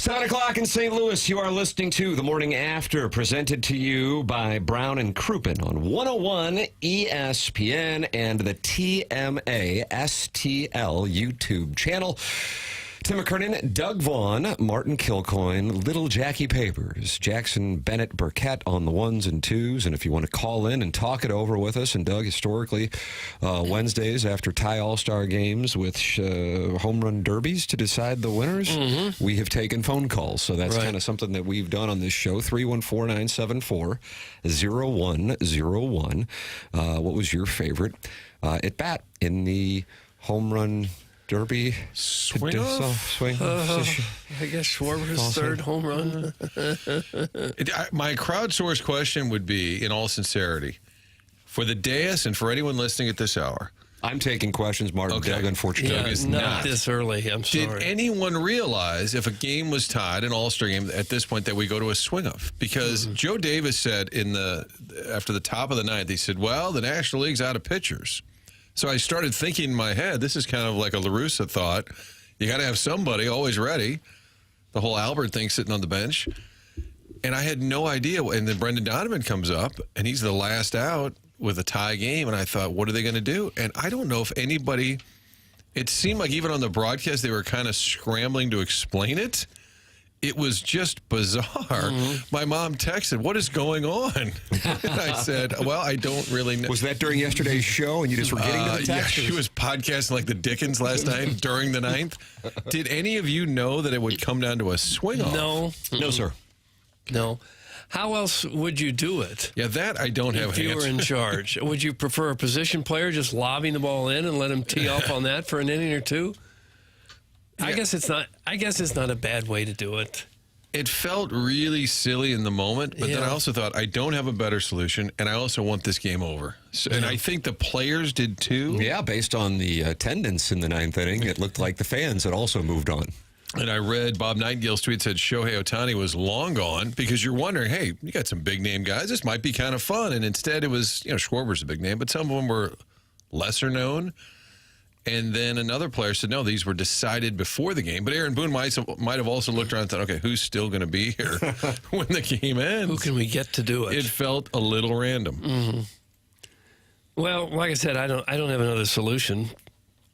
7 o'clock in St. Louis. You are listening to The Morning After, presented to you by Brown and Crouppen on 101 ESPN and the TMA STL YouTube channel. Tim McKernan, Doug Vaughn, Martin Kilcoyne, Little Jackie Papers, Jackson Burkett on the ones and twos. And if you want to call in and talk it over with us, and Doug, historically, Wednesdays after tie all-star games with home run derbies to decide the winners, we have taken phone calls. So that's kind of something that we've done on this show. 314-974-0101. What was your favorite at bat in the home run derby? Swing off? Swing off. I guess Schwarber's third home run. My crowdsourced question would be, in all sincerity, for the dais and for anyone listening at this hour. I'm taking questions, Martin. Doug, unfortunately. Doug is not this early. I'm sorry. Did anyone realize if a game was tied, an all-star game, at this point that we go to a swing-off? Because Joe Davis said after the top of the ninth, he said, well, the National League's out of pitchers. So I started thinking in my head, this is kind of like a La Russa thought. You got to have somebody always ready. The whole Albert thing sitting on the bench. And I had no idea. And then Brendan Donovan comes up, and he's the last out with a tie game. And I thought, what are they going to do? And I don't know if anybody, it seemed like even on the broadcast, they were kind of scrambling to explain it. It was just bizarre. My mom texted, what is going on? And I said, well, I don't really know. Was that during yesterday's show and you just were getting to the text? Yeah, she was podcasting like the Dickens last night during the ninth. Did any of you know that it would come down to a swing-off? No. No, sir. No. How else would you do it? Yeah, that I don't have if you were in charge. Would you prefer a position player just lobbing the ball in and let him tee off on that for an inning or two? Yeah. I guess it's not a bad way to do it. It felt really silly in the moment, but then I also thought I don't have a better solution, and I also want this game over. So, and I think the players did too. Yeah, based on the attendance in the ninth inning, it looked like the fans had also moved on. And I read Bob Nightingale's tweet said Shohei Ohtani was long gone because you're wondering, hey, you got some big name guys. This might be kind of fun. And instead it was, Schwarber's a big name, but some of them were lesser known. And then another player said, no, these were decided before the game. But Aaron Boone might have also looked around and thought, okay, who's still going to be here when the game ends? Who can we get to do it? It felt a little random. Well, like I said, I don't have another solution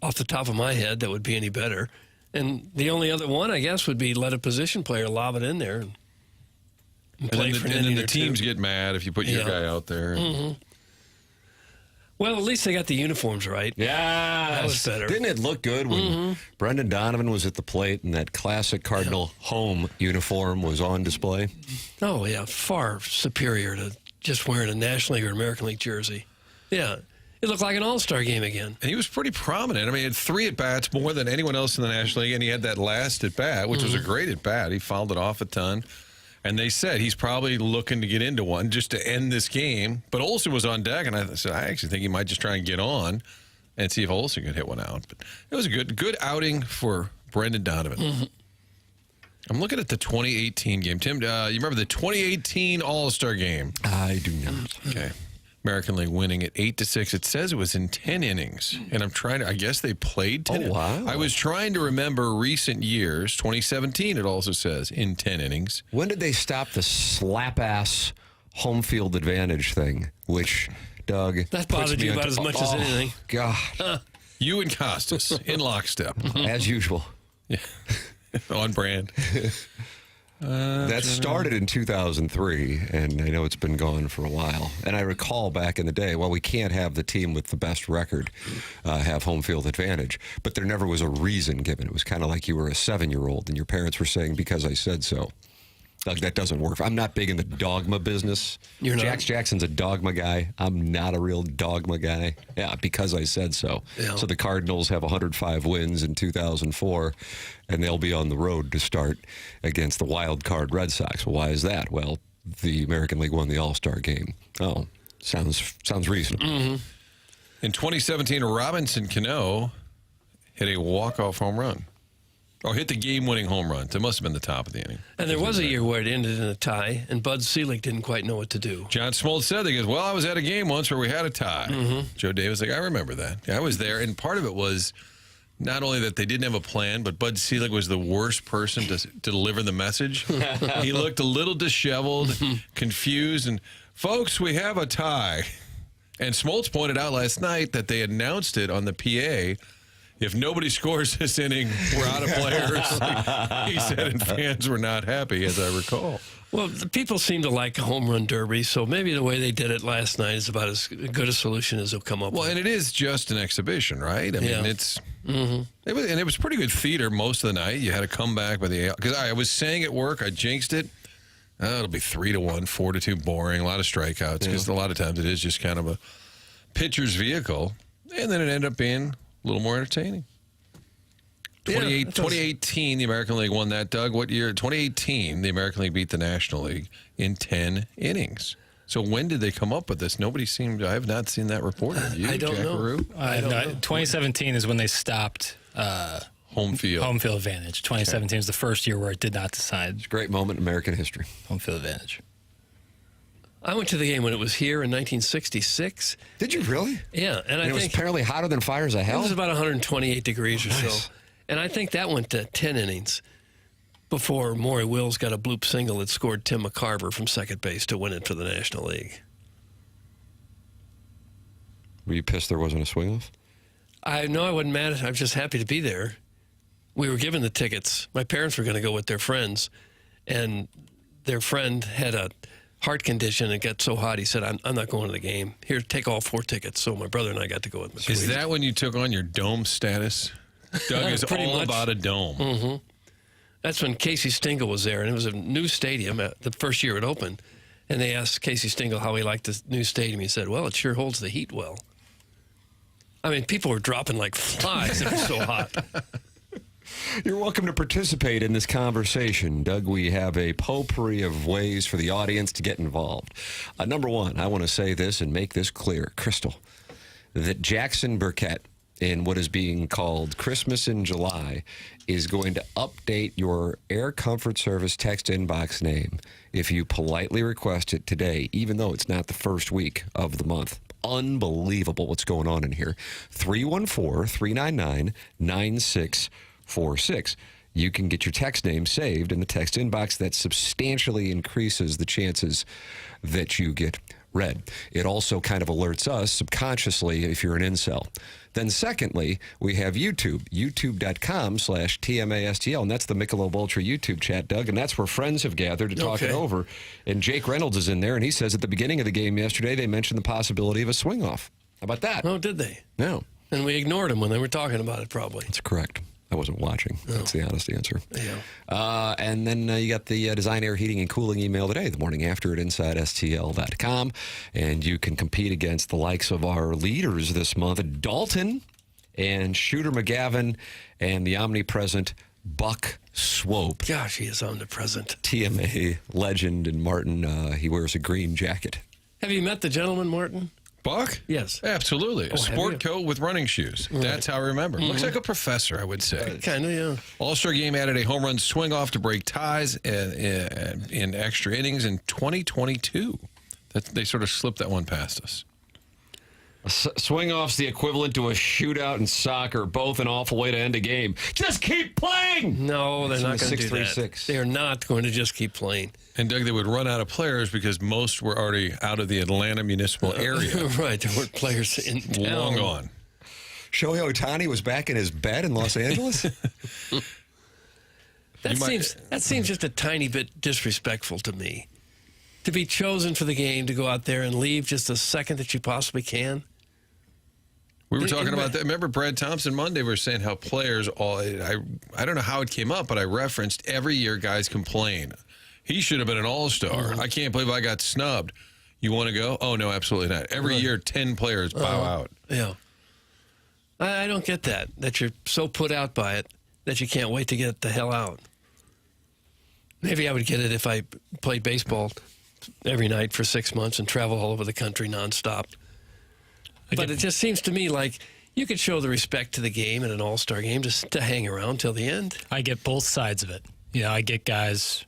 off the top of my head that would be any better. And the only other one, I guess, would be let a position player lob it in there and play for an inning. And then the or teams two. Get mad if you put your guy out there. Well, at least they got the uniforms right. Yeah, that was better. Didn't it look good when Brendan Donovan was at the plate and that classic Cardinal home uniform was on display? Oh, yeah, far superior to just wearing a National League or American League jersey. Yeah, it looked like an all-star game again. And he was pretty prominent. I mean, he had 3 at-bats, more than anyone else in the National League, and he had that last at-bat, which was a great at-bat. He fouled it off a ton. And they said he's probably looking to get into one just to end this game. But Olsen was on deck, and I said, I actually think he might just try and get on and see if Olsen could hit one out. But it was a good outing for Brendan Donovan. I'm looking at the 2018 game. Tim, you remember the 2018 All-Star game? I do not. Okay. American League winning at 8-6. It says it was in 10 innings. And I'm trying to, I guess they played 10 innings. Wow. I was trying to remember recent years. 2017, it also says, in 10 innings. When did they stop the slap-ass home field advantage thing, which, Doug... That bothered you about as much as anything. God. You and Costas in lockstep. As usual. Yeah. On brand. That started in 2003, and I know it's been gone for a while. And I recall back in the day, well, we can't have the team with the best record have home field advantage. But there never was a reason given. It was kind of like you were a 7-year-old, and your parents were saying, because I said so. Like, that doesn't work. I'm not big in the dogma business. You're not? Jackson's a dogma guy. I'm not a real dogma guy. Yeah, because I said so. Yeah. So the Cardinals have 105 wins in 2004, and they'll be on the road to start against the wild card Red Sox. Well, why is that? Well, the American League won the All-Star game. Oh, sounds reasonable. In 2017, Robinson Cano hit a walk-off home run. Or hit the game-winning home run. It must have been the top of the inning. And there was a year where it ended in a tie, and Bud Selig didn't quite know what to do. John Smoltz said, he goes, well, I was at a game once where we had a tie. Joe Davis like, I remember that. I was there, and part of it was not only that they didn't have a plan, but Bud Selig was the worst person to deliver the message. He looked a little disheveled, confused, and folks, we have a tie. And Smoltz pointed out last night that they announced it on the PA. If nobody scores this inning, we're out of players. He said, and fans were not happy, as I recall. Well, the people seem to like a home run derby, so maybe the way they did it last night is about as good a solution as they'll come up with. Well, and it is just an exhibition, right? I mean, it's it was pretty good theater most of the night. You had to come back by the because I was saying at work, I jinxed it. It'll be 3-1, 4-2, boring, a lot of strikeouts because a lot of times it is just kind of a pitcher's vehicle, and then it ended up being a little more entertaining. 2018, the American League won that, Doug. What year? 2018, the American League beat the National League in 10 innings. So when did they come up with this? Nobody seemed. I have not seen that reported. I don't know. 2017 is when they stopped home field advantage. 2017 is the first year where it did not decide. It's a great moment in American history. Home field advantage. I went to the game when it was here in 1966. Did you really? Yeah, and I it was think apparently hotter than fires of it hell. was about 128 degrees or Nice. so. And I think that went to 10 innings before Maury Wills got a bloop single that scored Tim McCarver from second base to win it for the National League. Were you pissed there wasn't a swing-off? I wasn't mad. I was just happy to be there. We were given the tickets. My parents were going to go with their friends, and their friend had a heart condition. It got so hot, he said, I'm not going to the game. Here, take all 4 tickets. So my brother and I got to go with my Is that when you took on your dome status? Doug is Pretty all much. about a dome. Mm-hmm. That's when Casey Stengel was there, and it was a new stadium the first year it opened. And they asked Casey Stengel how he liked the new stadium. He said, well, it sure holds the heat well. I mean, people were dropping like flies. It was so hot. You're welcome to participate in this conversation. Doug, we have a potpourri of ways for the audience to get involved. Number one, I want to say this and make this clear, crystal, that Jackson Burkett, in what is being called Christmas in July, is going to update your Air Comfort Service text inbox name if you politely request it today, even though it's not the first week of the month. Unbelievable what's going on in here. 314-399-9646. You can get your text name saved in the text inbox. That substantially increases the chances that you get read. It also kind of alerts us subconsciously if you're an incel. Then secondly, we have YouTube, youtube.com/TMASTL, and that's the Michelob Ultra YouTube chat, Doug, and that's where friends have gathered to talk it over. And Jake Reynolds is in there, and he says at the beginning of the game yesterday, they mentioned the possibility of a swing-off. How about that? Oh, did they? No. And we ignored them when they were talking about it, probably. That's correct. I wasn't watching. That's the honest answer. Yeah. And then you got the Design Air Heating and Cooling email today, the morning after at InsideSTL.com. And you can compete against the likes of our leaders this month, Dalton and Shooter McGavin and the omnipresent Buck Swope. Gosh, he is omnipresent. TMA legend, and Martin, he wears a green jacket. Have you met the gentleman, Martin? Buck? Yes. Absolutely. A have sport you? coat with running shoes. That's how I remember. Looks like a professor, I would say. Kind of, yeah. All-Star game added a home run swing-off to break ties in extra innings in 2022. They sort of slipped that one past us. Swing-off's the equivalent to a shootout in soccer, both an awful way to end a game. Just keep playing! No, they're It's in not the going to do that. 636. They are not going to just keep playing. And, Doug, they would run out of players because most were already out of the Atlanta municipal area. Right, there weren't players in town. Long gone. Shohei Ohtani was back in his bed in Los Angeles? That seems just a tiny bit disrespectful to me. To be chosen for the game, to go out there and leave just the second that you possibly can. We were talking about that. Remember Brad Thompson Monday? We were saying how players I don't know how it came up, but I referenced every year guys complain. He should have been an all-star. I can't believe I got snubbed. You want to go? Oh, no, absolutely not. Every year, 10 players bow out. Yeah. I don't get that you're so put out by it that you can't wait to get the hell out. Maybe I would get it if I played baseball every night for 6 months and travel all over the country nonstop. But it just seems to me like you could show the respect to the game in an all-star game just to hang around till the end. I get both sides of it. You know, I get guys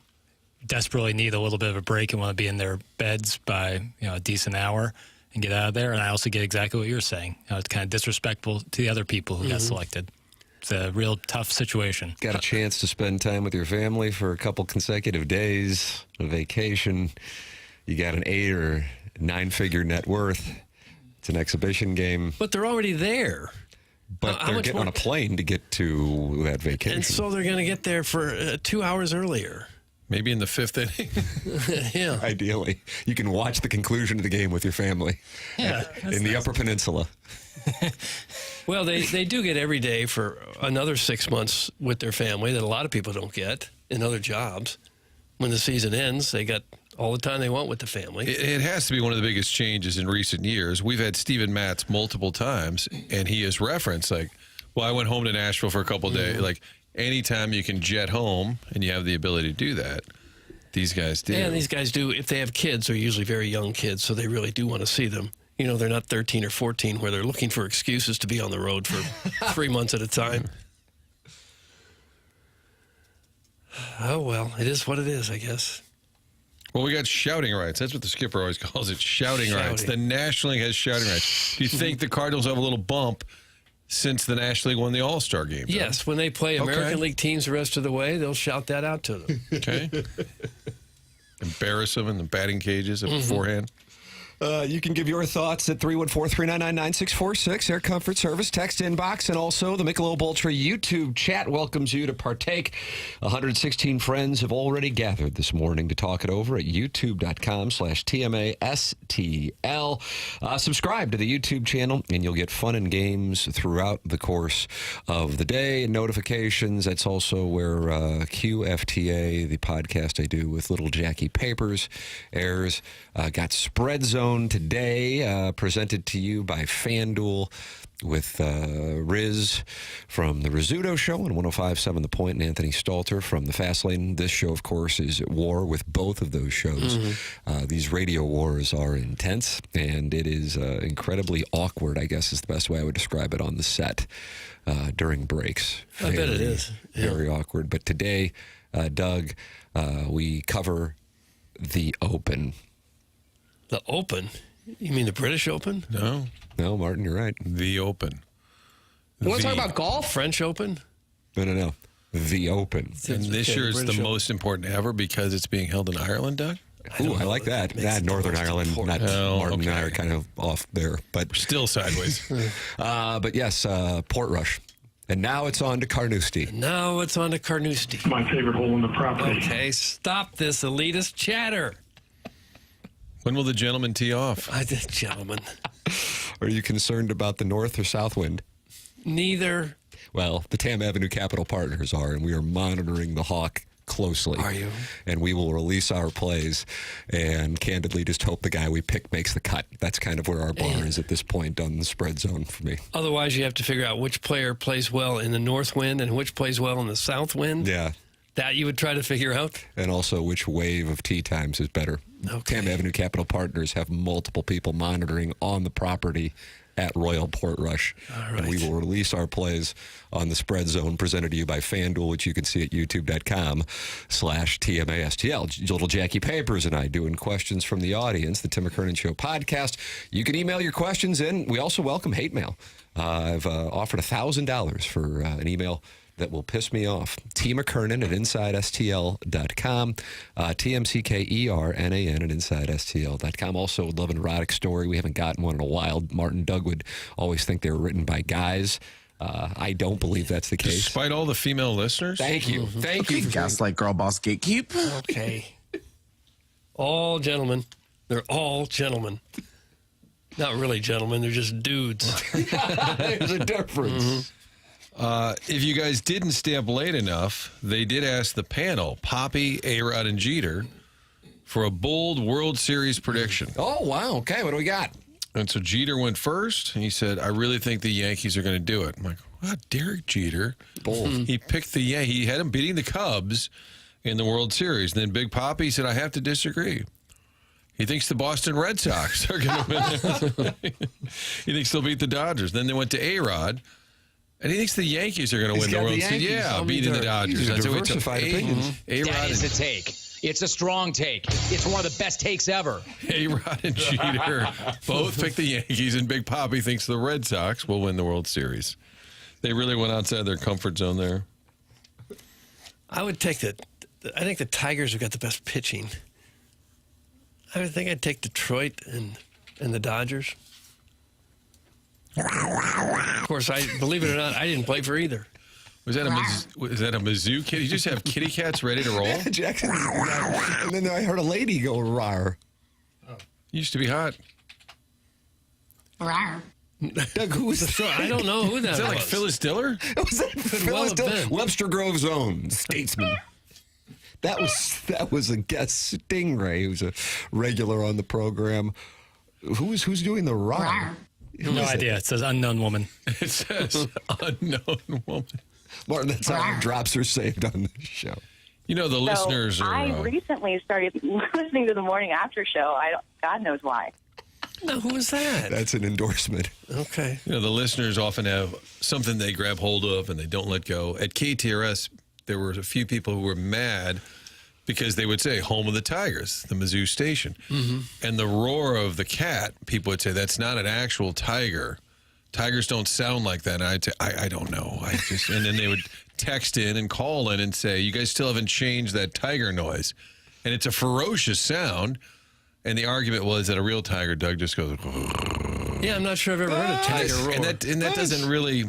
desperately need a little bit of a break and want to be in their beds by, a decent hour and get out of there. And I also get exactly what you're saying. It's kind of disrespectful to the other people who got selected. It's a real tough situation. Got a chance to spend time with your family for a couple consecutive days, a vacation. You got an 8 or 9-figure net worth. It's an exhibition game. But they're already there. But they're getting on a plane to get to that vacation. And so they're going to get there for 2 hours earlier. Maybe in the 5th inning. Yeah. Ideally. You can watch the conclusion of the game with your family. Yeah, in the Upper Peninsula. Well, they do get every day for another 6 months with their family that a lot of people don't get in other jobs. When the season ends, they got all the time they want with the family. It has to be one of the biggest changes in recent years. We've had Steven Matz multiple times, and he has referenced, like, well, I went home to Nashville for a couple of days. Like, anytime you can jet home and you have the ability to do that, these guys do. Yeah, and these guys do. If they have kids, they're usually very young kids, so they really do want to see them. You know, they're not 13 or 14 where they're looking for excuses to be on the road for 3 months at a time. Oh, well, it is what it is, I guess. Well, we got shouting rights. That's what the skipper always calls it, shouting rights. The National League has shouting rights. Do you think the Cardinals have a little bump since the National League won the All-Star game? Yes, when they play American League teams the rest of the way, they'll shout that out to them. Okay. Embarrass them in the batting cages beforehand. You can give your thoughts at 314-399-9646, Air Comfort Service, text inbox, and also the Michelob Ultra YouTube chat welcomes you to partake. 116 friends have already gathered this morning to talk it over at youtube.com/TMASTL. Subscribe to the YouTube channel, and you'll get fun and games throughout the course of the day. Notifications, that's also where QFTA, the podcast I do with little Jackie Papers, airs. Got Spread Zone today, presented to you by FanDuel with Riz from the Rizzuto Show on 105.7 The Point, and Anthony Stalter from the Fast Lane. This show, of course, is at war with both of those shows. These radio wars are intense, and it is incredibly awkward, I guess is the best way I would describe it, on the set during breaks. I bet it is. Yeah. Very awkward. But today, Doug, we cover the Open. The Open? You mean the British Open? No, Martin, you're right. the Open. You want to talk about golf? French Open? No. The Open. And this year is the most important ever because it's being held in Ireland, Doug? Ooh, I like that. Northern Ireland. Not Martin and I are kind of off there, but Still sideways. but yes, Portrush. And now it's on to Carnoustie. Now it's on to Carnoustie. My favorite hole in the property. Okay, stop this elitist chatter. When will the gentleman tee off? Gentlemen. Are you concerned about the north or south wind? Neither. Well, the Tam Avenue Capital Partners are, and we are monitoring the Hawk closely. Are you? And we will release our plays and candidly just hope the guy we pick makes the cut. That's kind of where our bar is at this point on the spread zone for me. Otherwise, you have to figure out which player plays well in the north wind and which plays well in the south wind. Yeah. That you would try to figure out? And also which wave of tee times is better. Okay. Tam Avenue Capital Partners have multiple people monitoring on the property at Royal Portrush. All right. And we will release our plays on the Spread Zone presented to you by FanDuel, which you can see at youtube.com/TMASTL. Little Jackie Papers and I doing questions from the audience, the Tim McKernan Show podcast. You can email your questions in. We also welcome hate mail. I've offered $1,000 for an email that will piss me off. T. McKernan at InsideSTL.com. TMCKERNAN at InsideSTL.com. Also, would love an erotic story. We haven't gotten one in a while. Martin Doug would always think they were written by guys. I don't believe that's the case. Despite all the female listeners? Thank you. Thank you. Gaslight girl boss gatekeep. Okay. All gentlemen. They're all gentlemen. Not really gentlemen. They're just dudes. There's a difference. If you guys didn't stay up late enough, they did ask the panel, Poppy, A-Rod, and Jeter, for a bold World Series prediction. Oh, wow. Okay, what do we got? And so Jeter went first, and he said, I really think the Yankees are going to do it. I'm like, what? Derek Jeter? Bold. He picked the Yankees. He had him beating the Cubs in the World Series. And then Big Poppy said, I have to disagree. He thinks the Boston Red Sox are going to win. He thinks they'll beat the Dodgers. Then they went to A-Rod. And he thinks the Yankees are going to win the World Series. Yeah, beating the Dodgers. That's diversified opinions. That is a take. It's a strong take. It's one of the best takes ever. A-Rod and Jeter both picked the Yankees, and Big Poppy thinks the Red Sox will win the World Series. They really went outside their comfort zone there. I would take I think the Tigers have got the best pitching. I would think I'd take Detroit and the Dodgers. Of course, believe it or not, I didn't play for either. Was that a Mizzou kid? You just have kitty cats ready to roll? Jackson. And then I heard a lady go rawr. Used to be hot. Doug, who was the I don't know who that was. Is that like Phyllis Diller? Was that Phyllis Diller? Webster Grove's own statesman. That was a guest Stingray, who's a regular on the program. Who's doing the rawr? No idea. It says unknown woman. It says unknown woman. Martin, that's how the drops are saved on the show. You know, the listeners are... I recently started listening to the morning after show. God knows why. No, who was that? That's an endorsement. Okay. You know, the listeners often have something they grab hold of and they don't let go. At KTRS, there were a few people who were mad because they would say, home of the Tigers, the Mizzou station. Mm-hmm. And the roar of the cat, people would say, that's not an actual tiger. Tigers don't sound like that. And I'd say, I don't know. And then they would text in and call in and say, you guys still haven't changed that tiger noise. And it's a ferocious sound. And the argument was that a real tiger, Doug, just goes... Yeah, I'm not sure I've ever heard a tiger roar. And that doesn't really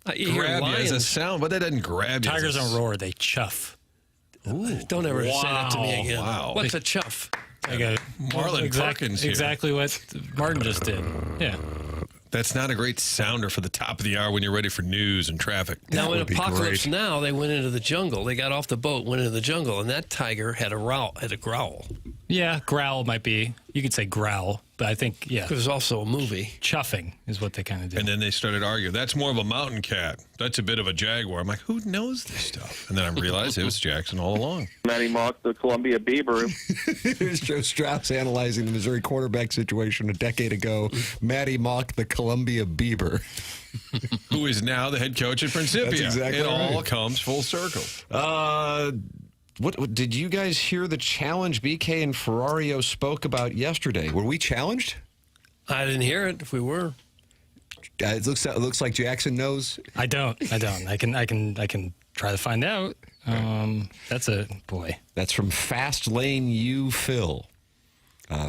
grab you as a sound, but that doesn't grab you. Tigers don't roar, they chuff. Ooh, don't ever say that to me again. Wow. What's a chuff? Marlon Perkins here. Exactly what Martin just did. Yeah. That's not a great sounder for the top of the hour when you're ready for news and traffic. Now, in Apocalypse Now, they went into the jungle. They got off the boat, went into the jungle, and that tiger had a growl. Yeah, growl might be. You could say growl, but I think, yeah. It was also a movie. Chuffing is what they kind of do. And then they started arguing. That's more of a mountain cat. That's a bit of a jaguar. I'm like, who knows this stuff? And then I realized it was Jackson all along. Matty Mock, the Columbia Beaver. Here's Joe Strauss analyzing the Missouri quarterback situation a decade ago. Matty Mock, the Columbia Beaver. Who is now the head coach at Principia. That's exactly it right. all comes full circle. What did you guys hear the challenge BK and Ferrario spoke about yesterday? Were we challenged? I didn't hear it. If we were, it looks like Jackson knows. I don't. I can try to find out. That's a boy. That's from Fast Lane U Phil.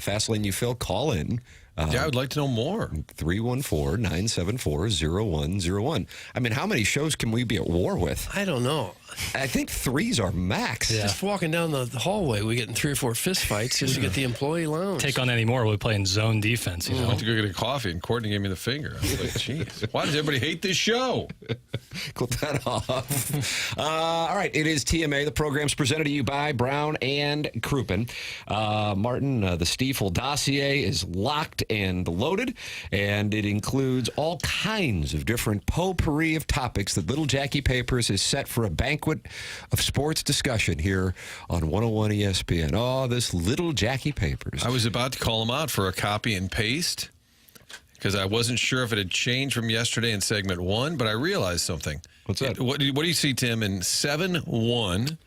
Fast Lane U Phil, call in. Yeah, I would like to know more. 314-974-0101. I mean, how many shows can we be at war with? I don't know. I think 3's our max. Yeah. Just walking down the hallway, we get in 3 or 4 fist fights just to get the employee lounge. Take on any more, we'll play in zone defense. You I know? went to go get a coffee, and Courtney gave me the finger. I was like, jeez, why does everybody hate this show? Clip that off. All right, it is TMA. The program's presented to you by Brown and Crouppen. Martin, the Stiefel dossier is locked and loaded, and it includes all kinds of different potpourri of topics that Little Jackie Papers is set for a banquet of sports discussion here on 101 ESPN. Oh, this Little Jackie Papers. I was about to call him out for a copy and paste because I wasn't sure if it had changed from yesterday in segment 1, but I realized something. What's that? What do you see, Tim, in 7-1?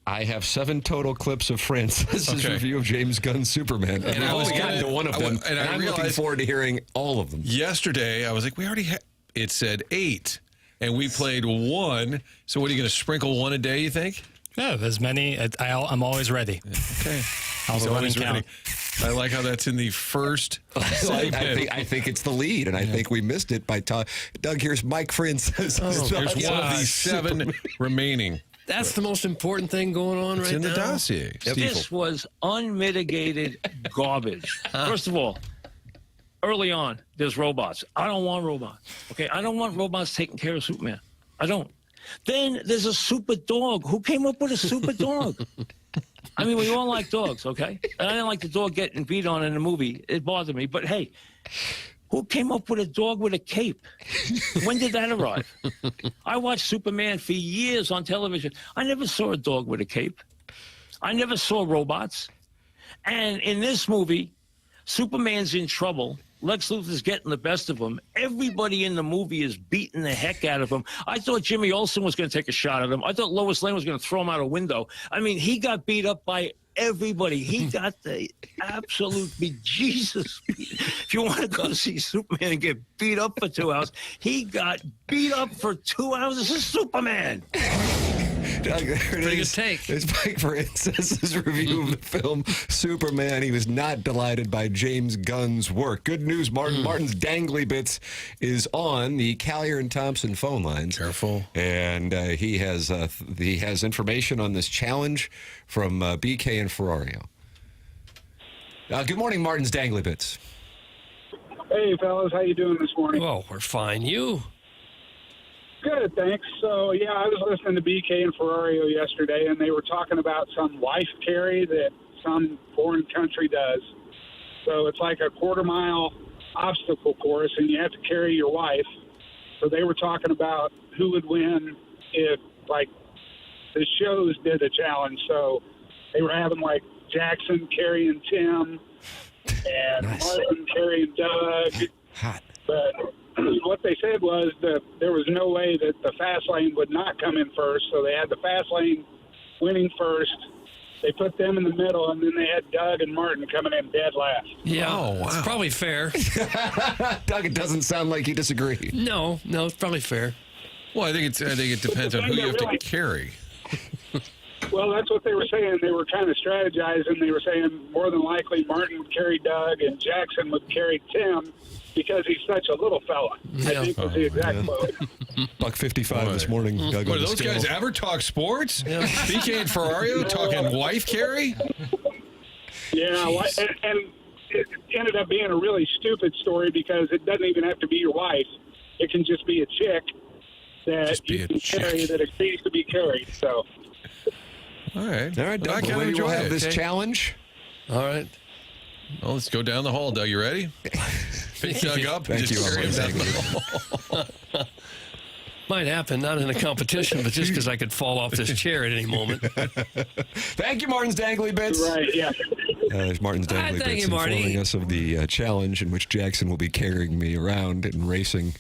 I have 7 total clips of Francis's review of James Gunn's Superman. And I I've was only gotten to one of them, and I'm looking forward to hearing all of them. Yesterday, I was like, we already had, it said 8, and we played 1. So what, are you going to sprinkle 1 a day, you think? Yeah, as many. I'm always ready. Okay. I'll Always count. ready. I like how that's in the first segment. I think it's the lead, and I think we missed it by Doug, here's Mike Francis. There's one of the 7 remaining. That's the most important thing going on It's right in now. the dossier. This was unmitigated garbage. First of all, early on, there's robots. I don't want robots. Okay, I don't want robots taking care of Superman. I don't. Then there's a super dog. Who came up with a super dog? I mean, we all like dogs, okay? And I didn't like the dog getting beat on in the movie. It bothered me. But hey, who came up with a dog with a cape? When did that arrive? I watched Superman for years on television. I never saw a dog with a cape. I never saw robots. And in this movie, Superman's in trouble. Lex Luthor's getting the best of him. Everybody in the movie is beating the heck out of him. I thought Jimmy Olsen was going to take a shot at him. I thought Lois Lane was going to throw him out a window. I mean, he got beat up by everybody. He got the absolute bejesus. If you want to go see Superman and get beat up for 2 hours, he got beat up for 2 hours. This is Superman. Doug, there it Pretty is. good take. It's Mike Francis's review of the film Superman. He was not delighted by James Gunn's work. Good news, Martin. Martin's Dangly Bits is on the Callier and Thompson phone lines. Careful. And he has information on this challenge from BK and Ferrario. Good morning, Martin's Dangly Bits. Hey, fellas. How you doing this morning? Well, we're fine. You? Good, thanks. So, yeah, I was listening to BK and Ferrario yesterday, and they were talking about some wife carry that some foreign country does. So it's like a quarter-mile obstacle course, and you have to carry your wife. So they were talking about who would win if, like, the shows did a challenge. So they were having, like, Jackson carrying Tim and Martin carrying Doug. Hot. But what they said was that there was no way that the fast lane would not come in first, so they had the fast lane winning first. They put them in the middle, and then they had Doug and Martin coming in dead last. Yeah, Oh, wow. it's probably fair. Doug, it doesn't sound like you disagree. No, it's probably fair. Well, I think it depends on who you have to carry. Well, that's what they were saying. They were kind of strategizing. They were saying more than likely Martin would carry Doug and Jackson would carry Tim because he's such a little fella. Yeah. I think was the exact quote. $1.55 this morning, Doug. What, on do the those scale. guys ever talk sports? BK and Ferrario talking wife carry? Yeah, and it ended up being a really stupid story because it doesn't even have to be your wife. It can just be a chick that Just be you a can chick. carry that agrees to be carried. So, All right. All right, I Doug, kind of we will enjoy have it. this challenge. All right. Well, let's go down the hall, Doug. You ready? Pick Doug up and Thank you, just carry him down Martin. the hall. Might happen, not in a competition, but just because I could fall off this chair at any moment. Thank you, Martin's Dangly Bits. right, yeah. There's Martin's Dangly thank Bits you, Marty. informing us of the challenge in which Jackson will be carrying me around and racing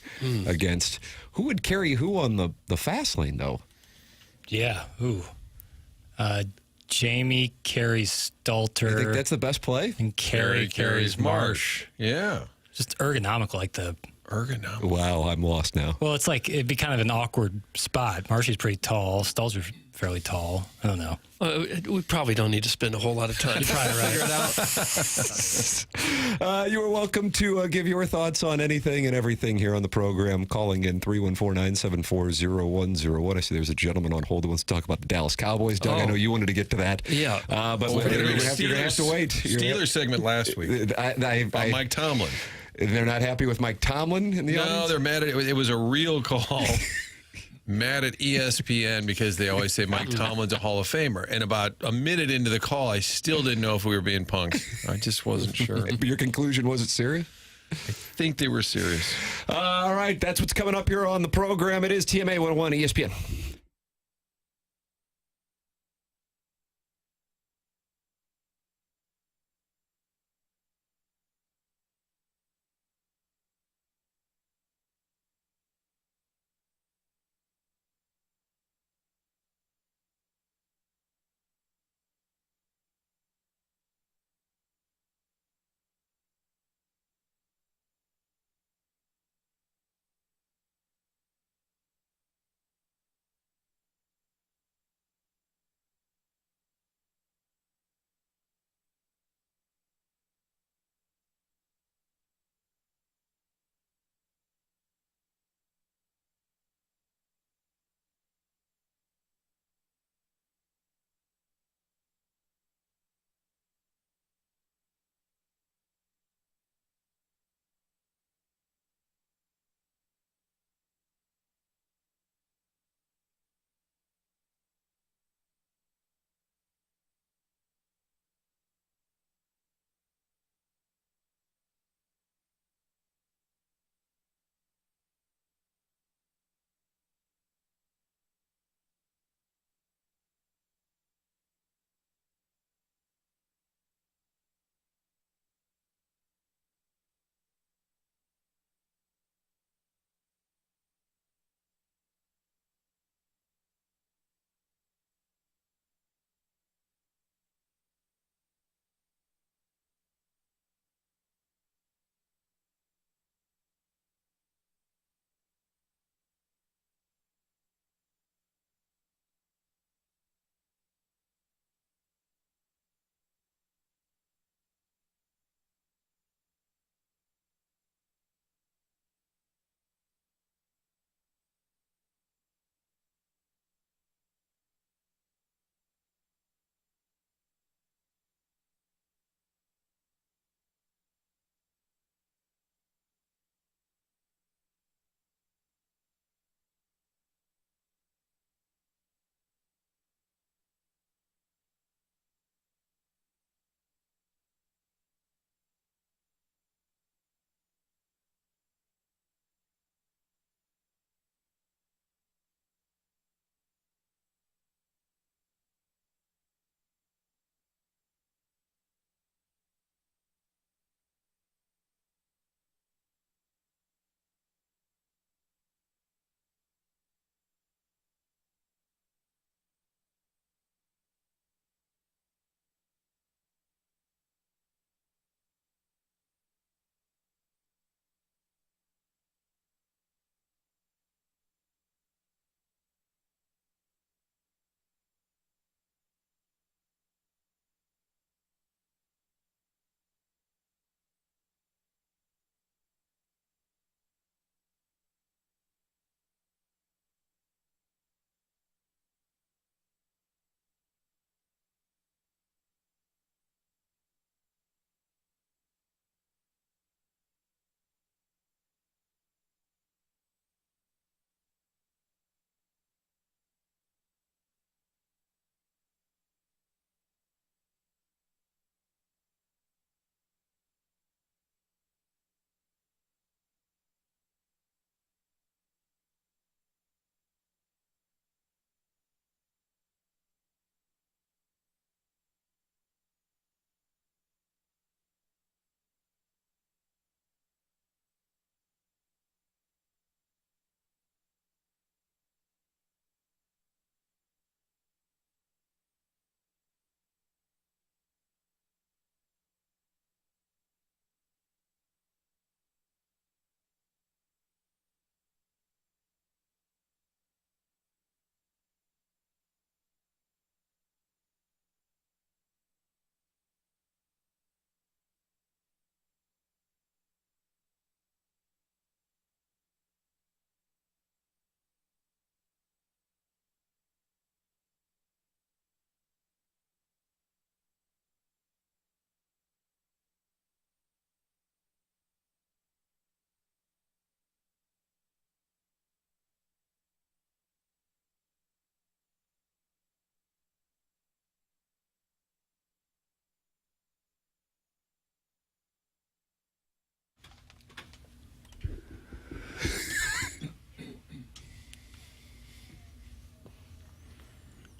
against. Who would carry who on the fast lane, though? Yeah. Ooh. Jamie carries Stalter. I think that's the best play. and Carrie carries Marsh. Yeah. Just ergonomical, like the. Ergonomic. Wow, I'm lost now. Well, it's like it'd be kind of an awkward spot. Marshy's pretty tall. Stalter's fairly tall. I don't know. We probably don't need to spend a whole lot of time to try to figure it out. You are welcome to give your thoughts on anything and everything here on the program. Calling in 314-974-0101. I see there's a gentleman on hold who wants to talk about the Dallas Cowboys. Doug, I Oh. know you wanted to get to that. Yeah. But We're you're gonna going do to have to wait. Steelers segment last week about Mike Tomlin. They're not happy with Mike Tomlin in the No, audience? they're mad at it. It was a real call. Mad at ESPN because they always say Mike Tomlin's a Hall of Famer. And about a minute into the call, I still didn't know if we were being punked. I just wasn't sure. I Your conclusion, was it serious? think they were serious. All right, that's what's coming up here on the program. It is TMA 101 ESPN.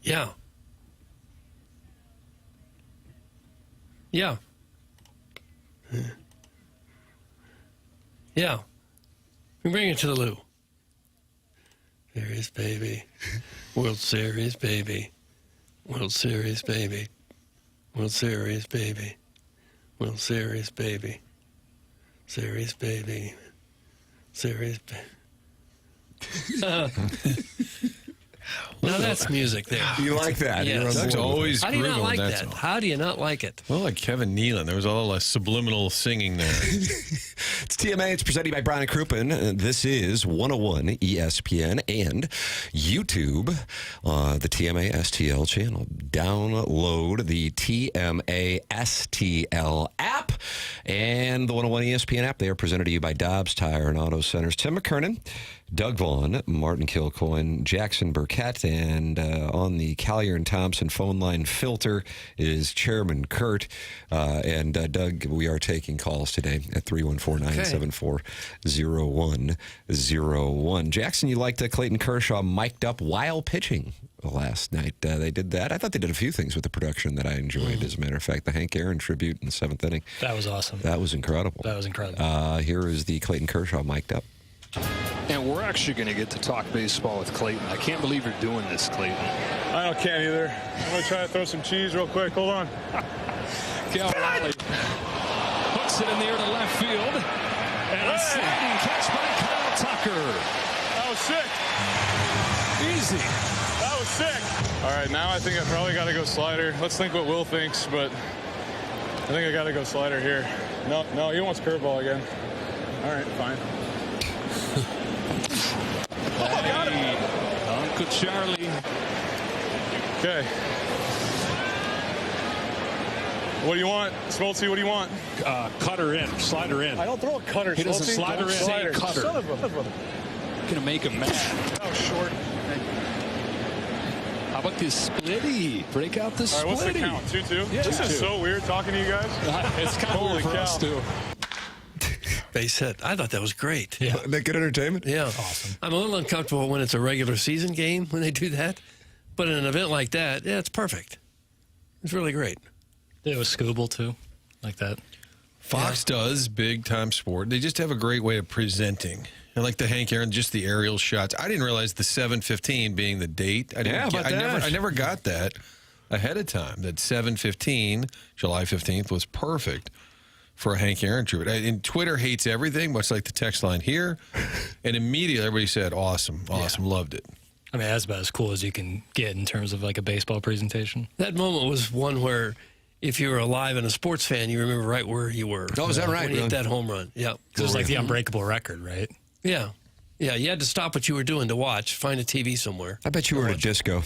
Yeah. Yeah. Yeah. We bring it to the Lou. Series, baby. World Series, baby. World Series, baby. World Series, baby. World Series, baby. Series, baby. Series, baby. Now that's music there. You like that? Yes. You're on Doug's board with always How do you not grooving like with that? song. How do you not like it? Well, like Kevin Nealon, there was all a subliminal singing there. It's TMA. It's presented by Brown and Crouppen. This is 101 ESPN and YouTube, the TMA STL channel. Download the TMA STL app and the 101 ESPN app. They are presented to you by Dobbs Tire and Auto Centers. Tim McKernan, Doug Vaughn, Martin Kilcoyne, Jackson Burkett, and on the Collier and Thompson phone line filter is Chairman Kurt. Doug, we are taking calls today at 314-974-0101. Jackson, you liked Clayton Kershaw mic'd up while pitching last night. They did that. I thought they did a few things with the production that I enjoyed. As a matter of fact, the Hank Aaron tribute in the 7th inning. That was awesome. That was incredible. That was incredible. Here is the Clayton Kershaw mic'd up. And we're actually going to get to talk baseball with Clayton. I can't believe you're doing this, Clayton. I can't either. I'm going to try to throw some cheese real quick. Hold on. Cal Raleigh hooks it in the air to left field. And a sliding catch by Kyle Tucker. That was sick. Easy. That was sick. All right, now I think I probably got to go slider. Let's think what Will thinks, but I think I got to go slider here. No, he wants curveball again. All right, fine. Got it. Uncle Charlie. Okay. What do you want? Smoltzy, what do you want? Cutter in. Slider in. I don't throw a cutter. He doesn't Smoltzy. slider in. Slider. Cutter. Son of a... Going to make him mad. That was short. How about this splitty? Break out the All right, what's the splitty. count? 2-2? Yeah, This is 2-2. so weird talking to you guys. It's kind of Holy weird for us, cow. too. Base hit. I thought that was great. Yeah. Isn't that good entertainment? Yeah. Awesome. I'm a little uncomfortable when it's a regular season game when they do that. But in an event like that, yeah, it's perfect. It's really great. It was Scooble, too, like that. Fox does big time sport. They just have a great way of presenting. And like the Hank Aaron, just the aerial shots. I didn't realize the 7:15 being the date. I never got that ahead of time. That 7:15, July 15th, was perfect for a Hank Aaron tribute. And Twitter hates everything, much like the text line here. And immediately everybody said, awesome, loved it. I mean, that's about as cool as you can get in terms of like a baseball presentation. That moment was one where if you were alive and a sports fan, you remember right where you were. Oh, is that right? When he hit that home run. Yeah. Because it was like the unbreakable record, right? Yeah. Yeah, you had to stop what you were doing to watch, find a TV somewhere. I bet you were at a disco.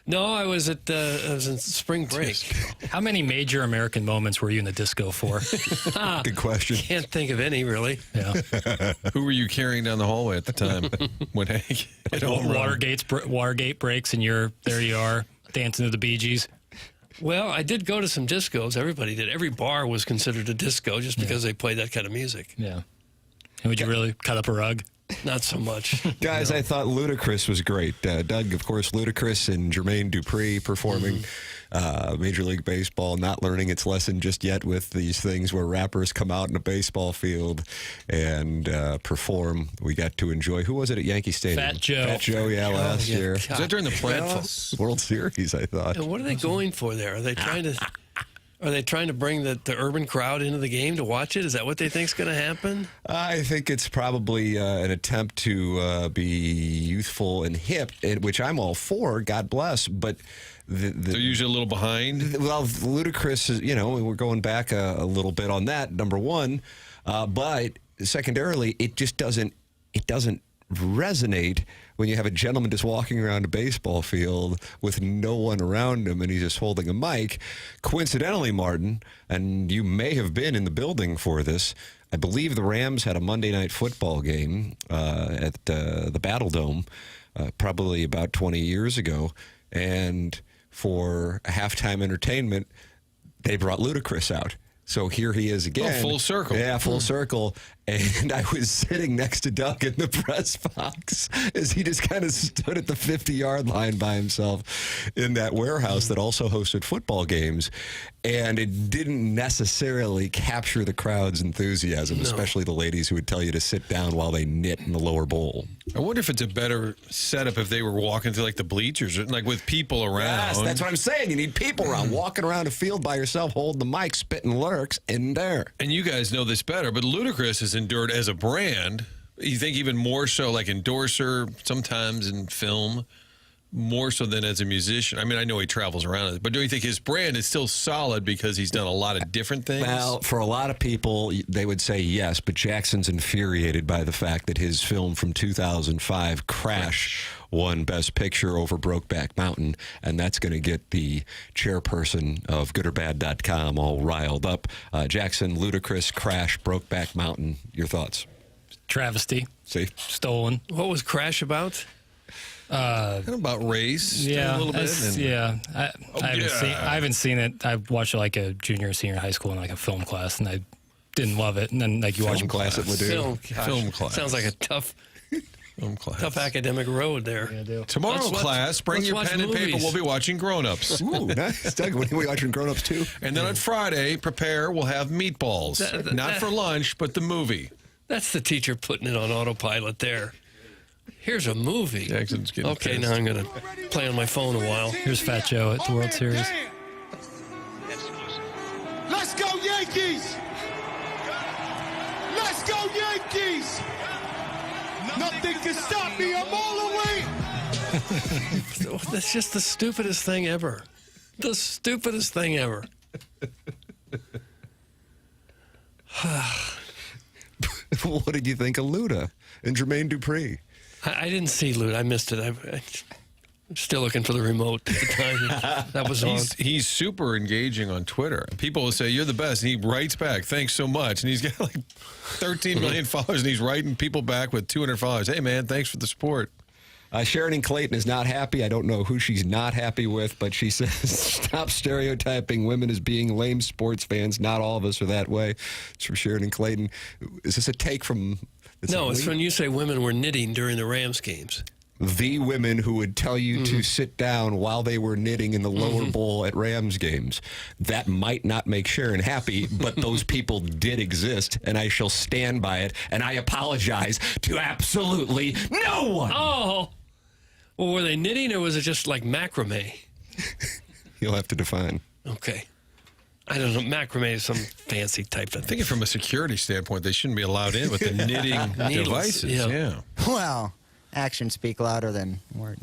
No, I was in spring break. How many major American moments were you in the disco for? Good question. Can't think of any, really. Yeah. Who were you carrying down the hallway at the time when Hank hit a home run? Watergate breaks, and there you are, dancing to the Bee Gees. Well, I did go to some discos. Everybody did. Every bar was considered a disco just because they played that kind of music. Yeah. And would you really cut up a rug? Not so much. Guys, I thought Ludacris was great. Doug, of course, Ludacris and Jermaine Dupri performing Major League Baseball, not learning its lesson just yet with these things where rappers come out in a baseball field and perform. We got to enjoy. Who was it at Yankee Stadium? Fat Joe. Fat Joe, last year. Was that during the playoffs? World Series, I thought. And what are they going for there? Are they trying to... Are they trying to bring the urban crowd into the game to watch it? Is that what they think's going to happen? I think it's probably an attempt to be youthful and hip, which I'm all for, God bless, but... They're usually a little behind. Well, Ludacris is, we're going back a little bit on that, number one. But secondarily, it just doesn't resonate when you have a gentleman just walking around a baseball field with no one around him and he's just holding a mic. Coincidentally, Martin, and you may have been in the building for this, I believe the Rams had a Monday night football game at the Battle Dome probably about 20 years ago. And for halftime entertainment, they brought Ludacris out. So here he is again. Oh, full circle. Yeah, full circle. And I was sitting next to Doug in the press box as he just kind of stood at the 50-yard line by himself in that warehouse that also hosted football games. And it didn't necessarily capture the crowd's enthusiasm, especially the ladies who would tell you to sit down while they knit in the lower bowl. I wonder if it's a better setup if they were walking through like the bleachers, like with people around. Yes, that's what I'm saying. You need people around, walking around a field by yourself, holding the mic, spitting lurks in there. And you guys know this better, but Ludacris has endured as a brand. You think even more so like endorser, sometimes in film, more so than as a musician. I mean, I know he travels around, but do you think his brand is still solid because he's done a lot of different things? Well, for a lot of people, they would say yes, but Jackson's infuriated by the fact that his film from 2005, Crash, won Best Picture over Brokeback Mountain, and that's going to get the chairperson of goodorbad.com all riled up. Jackson, Ludacris, Crash, Brokeback Mountain, your thoughts? Travesty. See? Stolen. What was Crash about? Kind of about race, Yeah, a little bit. I haven't seen it. I watched it like a junior or senior high school in like a film class, and I didn't love it. And then like you watch Film class at Ladue. Film class. Sounds like a tough academic road there. Yeah, Tomorrow, Let's watch- class, bring let's your watch pen and paper. movies. We'll be watching Grown Ups. Ooh, nice. Doug, when are we watching Grown Ups too? And then on Friday, prepare, we'll have meatballs. Not for lunch, but the movie. That's the teacher putting it on autopilot there. Here's a movie. Jackson's getting Okay, pissed. now I'm going to play on my phone a while. Here's Fat Joe at the World Series. Let's go Yankees! Let's go Yankees! Nothing can stop me. I'm all the way. That's just the stupidest thing ever. The stupidest thing ever. What did you think of Luda and Jermaine Dupri? I didn't see Loot. I missed it. I'm still looking for the remote at the time that was on. He's super engaging on Twitter. People will say, "You're the best." And he writes back, "Thanks so much." And he's got like 13 million followers, and he's writing people back with 200 followers. "Hey, man, thanks for the support." Sharon Clayton is not happy. I don't know who she's not happy with, but she says, stop stereotyping women as being lame sports fans. Not all of us are that way. It's from Sharon Clayton. Is this a take from... No, it's when you say women were knitting during the Rams games. The women who would tell you to sit down while they were knitting in the lower bowl at Rams games. That might not make Sharon happy, but those people did exist, and I shall stand by it, and I apologize to absolutely no one. Oh! Well, were they knitting, or was it just like macrame? You'll have to define. Okay. I don't know. Macrame is some fancy type of I think from a security standpoint, they shouldn't be allowed in with the knitting Needles, devices. Yeah. Well, actions speak louder than words.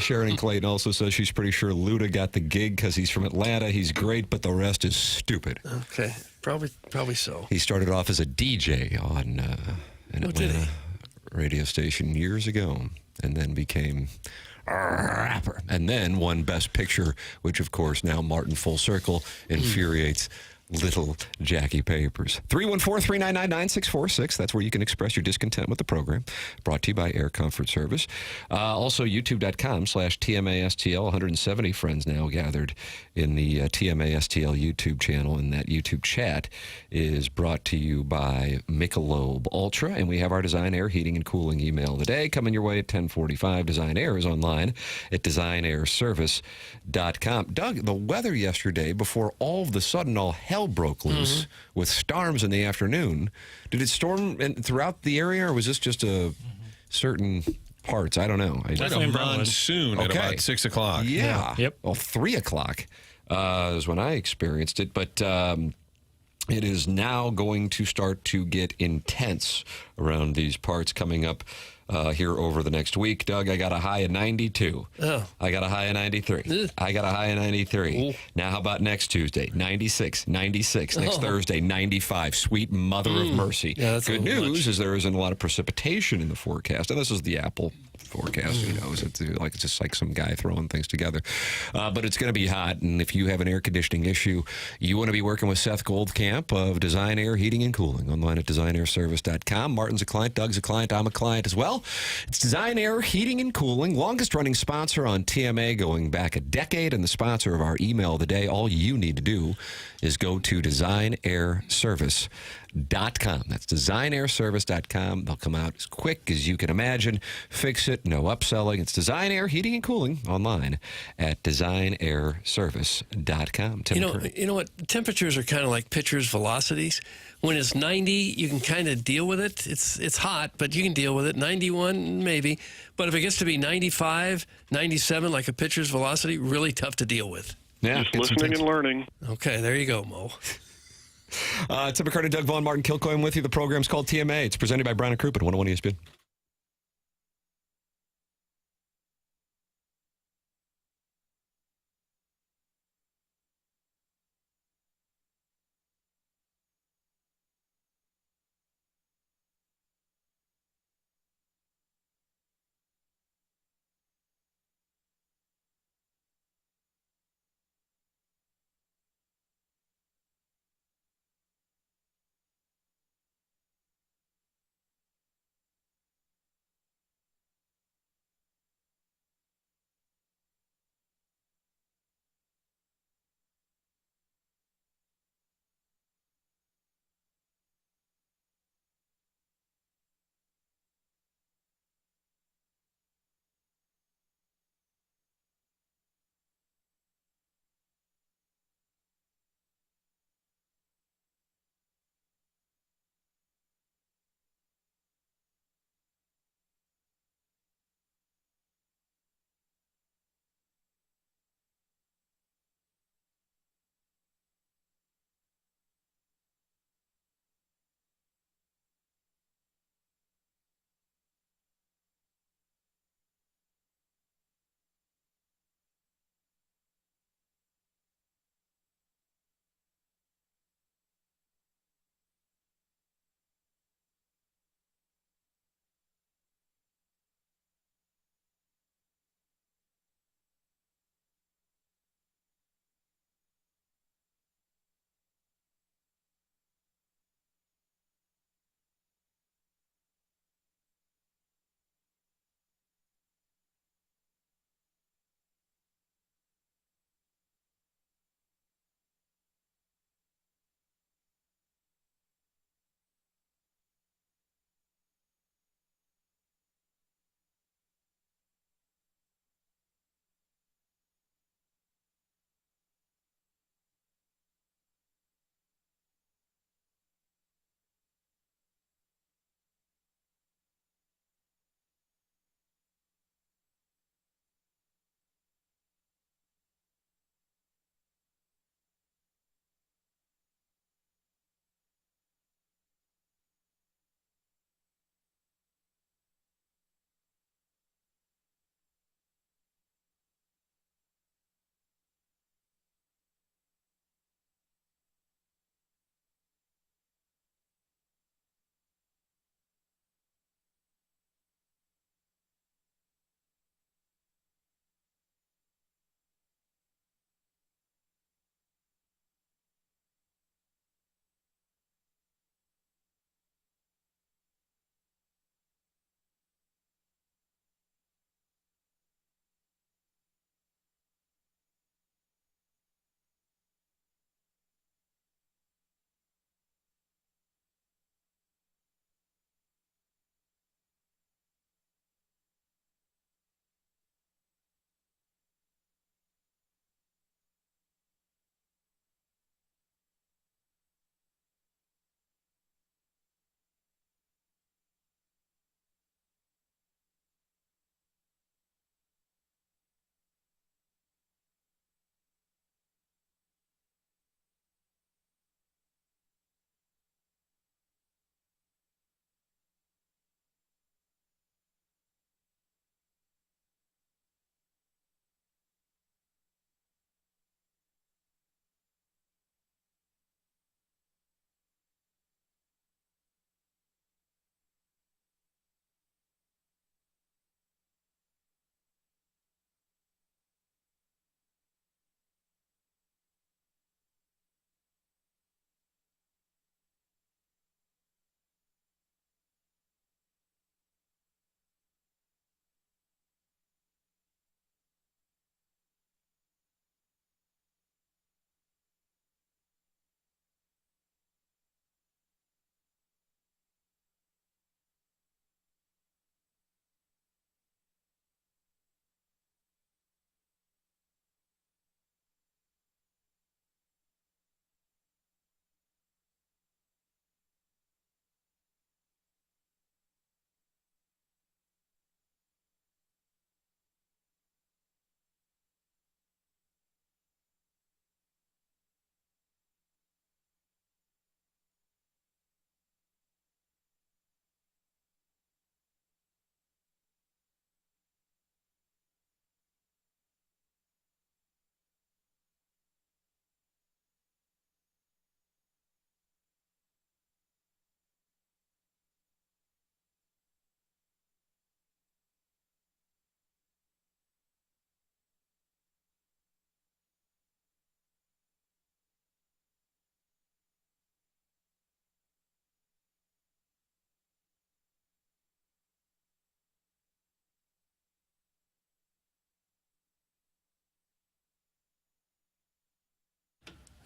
Sharon Clayton also says she's pretty sure Luda got the gig because he's from Atlanta. He's great, but the rest is stupid. Okay. Probably so. He started off as a DJ on an Atlanta radio station years ago, and then became a rapper, and then won Best Picture, which, of course, now Martin Full Circle infuriates little Jackie Papers. 314-399-9646. That's where you can express your discontent with the program. Brought to you by Air Comfort Service. Also, youtube.com/TMASTL. 170 friends now gathered in the TMASTL YouTube channel, and that YouTube chat is brought to you by Michelob Ultra, and we have our Design Air Heating and Cooling email today coming your way at 10:45. Design Air is online at designairservice.com. Doug, the weather yesterday, before all of the sudden all hell broke loose with storms in the afternoon. Did it storm throughout the area, or was this just a certain parts? I don't know. Like a monsoon at about 6 o'clock. Yeah. Yep. Well, 3 o'clock is when I experienced it, but it is now going to start to get intense around these parts coming up here over the next week. Doug, I got a high of 92. Oh. I got a high of 93. I got a high of 93. Ooh. Now how about next Tuesday? 96, 96. Next Thursday, 95. Sweet mother of mercy. Yeah, that's Good news much. is there isn't a lot of precipitation in the forecast, and this is the Apple forecast. Who knows? It's just like some guy throwing things together. But it's going to be hot, and if you have an air conditioning issue, you want to be working with Seth Goldcamp of Design Air Heating and Cooling. Online at designairservice.com. Martin's a client, Doug's a client, I'm a client as well. It's Design Air Heating and Cooling, longest-running sponsor on TMA going back a decade, and the sponsor of our email of the day. All you need to do is go to designairservice.com. That's designairservice.com. They'll come out as quick as you can imagine. Fix it, no upselling. It's Design Air Heating and Cooling online at designairservice.com. You know what? Temperatures are kind of like pitchers' velocities. When it's 90, you can kind of deal with it. It's hot, but you can deal with it. 91, maybe. But if it gets to be 95, 97, like a pitcher's velocity, really tough to deal with. Yeah, Just listening and learning. Okay, there you go, Mo. Tim McKernan, Doug Vaughn, Martin Kilcoyne with you. The program's called TMA. It's presented by Brown and Crouppen, 101 ESPN.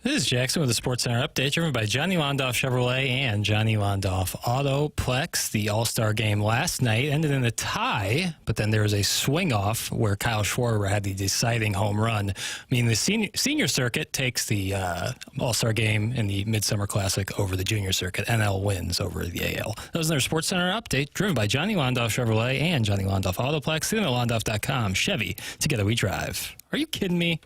This is Jackson with the Sports Center update, driven by Johnny Londoff Chevrolet and Johnny Londoff Autoplex. The All-Star game last night ended in a tie, but then there was a swing-off where Kyle Schwarber had the deciding home run. Meaning the senior circuit takes the All-Star game in the Midsummer Classic over the junior circuit. NL wins over the AL. That was their Sports Center update, driven by Johnny Londoff Chevrolet and Johnny Londoff Autoplex. Londoff.com. Chevy, together we drive. Are you kidding me?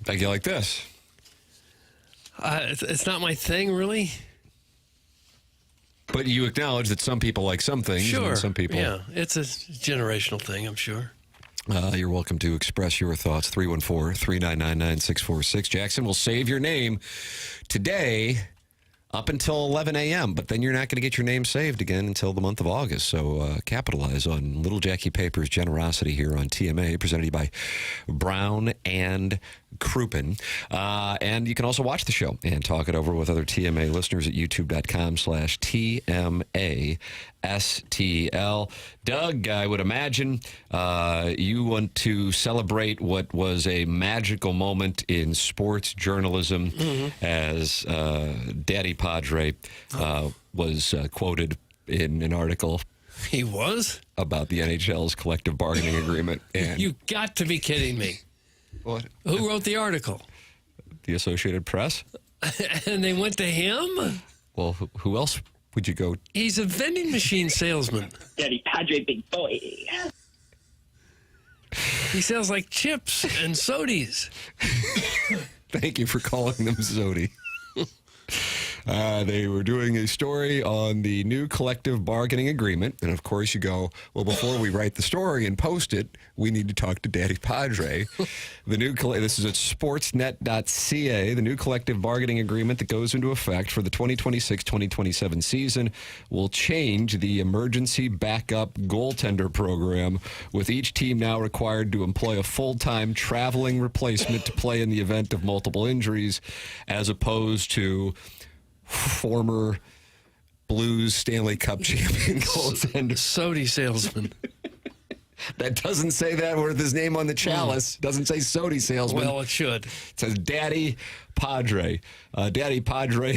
Thank you like this. It's not my thing, really. But you acknowledge that some people like some things, Sure. and some people. Yeah, it's a generational thing, I'm sure. You're welcome to express your thoughts. 314-399-9646. Jackson will save your name today up until 11 a.m., but then you're not going to get your name saved again until the month of August. So capitalize on Little Jackie Paper's generosity here on TMA, presented by Brown and Crouppen. And you can also watch the show and talk it over with other TMA listeners at youtube.com/TMASTL. Doug, I would imagine you want to celebrate what was a magical moment in sports journalism as Daddy Padre was quoted in an article. He was? About the NHL's collective bargaining agreement. And You got to be kidding me. What? Who wrote the article? The Associated Press. And they went to him? Well, who else would you go? He's a vending machine salesman. Daddy Padre, big boy. He sells like chips and sodies. Thank you for calling them Zodi. They were doing a story on the new collective bargaining agreement. And of course, you go, well, before we write the story and post it, we need to talk to Daddy Padre. This is at sportsnet.ca. The new collective bargaining agreement that goes into effect for the 2026-2027 season will change the emergency backup goaltender program, with each team now required to employ a full-time traveling replacement to play in the event of multiple injuries, as opposed to former Blues Stanley Cup champion goaltender. Sodi salesman. That doesn't say that with his name on the chalice. Doesn't say Sodi salesman. Well, it should. It says Daddy Padre. Daddy Padre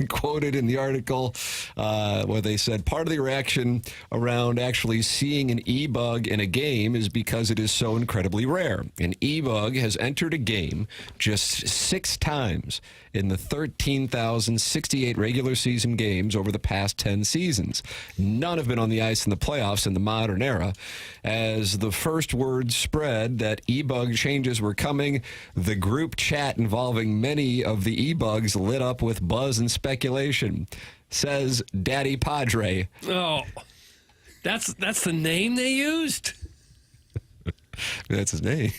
quoted in the article where they said part of the reaction around actually seeing an e-bug in a game is because it is so incredibly rare. An e-bug has entered a game just 6 times in the 13,068 regular season games over the past 10 seasons. None have been on the ice in the playoffs in the modern era. As the first word spread that e-bug changes were coming, the group chat involving many of the e-bugs lit up with buzz and speculation, says Daddy Padre. Oh, that's the name they used? That's his name.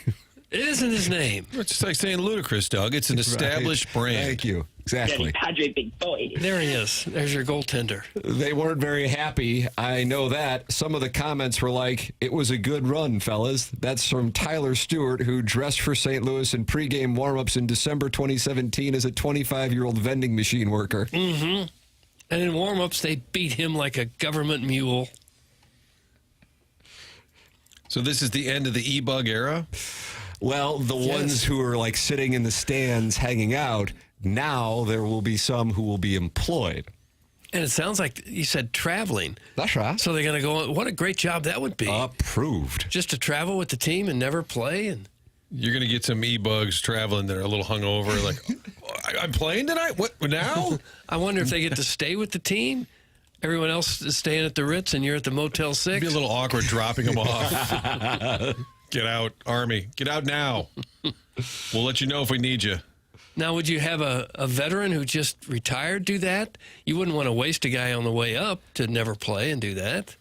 It isn't his name. It's just like saying ludicrous, Doug. It's an established brand. Thank you. Exactly. Padre, big boy. There he is. There's your goaltender. They weren't very happy. I know that. Some of the comments were like, it was a good run, fellas. That's from Tyler Stewart, who dressed for St. Louis in pregame warmups in December 2017 as a 25-year-old vending machine worker. Mm-hmm. And in warmups, they beat him like a government mule. So this is the end of the e-bug era? Well, the ones who are like sitting in the stands hanging out, now there will be some who will be employed. And it sounds like you said traveling. That's right. So they're going to go, what a great job that would be. Approved. Just to travel with the team and never play. And You're going to get some e-bugs traveling that are a little hungover, like, I'm playing tonight? What, now? I wonder if they get to stay with the team. Everyone else is staying at the Ritz and you're at the Motel 6. It'd be a little awkward dropping them off. Get out, Army. Get out now. We'll let you know if we need you. Now, would you have a veteran who just retired do that? You wouldn't want to waste a guy on the way up to never play and do that.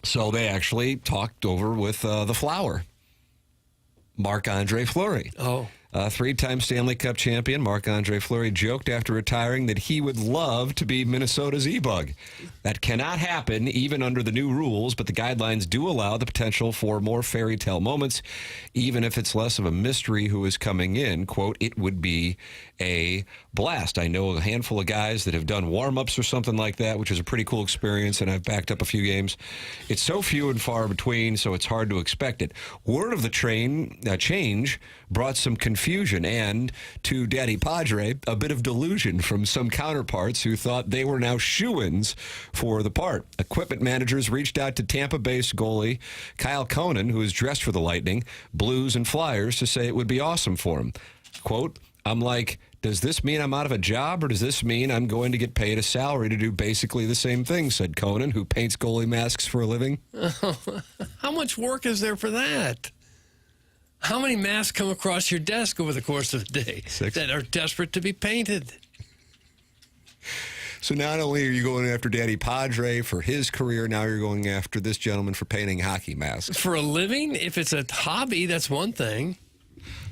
So they actually talked over with the Flower, Marc-Andre Fleury. Oh. Three-time Stanley Cup champion Marc-Andre Fleury joked after retiring that he would love to be Minnesota's E-Bug. That cannot happen even under the new rules, but the guidelines do allow the potential for more fairy tale moments, even if it's less of a mystery who is coming in. Quote, it would be a blast. I know a handful of guys that have done warm-ups or something like that, which is a pretty cool experience, and I've backed up a few games. It's so few and far between, so it's hard to expect it. Word of the change brought some confusion and, to Daddy Padre, a bit of delusion from some counterparts who thought they were now shoo-ins for the part. Equipment managers reached out to Tampa-based goalie Kilcoyne, who is dressed for the Lightning, Blues, and Flyers, to say it would be awesome for him. Quote, I'm like, does this mean I'm out of a job, or does this mean I'm going to get paid a salary to do basically the same thing, said Conan, who paints goalie masks for a living. How much work is there for that? How many masks come across your desk over the course of the day 6 that are desperate to be painted? So not only are you going after Daddy Padre for his career, now you're going after this gentleman for painting hockey masks. For a living? If it's a hobby, that's one thing.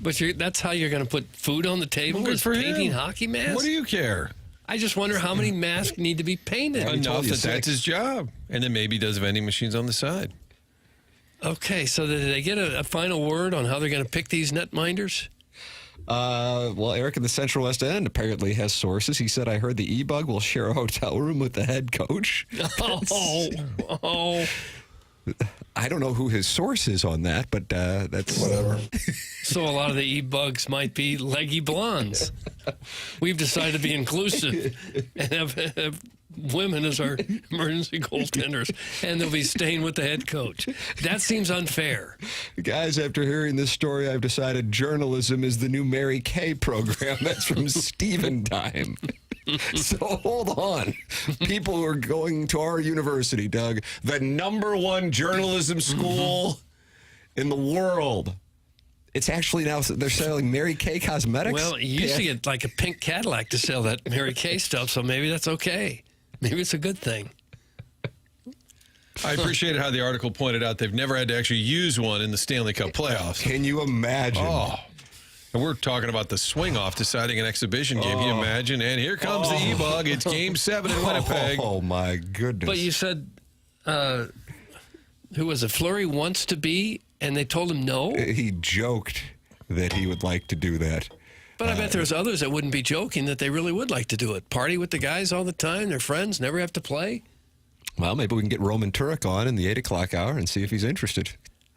But that's how you're going to put food on the table, Well, is good for painting him. hockey masks? What do you care? I just wonder how many masks need to be painted. Enough you that 6. that's his job. And then maybe he does vending machines on the side. Okay, so did they get a final word on how they're going to pick these netminders? Well, Eric in the Central West End apparently has sources. He said, I heard the E-Bug will share a hotel room with the head coach. Oh. I don't know who his source is on that, but that's... Whatever. So a lot of the E-Bugs might be leggy blondes. We've decided to be inclusive and have women as our emergency goaltenders, and they'll be staying with the head coach. That seems unfair. Guys, after hearing this story, I've decided journalism is the new Mary Kay program. That's from Steven Time. So hold on. People who are going to our university, Doug, the #1 journalism school in the world. It's actually now they're selling Mary Kay cosmetics. Well, you used to get like a pink Cadillac to sell that Mary Kay stuff, so maybe that's okay. Maybe it's a good thing. I appreciated how the article pointed out they've never had to actually use one in the Stanley Cup playoffs. Can you imagine? Oh. And we're talking about the swing-off deciding an exhibition game. Can you imagine? And here comes the E-Bug. It's Game 7 in Winnipeg. Oh, my goodness. But you said, who was it, Fleury wants to be, and they told him no? He joked that he would like to do that. But I bet there's others that wouldn't be joking that they really would like to do it. Party with the guys all the time, their friends, never have to play. Well, maybe we can get Roman Turek on in the 8 o'clock hour and see if he's interested.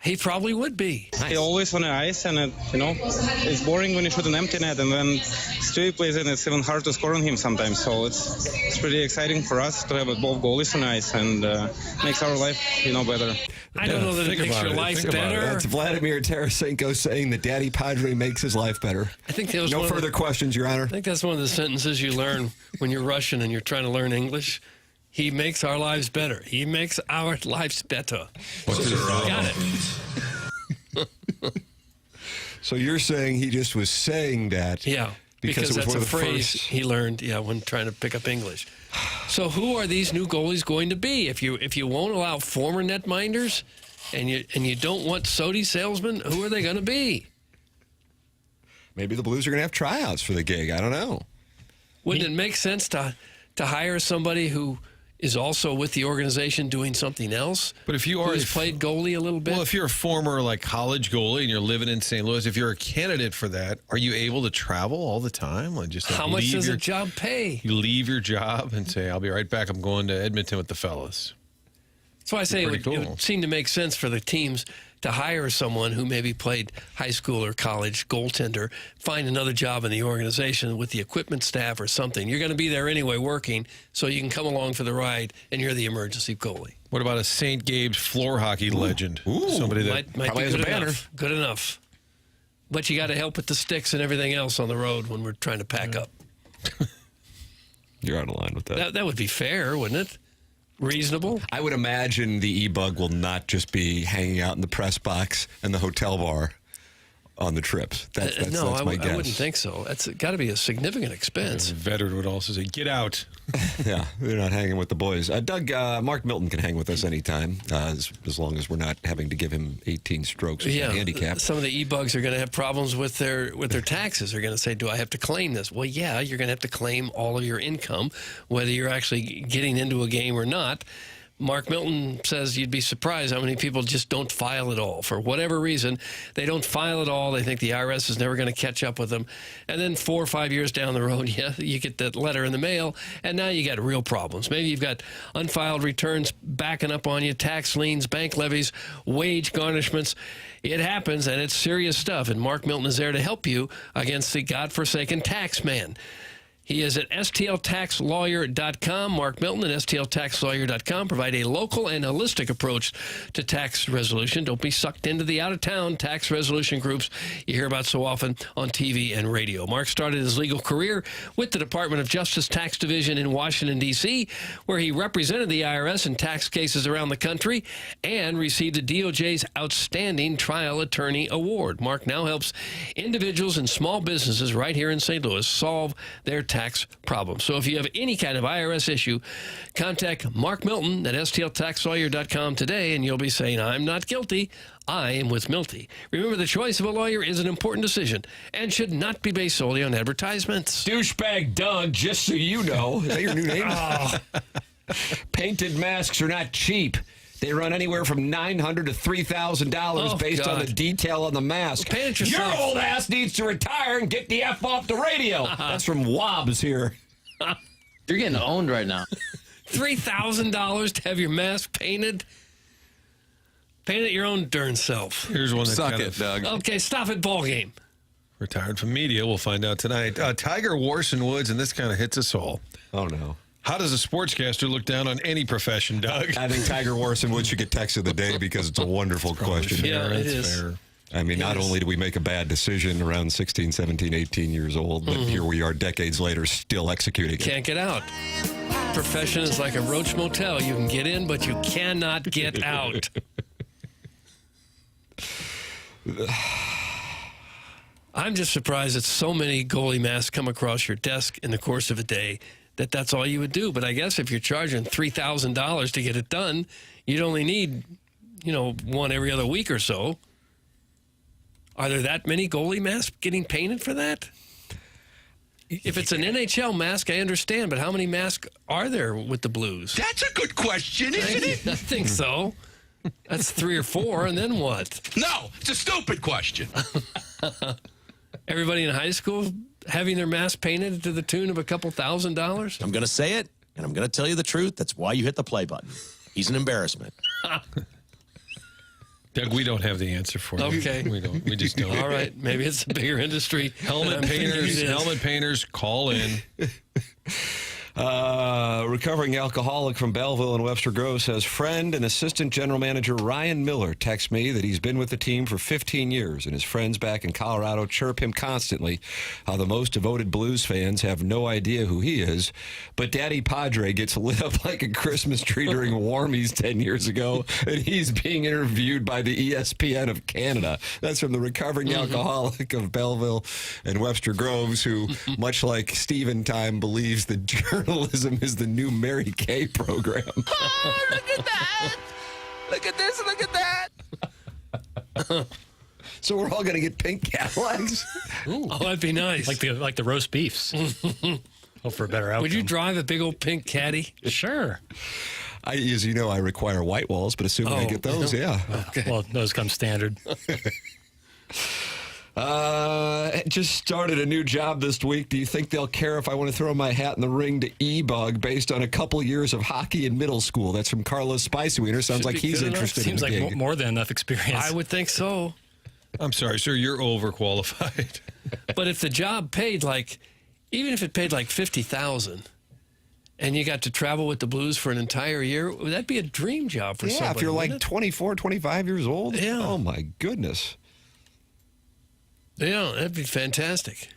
He probably would be. He's always on the ice, and it's boring when you shoot an empty net, and when Stewie plays in, it's even hard to score on him sometimes. So it's pretty exciting for us to have both goalies on the ice, and makes our life better. I don't know that it makes your life better. That's Vladimir Tarasenko saying that Daddy Padre makes his life better. I think that was no further questions, Your Honor. I think that's one of the sentences you learn when you're Russian and you're trying to learn English. He makes our lives better. He makes our lives better. Got it. So you're saying he just was saying that? Yeah, because it was that's one a of the phrase first... he learned. Yeah, when trying to pick up English. So who are these new goalies going to be? If you won't allow former netminders, and you don't want sody salesmen, who are they going to be? Maybe the Blues are going to have tryouts for the gig. I don't know. Wouldn't it make sense to hire somebody who is also with the organization doing something else? But if you are who's played goalie a little bit? Well, if you're a former college goalie and you're living in St. Louis, if you're a candidate for that, are you able to travel all the time? How much does a job pay? You leave your job and say, I'll be right back. I'm going to Edmonton with the fellas. That's why I say it would seem to make sense for the teams to hire someone who maybe played high school or college goaltender, find another job in the organization with the equipment staff or something. You're going to be there anyway working, so you can come along for the ride, and you're the emergency goalie. What about a St. Gabe's floor hockey legend? Somebody that might be has a banner. Good enough. But you got to help with the sticks and everything else on the road when we're trying to pack up. You're out of line with that. That would be fair, wouldn't it? Reasonable. I would imagine the E-Bug will not just be hanging out in the press box and the hotel bar on the trips. That's I my guess. wouldn't think so. That's got to be a significant expense. A veteran would also say, "Get out." Yeah, they're not hanging with the boys. Doug, Mark Milton can hang with us anytime, as long as we're not having to give him 18 strokes as a handicap. Some of the e-bugs are going to have problems with their taxes. They're going to say, do I have to claim this? Well, yeah, you're going to have to claim all of your income, whether you're actually getting into a game or not. Mark Milton says you'd be surprised how many people just don't file at all. For whatever reason, they don't file at all. They think the IRS is never going to catch up with them. And then 4 or 5 years down the road, you get that letter in the mail, and now you got real problems. Maybe you've got unfiled returns backing up on you, tax liens, bank levies, wage garnishments. It happens, and it's serious stuff. And Mark Milton is there to help you against the godforsaken tax man. He is at stltaxlawyer.com. Mark Milton at stltaxlawyer.com provide a local and holistic approach to tax resolution. Don't be sucked into the out-of-town tax resolution groups you hear about so often on TV and radio. Mark started his legal career with the Department of Justice Tax Division in Washington, D.C., where he represented the IRS in tax cases around the country and received the DOJ's Outstanding Trial Attorney Award. Mark now helps individuals and small businesses right here in St. Louis solve their tax problems. So if you have any kind of IRS issue, contact Mark Milton at stltaxlawyer.com today, and you'll be saying, I'm not guilty. I am with Milty. Remember, the choice of a lawyer is an important decision and should not be based solely on advertisements. Douchebag Doug, just so you know. Is that your new name? Painted masks are not cheap. They run anywhere from $900 to $3,000 based on the detail on the mask. Well, your old ass needs to retire and get the F off the radio. That's from Wobbs here. You're getting owned right now. $3,000 to have your mask painted? Paint it your own darn self. Here's one that Suck it, Doug. Okay, stop it, ball game. Retired from media. We'll find out tonight. Tiger Warson Woods, and this kind of hits us all. Oh, no. How does a sportscaster look down on any profession, Doug? I think Tiger Warson Woods should get text of the day because it's a wonderful question. Yeah, it is. Fair. I mean, not only do we make a bad decision around 16, 17, 18 years old, but here we are decades later still executing it. Can't get out. Profession is like a roach motel. You can get in, but you cannot get out. I'm just surprised that so many goalie masks come across your desk in the course of a day that's all you would do. But I guess if you're charging $3,000 to get it done, you'd only need, one every other week or so. Are there that many goalie masks getting painted for that? If it's an NHL mask, I understand, but how many masks are there with the Blues? That's a good question, isn't it? I think so. That's 3 or 4, and then what? No, it's a stupid question. Everybody in high school having their mask painted to the tune of a couple $1,000s? I'm going to say it, and I'm going to tell you the truth. That's why you hit the play button. He's an embarrassment. Doug, we don't have the answer for you. Okay. We don't. We just don't. All right. Maybe it's a bigger industry. Helmet painters, call in. Recovering alcoholic from Belleville and Webster Grove says, friend and assistant general manager Ryan Miller texts me that he's been with the team for 15 years, and his friends back in Colorado chirp him constantly how the most devoted Blues fans have no idea who he is, but Daddy Padre gets lit up like a Christmas tree during Warmies 10 years ago, and he's being interviewed by the ESPN of Canada. That's from the recovering alcoholic of Belleville and Webster Groves, who, much like Stephen Time, believes that journalism is the new Mary Kay program. Oh, look at that. Look at this. Look at that. So we're all going to get pink Cadillacs? Oh, that'd be nice. Like the roast beefs. Hope for a better outcome. Would you drive a big old pink caddy? Sure. As you know, I require white walls, but assuming I get those, yeah. Okay. Well, those come standard. Just started a new job this week. Do you think they'll care if I want to throw my hat in the ring to E-Bug based on a couple years of hockey in middle school? That's from Carlos Spicewiener. Sounds like he's interested in the gig. Seems like more than enough experience. I would think so. I'm sorry, sir. You're overqualified. But if the job paid even if it paid like $50,000 and you got to travel with the Blues for an entire year, that'd be a dream job for somebody. Yeah, if you're like 24, 25 years old. Yeah. Oh, my goodness. Yeah, that'd be fantastic.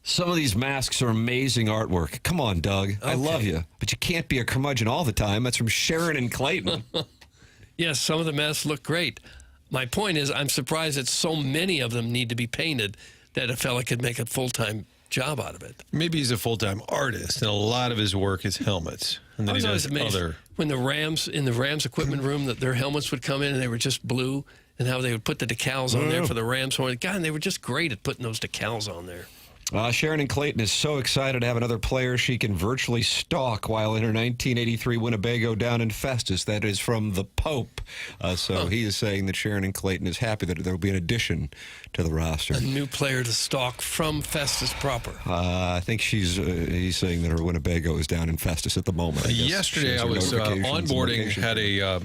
Some of these masks are amazing artwork. Come on, Doug. I love you. But you can't be a curmudgeon all the time. That's from Sharon and Clayton. Yes, some of the masks look great. my point is, I'm surprised that so many of them need to be painted that a fella could make a full-time job out of it. Maybe he's a full-time artist, and a lot of his work is helmets. And then I was he always does amazed other. when the Rams equipment room, that their helmets would come in and they were just blue, and how they would put the decals on there for the Rams horn. God, and they were just great at putting those decals on there. Sharon in Clayton is so excited to have another player she can virtually stalk while in her 1983 Winnebago down in Festus. That is from the Pope. So he is saying that Sharon in Clayton is happy that there will be an addition to the roster. A new player to stalk from Festus proper. I think he's saying that her Winnebago is down in Festus at the moment. Yesterday, I was onboarding, had a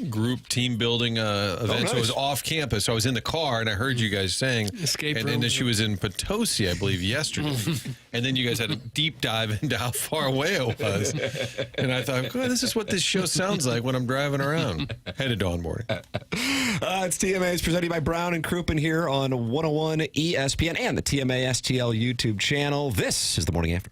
group team building event, so I was off campus. So I was in the car, and I heard you guys saying, and then she was in Potosi, I believe, yesterday. And then you guys had a deep dive into how far away it was. And I thought, God, this is what this show sounds like when I'm driving around. Headed to onboarding. It's TMA. It's presented by Brown and Crouppen here on 101 ESPN and the TMA STL YouTube channel. This is the Morning After.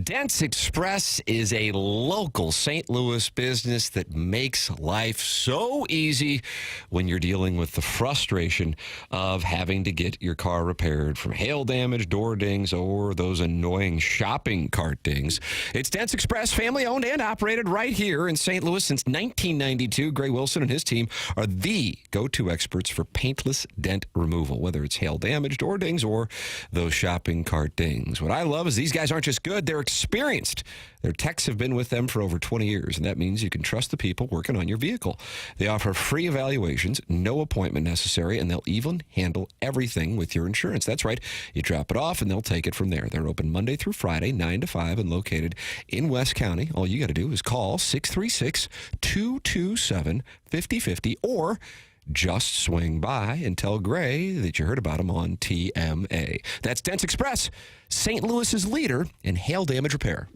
Dents Express is a local St. Louis business that makes life so easy when you're dealing with the frustration of having to get your car repaired from hail damage, door dings, or those annoying shopping cart dings. It's Dents Express, family owned and operated right here in St. Louis since 1992. Gray Wilson and his team are the go-to experts for paintless dent removal, whether it's hail damage, door dings, or those shopping cart dings. What I love is these guys aren't just good, they're experienced. Their techs have been with them for over 20 years, and that means you can trust the people working on your vehicle. They offer free evaluations, no appointment necessary, and they'll even handle everything with your insurance. That's right. You drop it off, and they'll take it from there. They're open Monday through Friday, 9 to 5, and located in West County. All you got to do is call 636-227-5050, or just swing by and tell Gray that you heard about him on TMA. That's Dents Express, St. Louis's leader in hail damage repair.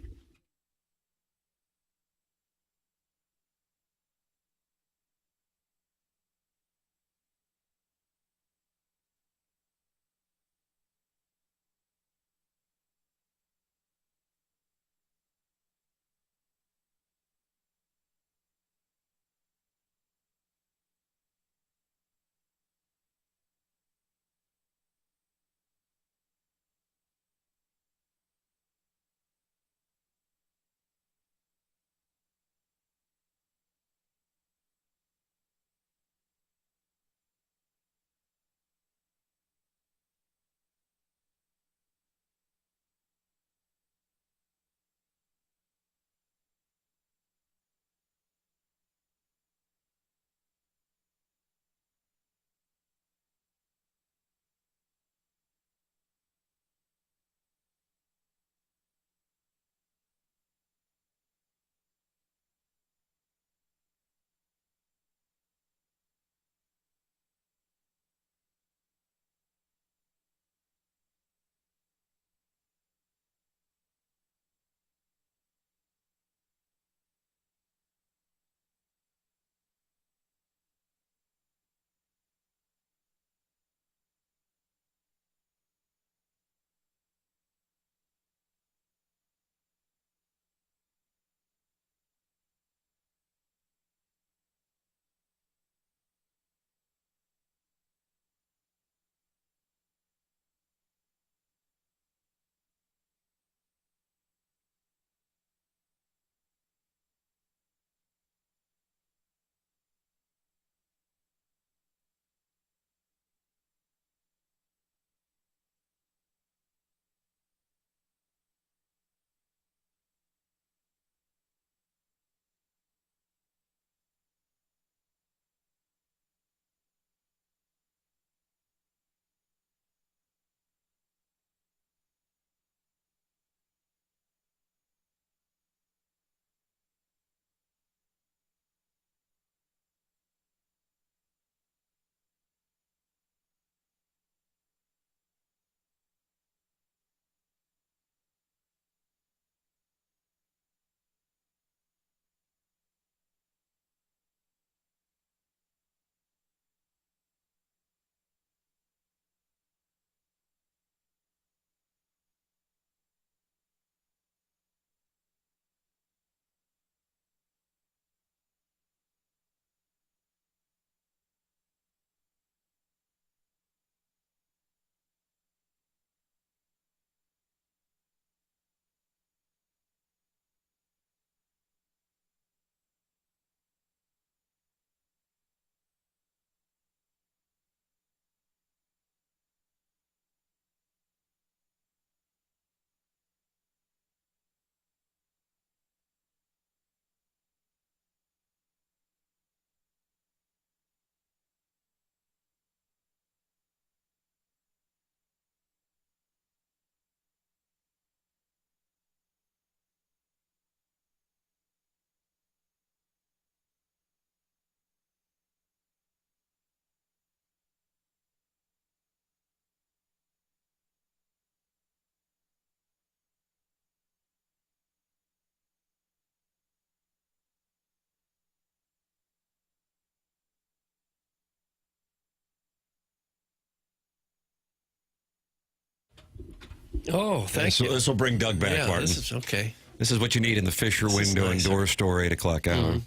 Oh, thank you. This will bring Doug back, Yeah, Martin. this is okay. This is what you need in the Fisher window and door store 8 o'clock hour.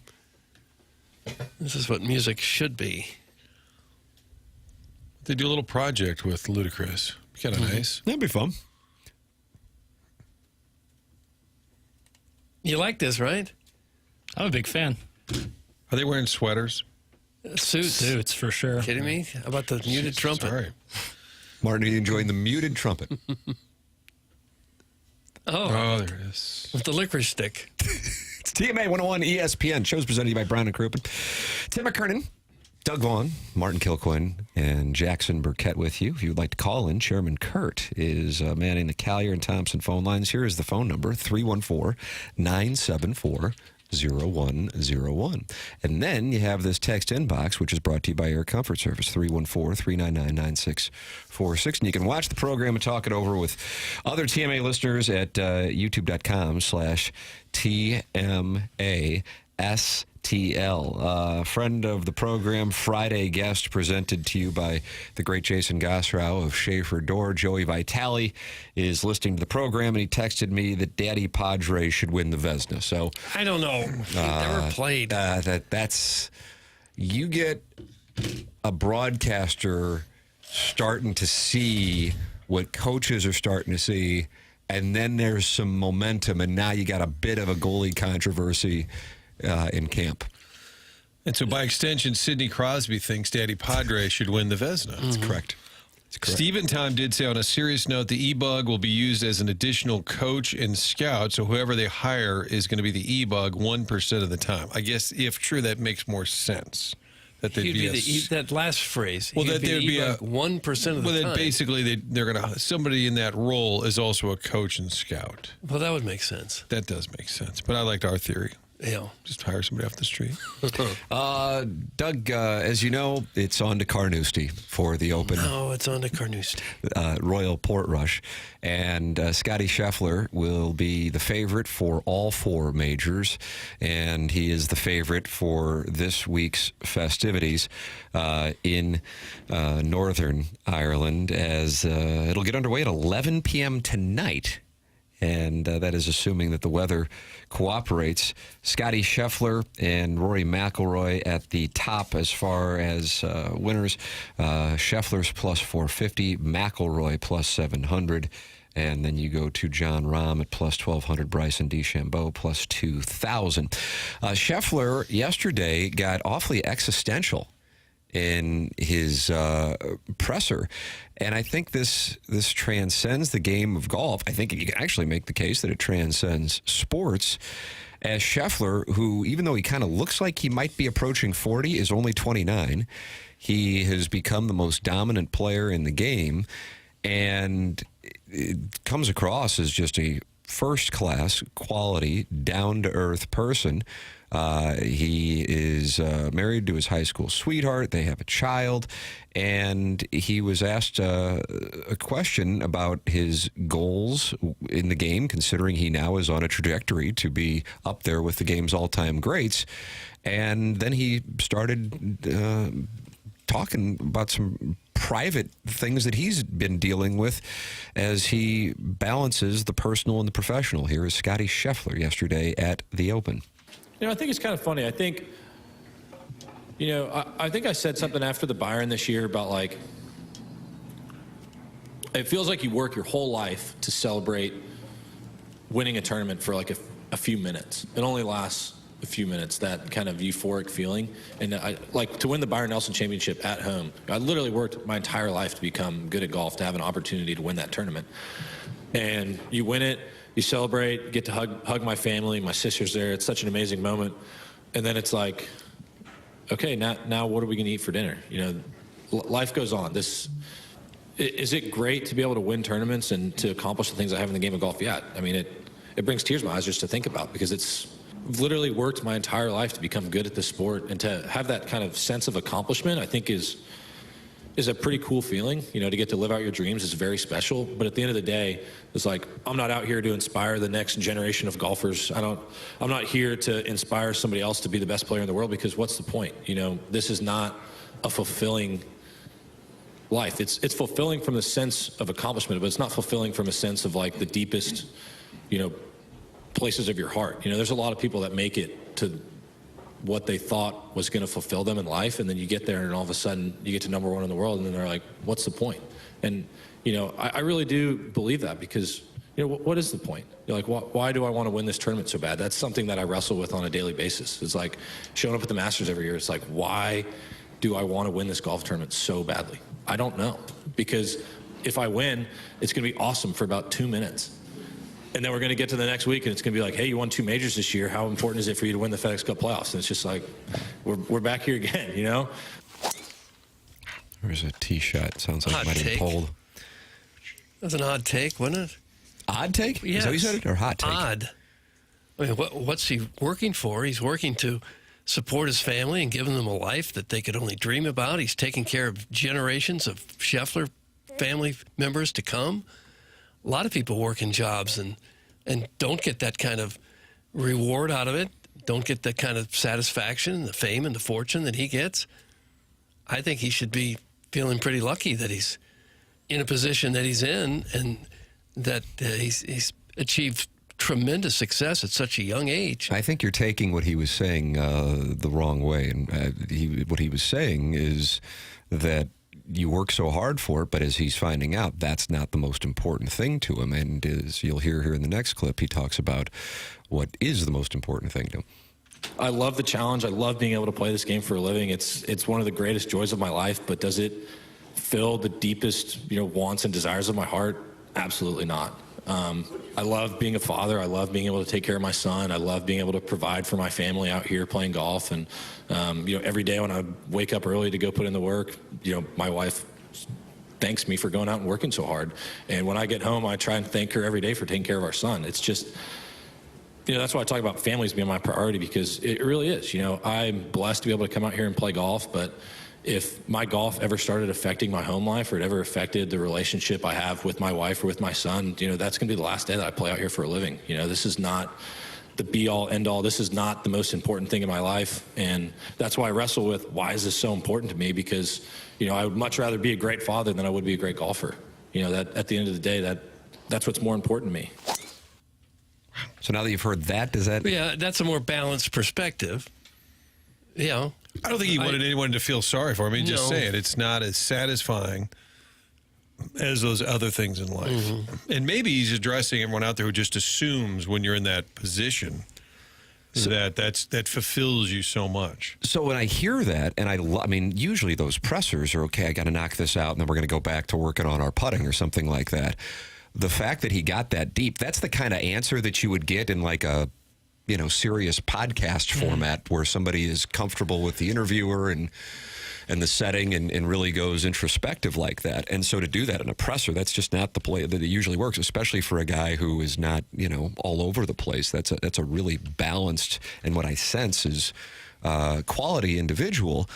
This is what music should be. They do a little project with Ludacris. Kind of nice. That'd be fun. You like this, right? I'm a big fan. Are they wearing sweaters? Suits for sure. Kidding me? How about the muted trumpet? Sorry. Martin, are you enjoying the muted trumpet? Oh, there it is. With the licorice stick. It's TMA 101 ESPN. Shows presented by Brown and Crouppen. Tim McKernan, Doug Vaughn, Martin Kilcoyne, and Jackson Burkett with you. If you would like to call in, Chairman Kurt is manning the Collier and Thompson phone lines. Here is the phone number, 314-974-0101. And then you have this text inbox, which is brought to you by Air Comfort Service, 314-399-9646. And you can watch the program and talk it over with other TMA listeners at youtube.com/TMASTL. Friend of the program, Friday guest, presented to you by the great Jason Gosrow of Schaefer Door. Joey Vitale is listening to the program, and he texted me that Daddy Padre should win the Vezina. So I don't know. He never played. That's you get a broadcaster starting to see what coaches are starting to see, and then there's some momentum, and now you got a bit of a goalie controversy in camp. And so, by extension, Sidney Crosby thinks Daddy Padre should win the Vezina. That's correct. Stephen Tom did say, on a serious note, the E-Bug will be used as an additional coach and scout, so whoever they hire is going to be the E-Bug 1% of the time. I guess, if true, that makes more sense. That they'd be that last phrase. Well, that there'd be a 1% of the time. Well, basically, they're going to somebody in that role is also a coach and scout. Well, that would make sense. That does make sense. But I liked our theory. Yeah. Just hire somebody off the street. Doug, as you know, it's on to Carnoustie for the Open. No, it's on to Carnoustie. Royal Portrush. And Scottie Scheffler will be the favorite for all 4 majors. And he is the favorite for this week's festivities in Northern Ireland, as it'll get underway at 11 p.m. tonight. And that is assuming that the weather cooperates. Scottie Scheffler and Rory McIlroy at the top as far as winners. Scheffler's plus 450, McIlroy plus 700. And then you go to John Rahm at plus 1,200, Bryson DeChambeau plus 2,000. Scheffler yesterday got awfully existential in his presser. And I think this transcends the game of golf. I think you can actually make the case that it transcends sports, as Scheffler, who, even though he kind of looks like he might be approaching 40, is only 29. He has become the most dominant player in the game, and it comes across as just a first-class, quality, down-to-earth person. He is married to his high school sweetheart. They have a child, and he was asked a question about his goals in the game, considering he now is on a trajectory to be up there with the game's all-time greats. And then he started talking about some private things that he's been dealing with as he balances the personal and the professional. Here is Scottie Scheffler yesterday at the Open. I think it's kind of funny. I think, I think I said something after the Byron this year about, like, it feels like you work your whole life to celebrate winning a tournament for, like, a few minutes. It only lasts a few minutes, that kind of euphoric feeling. And to win the Byron Nelson Championship at home, I literally worked my entire life to become good at golf, to have an opportunity to win that tournament. And you win it. You celebrate, get to hug my family, my sister's there. It's such an amazing moment. And then it's like, okay, now what are we going to eat for dinner? Life goes on. Is it great to be able to win tournaments and to accomplish the things I have in the game of golf? Yeah. I mean, it brings tears to my eyes just to think about, because it's literally worked my entire life to become good at this sport, and to have that kind of sense of accomplishment, I think is a pretty cool feeling. To get to live out your dreams is very special. But at the end of the day, it's like, I'm not out here to inspire the next generation of golfers. I'm not here to inspire somebody else to be the best player in the world, because what's the point? This is not a fulfilling life. It's fulfilling from the sense of accomplishment, but it's not fulfilling from a sense of like the deepest, places of your heart. There's a lot of people that make it to what they thought was going to fulfill them in life, and then you get there and all of a sudden you get to number one in the world, and then they're like, what's the point? And I really do believe that, because what is the point? You're like, why do I want to win this tournament so bad? That's something that I wrestle with on a daily basis. It's like showing up at the Masters every year. It's like, why do I want to win this golf tournament so badly? I don't know, because if I win, it's going to be awesome for about 2 minutes. And then we're going to get to the next week, and it's going to be like, hey, you won 2 majors this year. How important is it for you to win the FedEx Cup playoffs? And it's just like, we're back here again, There's a tee shot. Sounds like Hot it might have been take. pulled. That's an odd take, wasn't it? Odd take? Yes. Is that what you said? Or hot take? Odd. I mean, what's he working for? He's working to support his family and giving them a life that they could only dream about. He's taking care of generations of Scheffler family members to come. A lot of people work in jobs and don't get that kind of reward out of it, don't get that kind of satisfaction, the fame and the fortune that he gets. I think he should be feeling pretty lucky that he's in a position that he's in, and that he's achieved tremendous success at such a young age. I think you're taking what he was saying the wrong way. And what he was saying is that you work so hard for it, but as he's finding out, that's not the most important thing to him. And as you'll hear here in the next clip, he talks about what is the most important thing to him. I love the challenge. I love being able to play this game for a living. It's one of the greatest joys of my life, but does it fill the deepest, wants and desires of my heart? Absolutely not. I love being a father. I love being able to take care of my son. I love being able to provide for my family out here playing golf. And, every day when I wake up early to go put in the work, my wife thanks me for going out and working so hard. And when I get home, I try and thank her every day for taking care of our son. It's just, that's why I talk about families being my priority, because it really is. I'm blessed to be able to come out here and play golf, but if my golf ever started affecting my home life, or it ever affected the relationship I have with my wife or with my son, that's going to be the last day that I play out here for a living. This is not the be-all, end-all. This is not the most important thing in my life, and that's why I wrestle with, why is this so important to me? Because, I would much rather be a great father than I would be a great golfer. That at the end of the day, that's what's more important to me. So now that you've heard that, does that... Yeah, that's a more balanced perspective. I don't think he wanted anyone to feel sorry for him. He's just No. saying it's not as satisfying as those other things in life. Mm-hmm. And maybe he's addressing everyone out there who just assumes when you're in that position that fulfills you so much. So when I hear that, and I mean, usually those pressers are, okay, I got to knock this out, and then we're going to go back to working on our putting or something like that. The fact that he got that deep, that's the kind of answer that you would get in like a, serious podcast format where somebody is comfortable with the interviewer and the setting and really goes introspective like that. And so to do that in a presser, that's just not the play that it usually works, especially for a guy who is not, all over the place. That's a really balanced, and what I sense is quality individual.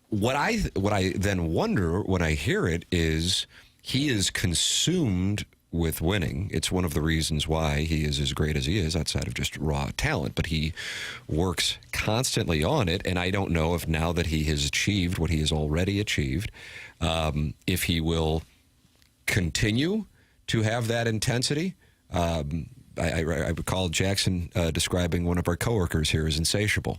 What I then wonder when I hear it is he is consumed with winning. It's one of the reasons why he is as great as he is, outside of just raw talent, but he works constantly on it. And I don't know if now that he has achieved what he has already achieved, if he will continue to have that intensity. I recall Jackson describing one of our coworkers here as insatiable.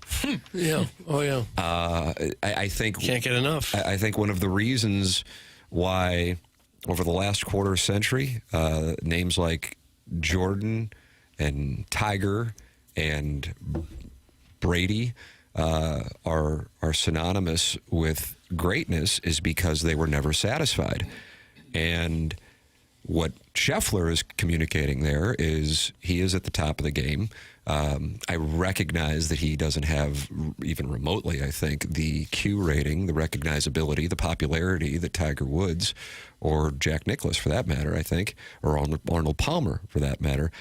Yeah. Oh, yeah. I think... Can't get enough. I think one of the reasons why over the last quarter century, names like Jordan and Tiger and Brady are synonymous with greatness is because they were never satisfied. And what Scheffler is communicating there is he is at the top of the game. I recognize that he doesn't have, even remotely, I think, the Q rating, the recognizability, the popularity that Tiger Woods or Jack Nicklaus, for that matter, I think, or Arnold Palmer, for that matter,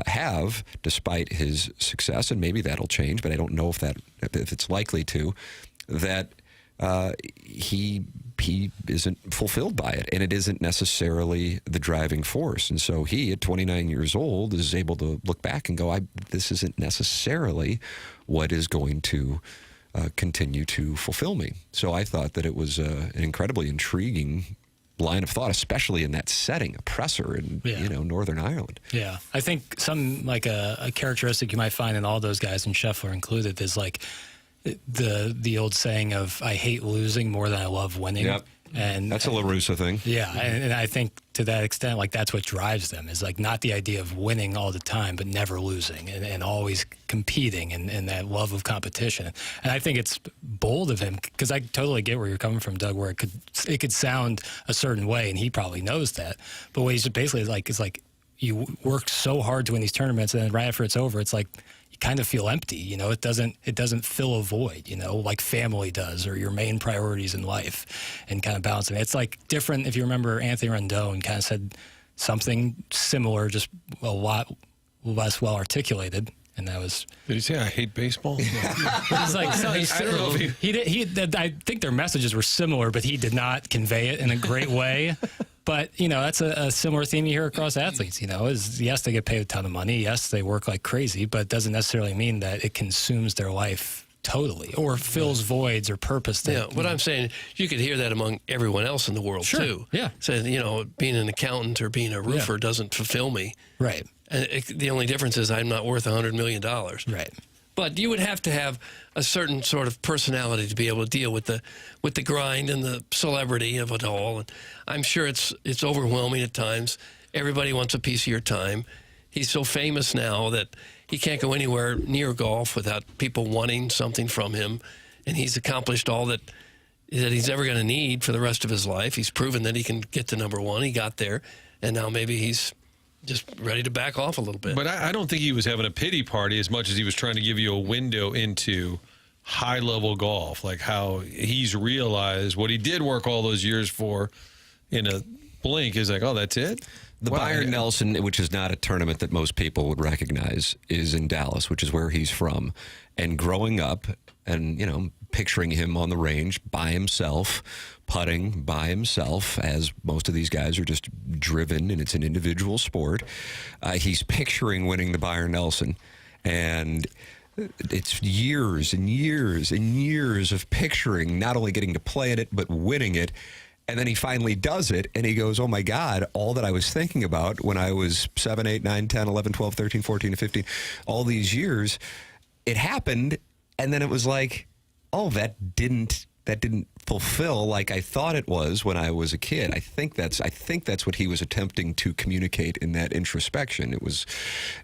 have, despite his success. And maybe that'll change, but I don't know if it's likely to, that he isn't fulfilled by it, and it isn't necessarily the driving force. And so he, at 29 years old, is able to look back and go, this isn't necessarily what is going to continue to fulfill me. So I thought that it was an incredibly intriguing line of thought, especially in that setting, a presser in Northern Ireland. Yeah, I think some like a characteristic you might find in all those guys, and Scheffler included, is like the old saying of "I hate losing more than I love winning." Yep. And that's a La Russa thing. Yeah, and I think to that extent, like that's what drives them, is like not the idea of winning all the time, but never losing and always competing and that love of competition. And I think it's bold of him, because I totally get where you're coming from, Doug, where it could sound a certain way, and he probably knows that. But what he's basically like is like you work so hard to win these tournaments, and then right after it's over, it's like you kind of feel empty. You know, it doesn't fill a void, you know, like family does, or your main priorities in life, and kind of balancing. It's like different. If you remember, Anthony Rendon kind of said something similar, just a lot less well articulated. And that was. Did he say I hate baseball? It's like I don't know if I think their messages were similar, but he did not convey it in a great way. But, you know, that's a similar theme you hear across athletes, you know, is yes, they get paid a ton of money. Yes, they work like crazy, but it doesn't necessarily mean that it consumes their life totally or fills voids or purpose. What I'm saying, you could hear that among everyone else in the world, too. Yeah. Saying, you know, being an accountant or being a roofer doesn't fulfill me. Right. And the only difference is I'm not worth $100 million. Right. But you would have to have a certain sort of personality to be able to deal with the grind and the celebrity of it all. And I'm sure it's overwhelming at times. Everybody wants a piece of your time. He's so famous now that he can't go anywhere near golf without people wanting something from him. And he's accomplished all that he's ever going to need for the rest of his life. He's proven that he can get to number one. He got there, and now maybe he's just ready to back off a little bit. But I don't think he was having a pity party as much as he was trying to give you a window into high-level golf, like how he's realized what he did work all those years for in a blink is like, oh, that's it? The Byron Nelson, which is not a tournament that most people would recognize, is in Dallas, which is where he's from. And growing up and, you know, picturing him on the range by himself, putting by himself, as most of these guys are just driven, and it's an individual sport. He's picturing winning the Byron Nelson. And it's years and years and years of picturing not only getting to play in it, but winning it. And then he finally does it, and he goes, oh, my God, all that I was thinking about when I was 7, 8, 9, 10, 11, 12, 13, 14, and 15, all these years, it happened, and then it was like, oh, that didn't fulfill like I thought it was when I was a kid. I think that's what he was attempting to communicate in that introspection. It was,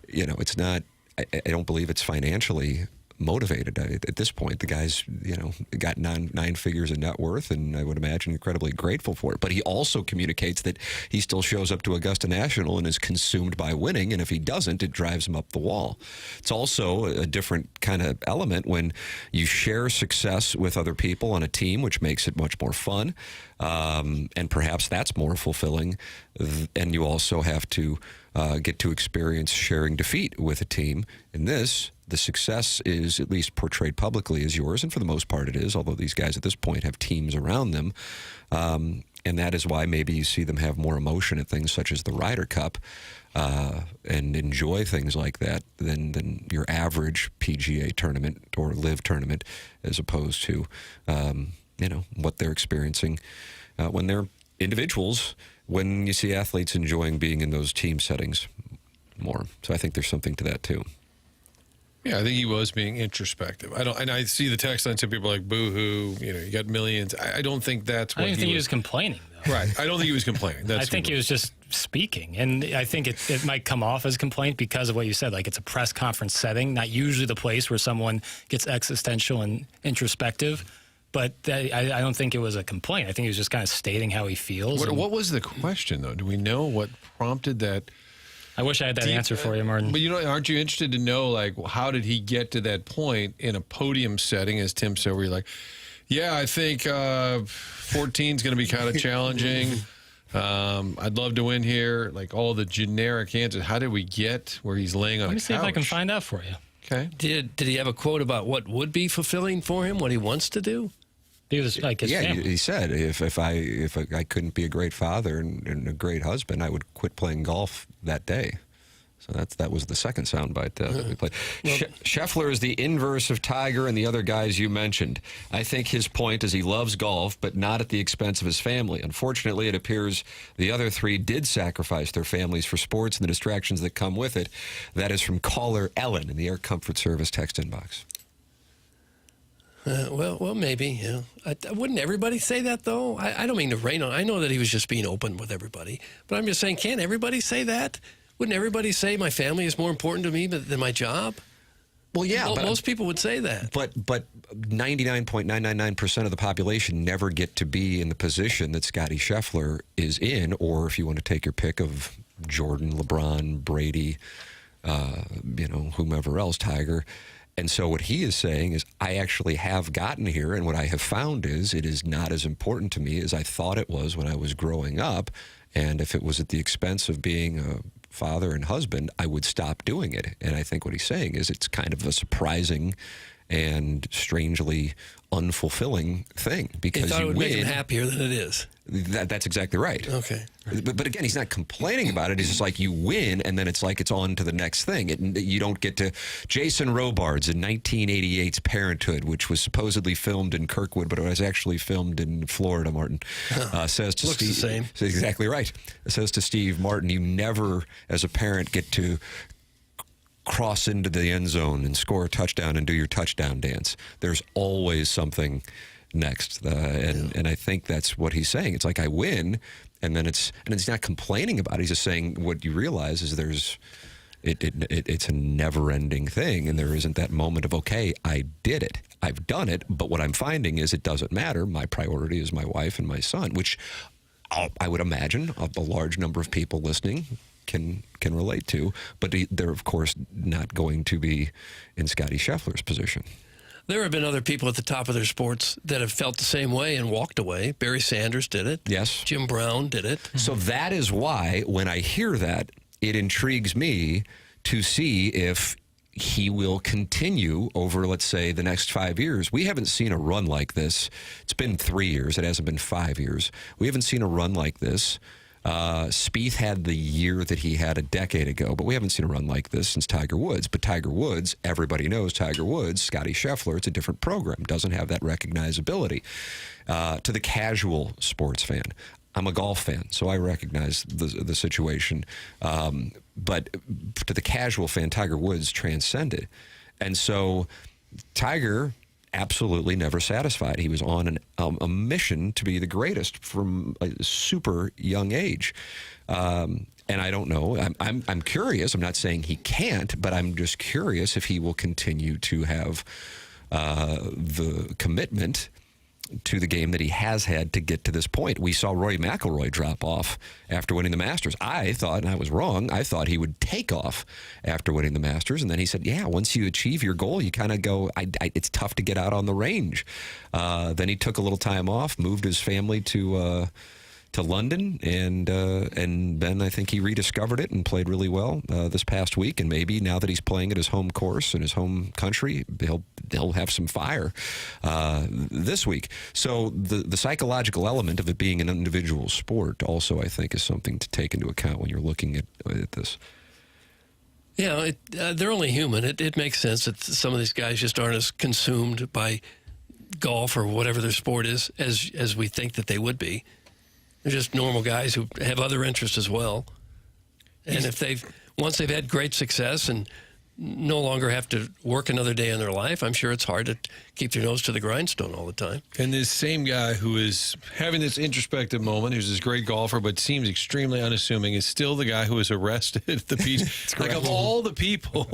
you know, it's not, I don't believe it's financially motivated at this point. The guy's, you know, got nine figures of net worth, and I would imagine incredibly grateful for it. But he also communicates that he still shows up to Augusta National and is consumed by winning, and if he doesn't, it drives him up the wall. It's also a different kind of element when you share success with other people on a team, which makes it much more fun, and perhaps that's more fulfilling. And you also have to get to experience sharing defeat with a team. In this, the success is at least portrayed publicly as yours, and for the most part it is, although these guys at this point have teams around them. And that is why maybe you see them have more emotion at things such as the Ryder Cup and enjoy things like that than your average PGA tournament or LIV tournament, as opposed to, you know, what they're experiencing when they're individuals, when you see athletes enjoying being in those team settings more. So I think there's something to that too. Yeah, I think he was being introspective. And I see the text line, some people are like, boo-hoo, you know, you got millions. I don't think that's what I don't think he was complaining, though. Right. I don't think he was complaining. I think he was just speaking. And I think it might come off as complaint because of what you said. Like, it's a press conference setting, not usually the place where someone gets existential and introspective. But I don't think it was a complaint. I think he was just kind of stating how he feels. What was the question, though? Do we know what prompted that? I wish I had that answer for you, Martin. But, you know, aren't you interested to know, like, how did he get to that point in a podium setting, as Tim said, where you're like, yeah, I think 14 is going to be kind of challenging. I'd love to win here. Like, all the generic answers. How did we get where he's laying on a couch? Let me see if I can find out for you. Okay. Did he have a quote about what would be fulfilling for him, what he wants to do? He was like his family. He said if I couldn't be a great father and a great husband, I would quit playing golf that day. So that was the second soundbite that we played. Scheffler is the inverse of Tiger and the other guys you mentioned. I think his point is he loves golf, but not at the expense of his family. Unfortunately, it appears the other three did sacrifice their families for sports and the distractions that come with it. That is from caller Ellen in the Air Comfort Service text inbox. Well, maybe. Yeah. Wouldn't everybody say that, though? I don't mean to rain on. I know that he was just being open with everybody, but I'm just saying, can't everybody say that? Wouldn't everybody say my family is more important to me than my job? Well, yeah. Well, most people would say that. But 99.999% of the population never get to be in the position that Scottie Scheffler is in, or if you want to take your pick of Jordan, LeBron, Brady, whomever else, Tiger. And so what he is saying is, I actually have gotten here, and what I have found is it is not as important to me as I thought it was when I was growing up. And if it was at the expense of being a father and husband, I would stop doing it. And I think what he's saying is it's kind of a surprising and strangely unfulfilling thing, because he thought you it would win. make him happier than it is. That's exactly right. Okay. But again, he's not complaining about it. He's just like, you win, and then it's like it's on to the next thing. You don't get to... Jason Robards in 1988's Parenthood, which was supposedly filmed in Kirkwood, but it was actually filmed in Florida, Martin, says to Looks Steve... the same. Exactly right. Says to Steve Martin, you never, as a parent, get to cross into the end zone and score a touchdown and do your touchdown dance. There's always something next, and I think that's what he's saying. It's like, I win, and then it's not complaining about it. He's just saying what you realize is it's a never-ending thing, and there isn't that moment of, okay, I did it, I've done it, but what I'm finding is it doesn't matter. My priority is my wife and my son, which I would imagine a large number of people listening can relate to, but they're of course not going to be in Scottie Scheffler's position. There have been other people at the top of their sports that have felt the same way and walked away. Barry Sanders did it. Yes. Jim Brown did it. So that is why when I hear that, it intrigues me to see if he will continue over, let's say, the next 5 years. We haven't seen a run like this. It's been 3 years. It hasn't been 5 years. We haven't seen a run like this. Spieth had the year that he had a decade ago, but we haven't seen a run like this since Tiger Woods. But Tiger Woods, everybody knows Tiger Woods. Scottie Scheffler, it's a different program. Doesn't have that recognizability. To the casual sports fan, I'm a golf fan, so I recognize the situation. But to the casual fan, Tiger Woods transcended. And so Tiger absolutely never satisfied. He was on a mission to be the greatest from a super young age. And I don't know. I'm curious. I'm not saying he can't, but I'm just curious if he will continue to have the commitment to the game that he has had to get to this point. We saw Rory McIlroy drop off after winning the Masters. I thought, and I was wrong, I thought he would take off after winning the Masters. And then he said, yeah, once you achieve your goal, you kind of go, it's tough to get out on the range. Then he took a little time off, moved his family to London, and then I think he rediscovered it and played really well this past week. And maybe now that he's playing at his home course in his home country, he'll have some fire this week. So the psychological element of it being an individual sport also, I think, is something to take into account when you're looking at this. Yeah, they're only human. It makes sense that some of these guys just aren't as consumed by golf or whatever their sport is as we think that they would be. They're just normal guys who have other interests as well. And if once they've had great success and no longer have to work another day in their life, I'm sure it's hard to keep their nose to the grindstone all the time. And this same guy who is having this introspective moment, who's this great golfer but seems extremely unassuming, is still the guy who was arrested at the beach. Like, of all the people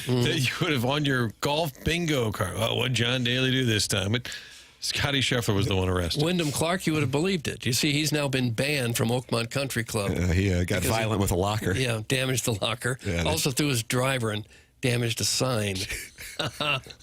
that you would have on your golf bingo card, oh, what'd John Daly do this time? But Scottie Scheffler was the one arrested. Wyndham Clark, you would have believed it. You see, he's now been banned from Oakmont Country Club. He got violent with a locker. Yeah, damaged the locker. Yeah, also threw his driver and damaged a sign.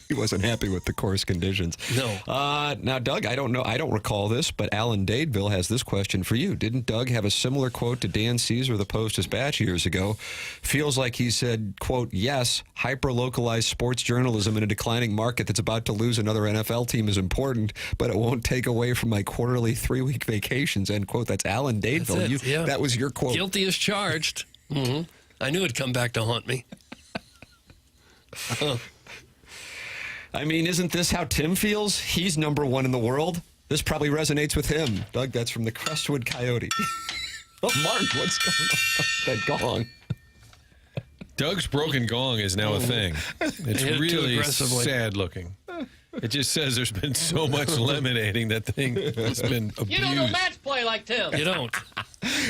He wasn't happy with the course conditions. No. Now, Doug, I don't know. I don't recall this, but Alan Dadeville has this question for you. Didn't Doug have a similar quote to Dan Caesar of the Post-Dispatch years ago? Feels like he said, quote, yes, hyper-localized sports journalism in a declining market that's about to lose another NFL team is important, but it won't take away from my quarterly 3-week vacations, end quote. That's Alan Dadeville. That's it, yeah. That was your quote. Guilty as charged. Mm-hmm. I knew it'd come back to haunt me. I mean, isn't this how Tim feels? He's number one in the world. This probably resonates with him. Doug, that's from the Crestwood Coyote. Oh, Mark, what's going on with that gong? Doug's broken gong is now a thing. It's really sad looking. It just says there's been so much lemonading that thing has been abused. You don't know match play like Tim. You don't.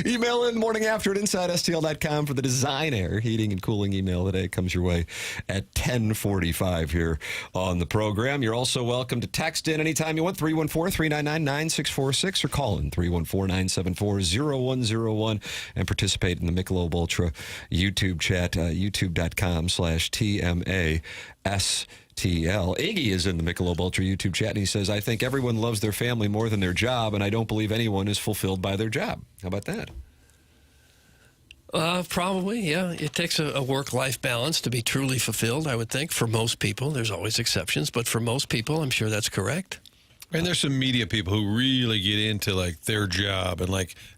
Email in morning after at InsideSTL.com for the Design Air heating and cooling email today. It comes your way at 10:45 here on the program. You're also welcome to text in anytime you want, 314-399-9646, or call in 314-974-0101 and participate in the Michelob Ultra YouTube chat, youtube.com/TMASTL. Iggy is in the Michelob Ultra YouTube chat, and he says, I think everyone loves their family more than their job, and I don't believe anyone is fulfilled by their job. How about that? Probably, yeah. It takes a work-life balance to be truly fulfilled, I would think, for most people. There's always exceptions, but for most people, I'm sure that's correct. And there's some media people who really get into like their job, and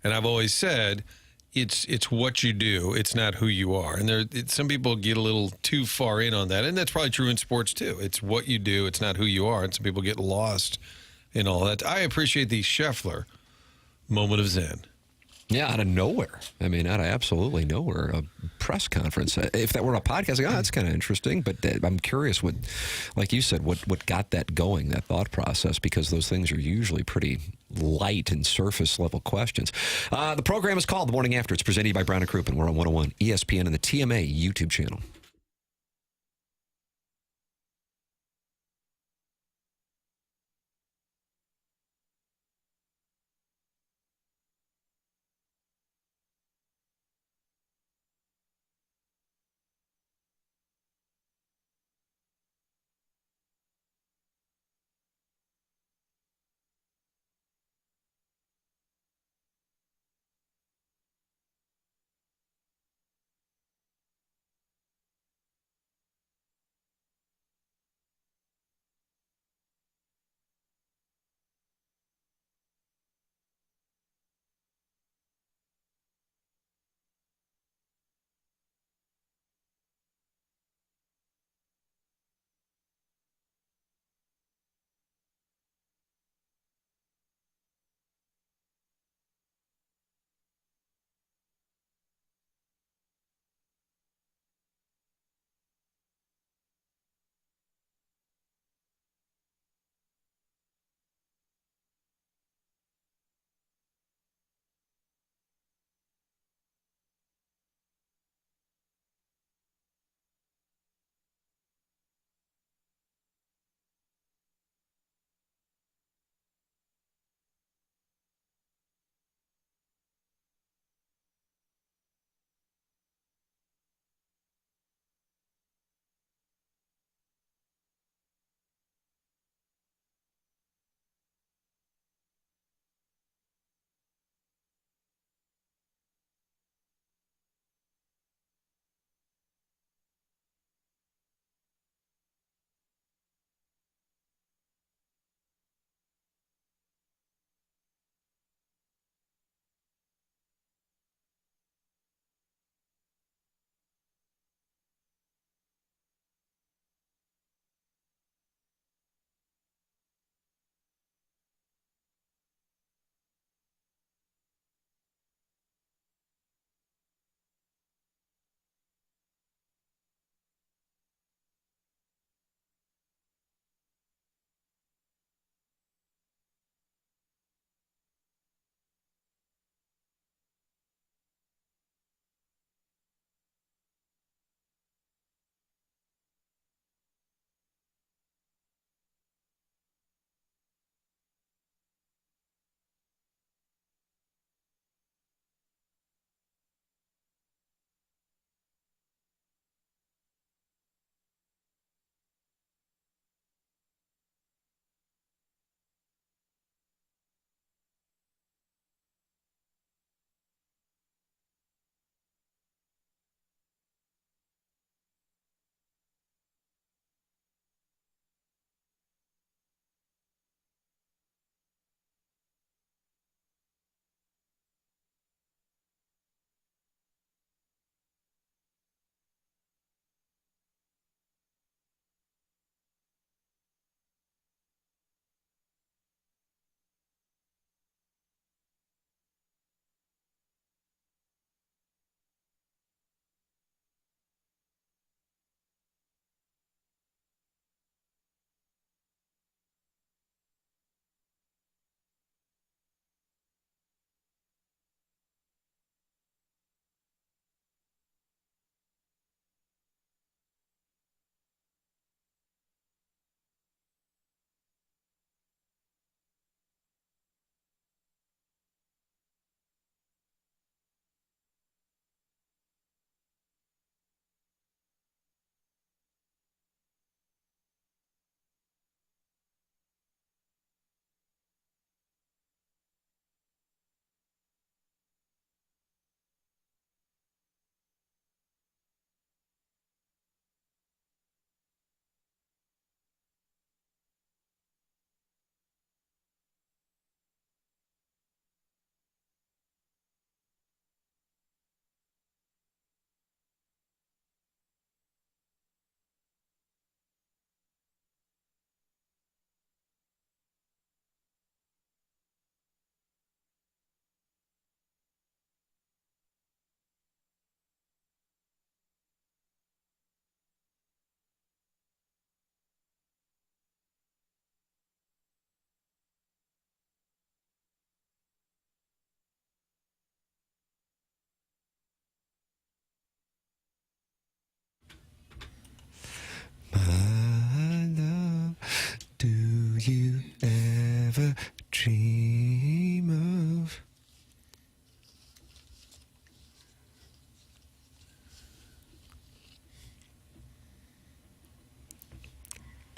I've always said, it's what you do. It's not who you are. And some people get a little too far in on that. And that's probably true in sports, too. It's what you do. It's not who you are. And some people get lost in all that. I appreciate the Scheffler moment of zen. Yeah, out of nowhere. I mean, out of absolutely nowhere. A press conference. If that were a podcast, that's kind of interesting. But I'm curious what, like you said, what got that going, that thought process, because those things are usually pretty light and surface level questions. The program is called The Morning After. It's presented by Brown and Crouppen. We're on 101 ESPN and the TMA YouTube channel.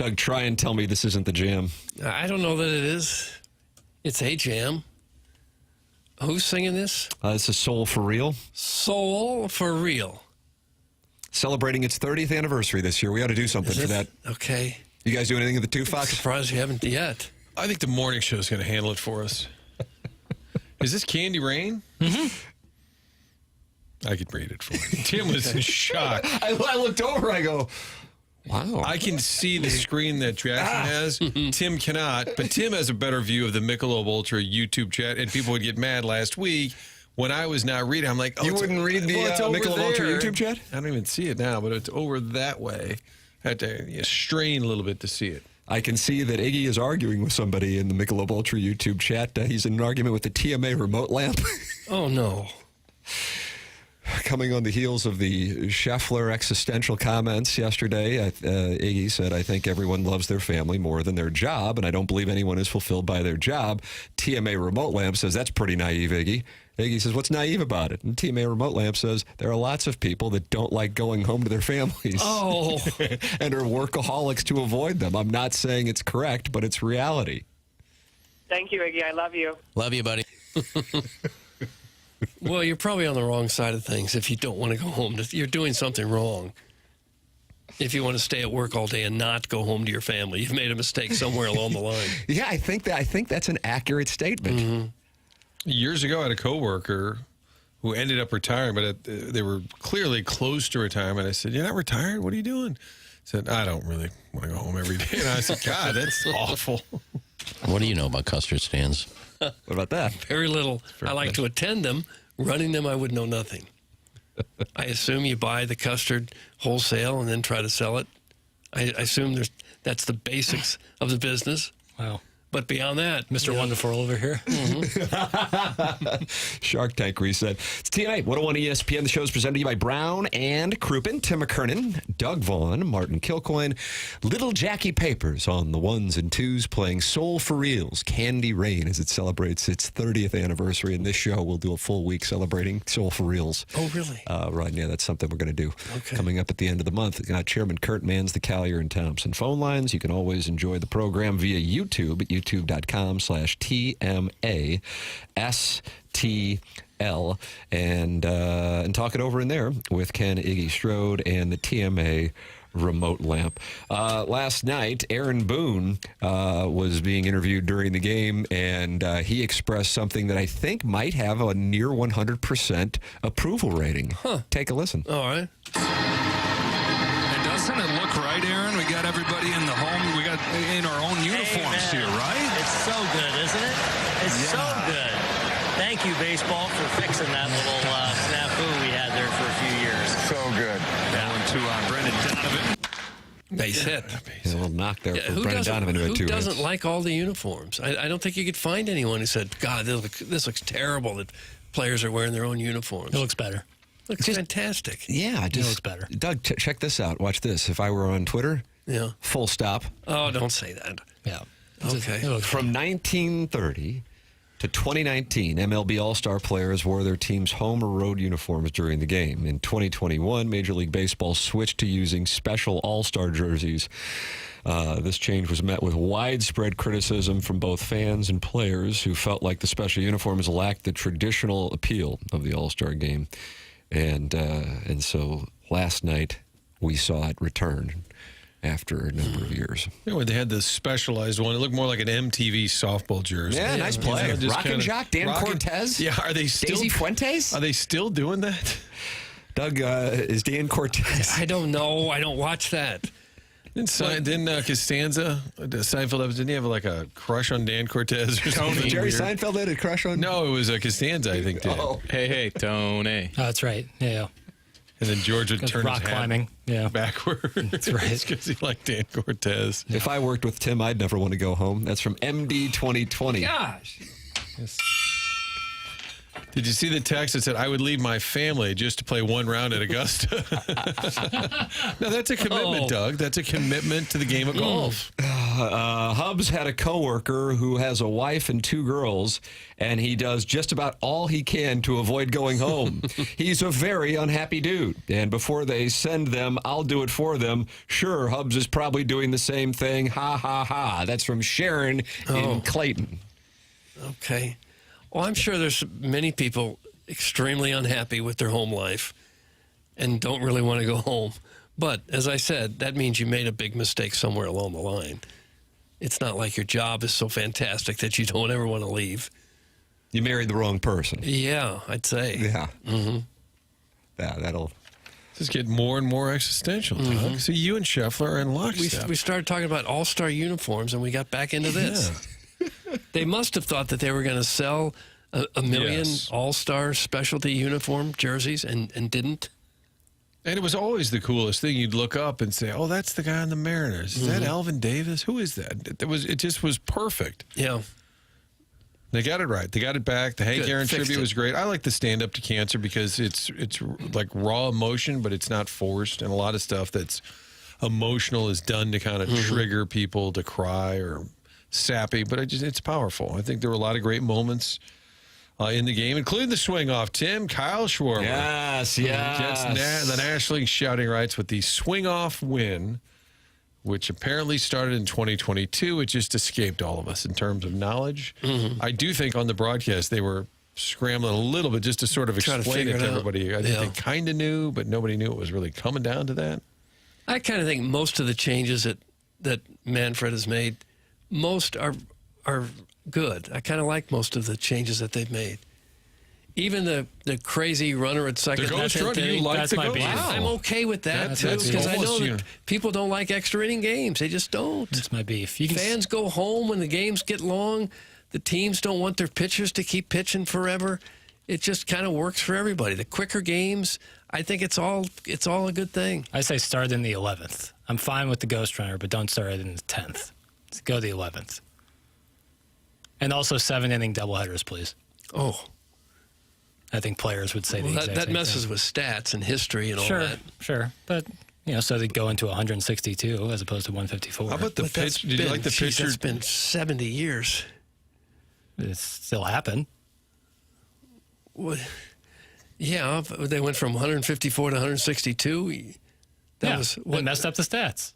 Doug, try and tell me this isn't the jam. I don't know that it is. It's a jam. Who's singing this? This is Soul for Real. Soul for Real. Celebrating its 30th anniversary this year. We ought to do something for that. Okay. You guys do anything at the 2, Fox? I'm surprised you haven't yet. I think the morning show is going to handle it for us. Is this Candy Rain? Mm-hmm. I could read it for you. Tim was in shock. I looked over. I go, wow. I can see the screen that Jackson has. Tim cannot, but Tim has a better view of the Michelob Ultra YouTube chat, and people would get mad last week when I was not reading. I'm like, you wouldn't read the Michelob Ultra YouTube chat? I don't even see it now, but it's over that way. I had to strain a little bit to see it. I can see that Iggy is arguing with somebody in the Michelob Ultra YouTube chat. He's in an argument with the TMA remote lamp. Oh, no. Coming on the heels of the Scheffler existential comments yesterday, Iggy said, I think everyone loves their family more than their job, and I don't believe anyone is fulfilled by their job. TMA remote lamp says, that's pretty naive, Iggy. Iggy says, what's naive about it? And TMA remote lamp says, there are lots of people that don't like going home to their families. Oh. And are workaholics to avoid them. I'm not saying it's correct, but it's reality. Thank you, Iggy. I love you. Love you, buddy. Well, you're probably on the wrong side of things if you don't want to go home. You're doing something wrong. If you want to stay at work all day and not go home to your family, you've made a mistake somewhere along the line. Yeah, I think that's an accurate statement. Mm-hmm. Years ago, I had a coworker who ended up retiring, but they were clearly close to retirement. I said, "You're not retired? What are you doing?" He said, "I don't really want to go home every day." And I said, "God, that's awful." What do you know about custard stands? What about that? Very little. I like to attend them. Running them, I would know nothing. I assume you buy the custard wholesale and then try to sell it. I assume that's the basics of the business. Wow. But beyond that, Mr. Wonderful over here. Mm-hmm. Shark Tank reset. It's TNA 101 ESPN. The show is presented to you by Brown and Crouppen, Tim McKernan, Doug Vaughn, Martin Kilcoyne, Little Jackie Papers on the ones and twos playing Soul for Reals, Candy Rain as it celebrates its 30th anniversary. And this show will do a full week celebrating Soul for Reals. Oh, really? Right, yeah, that's something we're going to do coming up at the end of the month. Chairman Kurt mans the Collier and Thompson phone lines. You can always enjoy the program via YouTube at youtube.com/TMASTL and talk it over in there with Ken Iggy Strode and the TMA remote lamp. Last night, Aaron Boone was being interviewed during the game, and he expressed something that I think might have a near 100% approval rating. Huh. Take a listen. All right. And doesn't it look right, Aaron? We got everybody in the home. We got in our own uniforms here, right? It's so good, isn't it? It's so good. Thank you, baseball, for fixing that little snafu we had there for a few years. So good. That one, too, on Brendan Donovan. Base hit. A little knock there for Brendan Donovan. Who doesn't like all the uniforms? I don't think you could find anyone who said, God, this looks terrible that players are wearing their own uniforms. It looks better. Looks fantastic. Yeah, it looks better. Doug, check this out. Watch this. If I were on Twitter, full stop. Oh, don't say that. Yeah. Okay. From 1930 to 2019, MLB All-Star players wore their team's home or road uniforms during the game. In 2021, Major League Baseball switched to using special All-Star jerseys. This change was met with widespread criticism from both fans and players who felt like the special uniforms lacked the traditional appeal of the All-Star game. And so last night we saw it return after a number of years. You know, they had the specialized one. It looked more like an MTV softball jersey. Yeah, nice play. Rock and Jock, Dan Cortez. Yeah, are they still? Daisy Fuentes? Are they still doing that? Doug, is Dan Cortez? I don't know. I don't watch that. Didn't Costanza, Seinfeld, didn't he have like a crush on Dan Cortez or something? Jerry Seinfeld had a crush on? No, it was Costanza, I think. Oh. Hey, Tony. Oh, that's right. Yeah. And then George would turn rock his hat climbing. Yeah. backward. That's right. Because he liked Dan Cortez. If I worked with Tim, I'd never want to go home. That's from MD 2020. Gosh. Yes. Did you see the text that said, I would leave my family just to play one round at Augusta? No, that's a commitment, Doug. That's a commitment to the game of golf. Hubs had a coworker who has a wife and 2 girls, and he does just about all he can to avoid going home. He's a very unhappy dude, and before they send them, I'll do it for them. Sure, Hubs is probably doing the same thing. Ha, ha, ha. That's from Sharon in Clayton. Okay. Well, I'm sure there's many people extremely unhappy with their home life and don't really want to go home. But as I said, that means you made a big mistake somewhere along the line. It's not like your job is so fantastic that you don't ever want to leave. You married the wrong person. Yeah, I'd say. Yeah. Mm-hmm. Yeah, that'll... Just get more and more existential, Doug. See, you and Scheffler are in lockstep. We started talking about all-star uniforms, and we got back into this. Yeah. They must have thought that they were going to sell a million all-star specialty uniform jerseys and didn't. And it was always the coolest thing. You'd look up and say, "Oh, that's the guy on the Mariners. Is that Alvin Davis? Who is that?" It just was perfect. Yeah. They got it right. They got it back. The Hank Aaron tribute was great. I like the Stand Up to Cancer because it's like raw emotion, but it's not forced. And a lot of stuff that's emotional is done to kind of trigger people to cry or sappy. But it's powerful. I think there were a lot of great moments in the game, including the swing off. Tim, Kyle Schwarber. Yes. Gets the National League shouting rights with the swing off win, which apparently started in 2022. It just escaped all of us in terms of knowledge. I do think on the broadcast they were scrambling a little bit just to sort of explain it to everybody. I think they kind of knew, but nobody knew it was really coming down to that. I kind of think most of the changes that Manfred has made, most are good. I kind of like most of the changes that they've made. Even the crazy runner at second. The ghost runner, you like the ghost? Wow. I'm okay with that, too, because I know that people don't like extra inning games. They just don't. That's my beef. Fans go home when the games get long. The teams don't want their pitchers to keep pitching forever. It just kind of works for everybody. The quicker games, I think it's all a good thing. I say start in the 11th. I'm fine with the ghost runner, but don't start it in the 10th. Go the 11th. And also 7-inning doubleheaders, please. Oh. I think players would say the exact same that messes thing. with stats and history and all that. Sure. But, so they go into 162 as opposed to 154. How about the pitch? Did you like the pitcher? It's been 70 years. It still happened. Well, yeah, they went from 154 to 162. That was what it messed up the stats.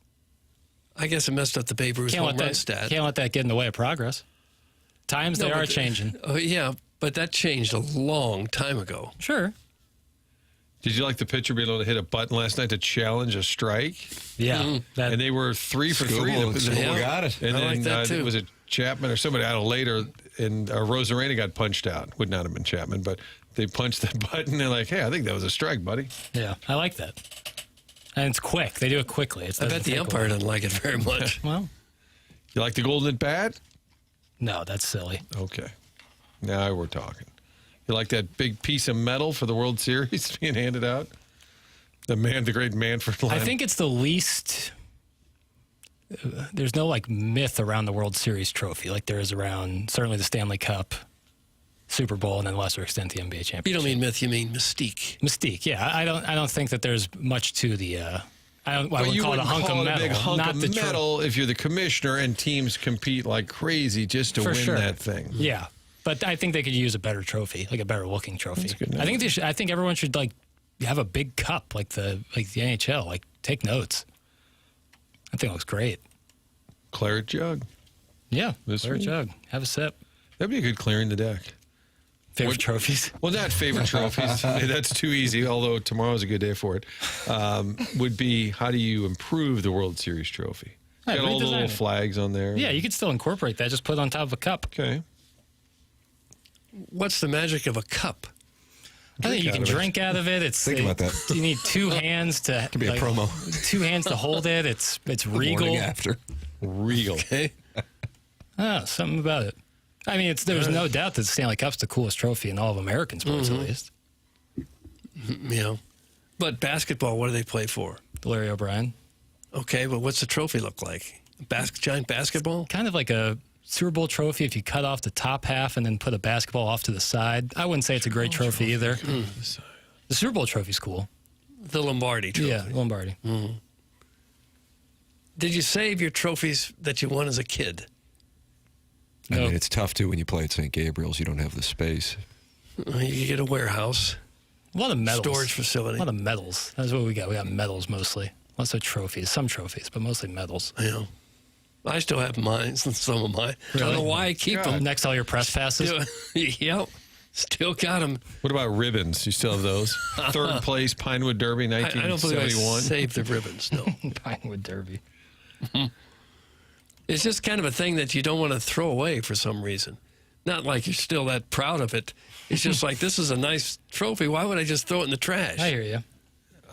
I guess it messed up the Babe Ruth home run stat. Can't let that get in the way of progress. Times they are changing. Oh, yeah, but that changed a long time ago. Sure. Did you like the pitcher being able to hit a button last night to challenge a strike? Yeah. And they were 3 for 3. Got it. And I like that too. Was it Chapman or somebody out later? And Rosarena got punched out. Would not have been Chapman, but they punched the button. And they're like, hey, I think that was a strike, buddy. Yeah, I like that. And it's quick. They do it quickly. I bet the umpire doesn't like it very much. Well, you like the golden at bat? No, that's silly. Okay. Now we're talking. You like that big piece of metal for the World Series being handed out? The great Manfred line. I think it's the least. There's no myth around the World Series trophy like there is around certainly the Stanley Cup, Super Bowl, and then lesser extent the NBA championship. You don't mean myth, you mean mystique. Mystique, yeah. I don't think that there's much to the. I wouldn't call it a hunk of metal. A big hunk of metal if you're the commissioner and teams compete like crazy just to win that thing. Yeah, but I think they could use a better trophy, like a better looking trophy. I think everyone should have a big cup like the NHL. Take notes. I think it looks great. Claret jug. Yeah, claret jug. Have a sip. That'd be a good clearing the deck. Favorite trophies? Well, not favorite trophies. That's too easy, although tomorrow's a good day for it. Would be, how do you improve the World Series trophy? Got all the little flags on there. Yeah, you could still incorporate that. Just put it on top of a cup. Okay. What's the magic of a cup? I think you can drink out of it. Think about that. You need 2 hands to. Could be a promo. 2 hands to hold it. It's regal. Morning after. Regal. Okay. Something about it. I mean, there's no doubt that the Stanley Cup's the coolest trophy in all of American sports, at least. Yeah. But basketball, what do they play for? Larry O'Brien. Okay, but what's the trophy look like? Giant basketball? Kind of like a Super Bowl trophy if you cut off the top half and then put a basketball off to the side. I wouldn't say it's a great trophy either. The Super Bowl trophy's cool. The Lombardi trophy. Yeah, Lombardi. Did you save your trophies that you won as a kid? I mean, it's tough, too, when you play at St. Gabriel's. You don't have the space. You get a warehouse. A lot of medals. Storage facility. A lot of medals. That's what we got. We got medals mostly. Lots of trophies. Some trophies, but mostly medals. Yeah. I still have mine, some of mine. Really? I don't know why I keep them. Next to all your press passes? Yep. Still got them. What about ribbons? You still have those? Third place Pinewood Derby, 1971. I don't believe I saved the ribbons, no. Pinewood Derby. It's just kind of a thing that you don't want to throw away for some reason. Not like you're still that proud of it. It's just like, this is a nice trophy. Why would I just throw it in the trash? I hear you.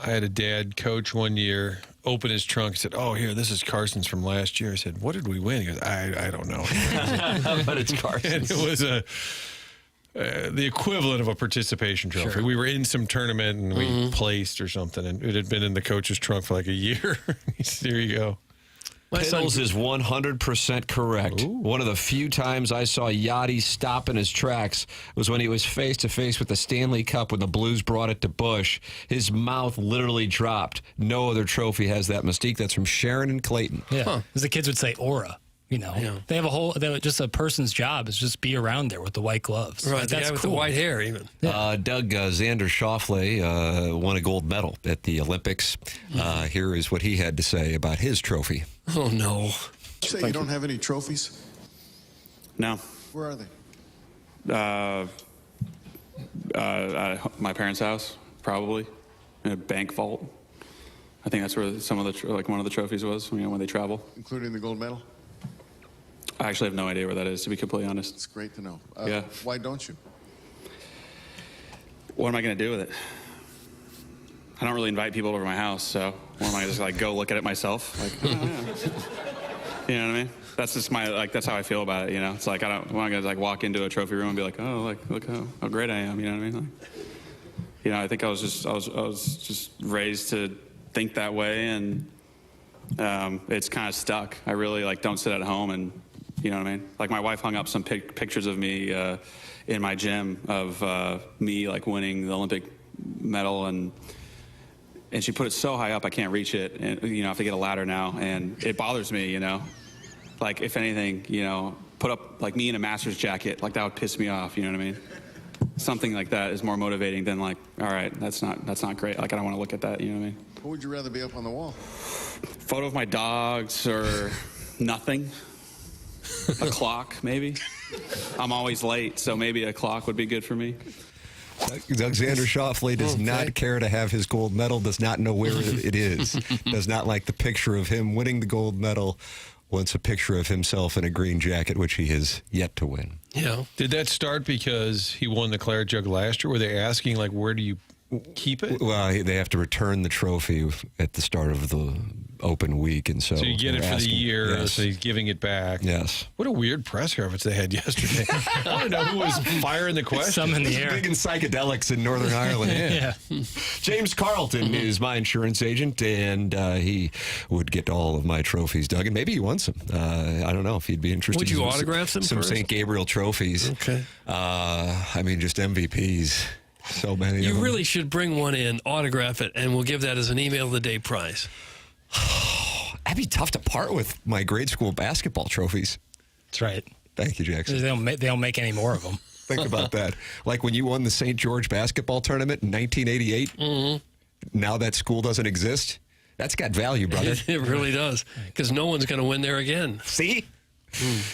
I had a dad coach one year open his trunk and said, "Oh, here, this is Carson's from last year." I said, "What did we win?" He goes, I don't know. But it's Carson's. And it was the equivalent of a participation trophy. Sure. We were in some tournament and we placed or something, and it had been in the coach's trunk for like a year. There you go. Piddles is 100% correct. Ooh. One of the few times I saw Yachty stop in his tracks was when he was face-to-face with the Stanley Cup when the Blues brought it to Bush. His mouth literally dropped. No other trophy has that mystique. That's from Sharon and Clayton. Yeah, as the kids would say, aura. You know, they have just a person's job is just be around there with the white gloves. Right, like, the that's guy with cool. the white hair even. Yeah. Doug Xander Schauffele won a gold medal at the Olympics. Here is what he had to say about his trophy. Oh, no. You say you don't have any trophies? No. Where are they? My parents' house, probably, in a bank vault. I think that's where some of the one of the trophies was. When they travel, including the gold medal. I actually have no idea where that is, to be completely honest. It's great to know. Yeah. Why don't you? What am I going to do with it? I don't really invite people over to my house, so what am I just go look at it myself? Oh, yeah. You know what I mean? That's just that's how I feel about it. It's like I'm not gonna walk into a trophy room and be like, oh, look how great I am. You know what I mean? I think I was just raised to think that way, and it's kind of stuck. I really don't sit at home and. You know what I mean? My wife hung up some pictures of me in my gym of me winning the Olympic medal, and she put it so high up I can't reach it, and I have to get a ladder now, and it bothers me. If anything, put up me in a Masters jacket, that would piss me off. You know what I mean? Something like that is more motivating than all right, that's not great. I don't want to look at that. You know what I mean? What would you rather be up on the wall? Photo of my dogs or nothing. A clock, maybe. I'm always late, so maybe a clock would be good for me. Doug Xander Schauffele does not care to have his gold medal, does not know where it is, does not like the picture of him winning the gold medal, wants a picture of himself in a green jacket, which he has yet to win. Yeah. Did that start because he won the Claret Jug last year? Were they asking, where do you keep it? Well, they have to return the trophy at the start of the open week, and so you get it for the year, yes. so he's giving it back. Yes. What a weird press conference they had yesterday. I want to know who was firing the question. Some in the air. Big in psychedelics in Northern Ireland. Yeah. James Carlton is my insurance agent, and he would get all of my trophies, Doug, and maybe he wants them. I don't know if he'd be interested. Would you autograph them some first? St. Gabriel trophies. Okay. Just MVPs. So many of them. You really should bring one in, autograph it, and we'll give that as an email of the day prize. That'd be tough to part with my grade school basketball trophies. That's right. Thank you, Jackson. They don't make any more of them. Think about that. When you won the St. George basketball tournament in 1988, now that school doesn't exist. That's got value, brother. It really does, because no one's going to win there again. See?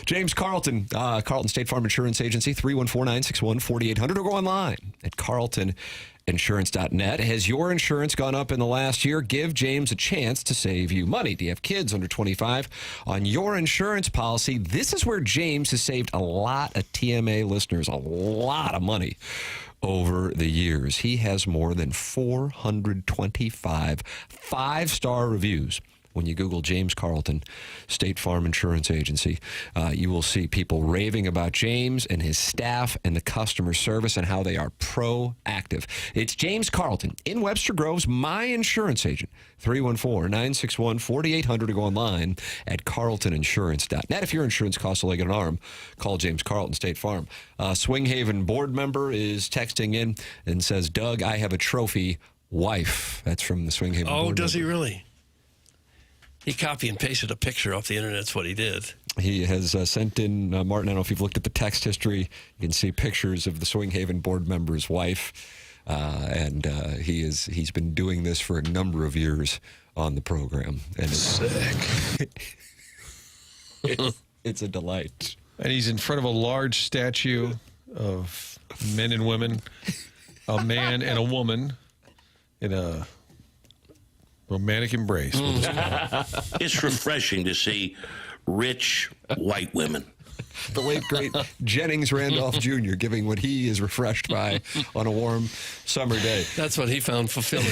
James Carlton, Carlton State Farm Insurance Agency, 314-961-4800, or go online at carltoninsurance.net. Has your insurance gone up in the last year? Give James a chance to save you money. Do you have kids under 25 on your insurance policy? This is where James has saved a lot of TMA listeners, a lot of money over the years. He has more than 425 five-star reviews. When you Google James Carlton, State Farm Insurance Agency, you will see people raving about James and his staff and the customer service and how they are proactive. It's James Carlton in Webster Grove's My Insurance Agent, 314-961-4800, to go online at carltoninsurance.net. If your insurance costs a leg and an arm, call James Carlton, State Farm. Swing Haven board member is texting in and says, Doug, I have a trophy wife. That's from the Swing Haven board does member. he really? He copy and pasted a picture off the internet. That's what he did. He has sent in, Martin, I don't know if you've looked at the text history. You can see pictures of the Swing Haven board member's wife. And he's been doing this for a number of years on the program. And Sick. It's a delight. And he's in front of a large statue of men and women, a man and a woman in a romantic embrace. It's refreshing to see rich white women. The late, great Jennings Randolph Jr. giving what he is refreshed by on a warm summer day. That's what he found fulfilling.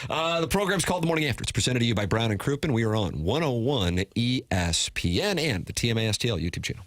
The program's called The Morning After. It's presented to you by Brown and Crouppen. We are on 101 ESPN and the TMA STL YouTube channel.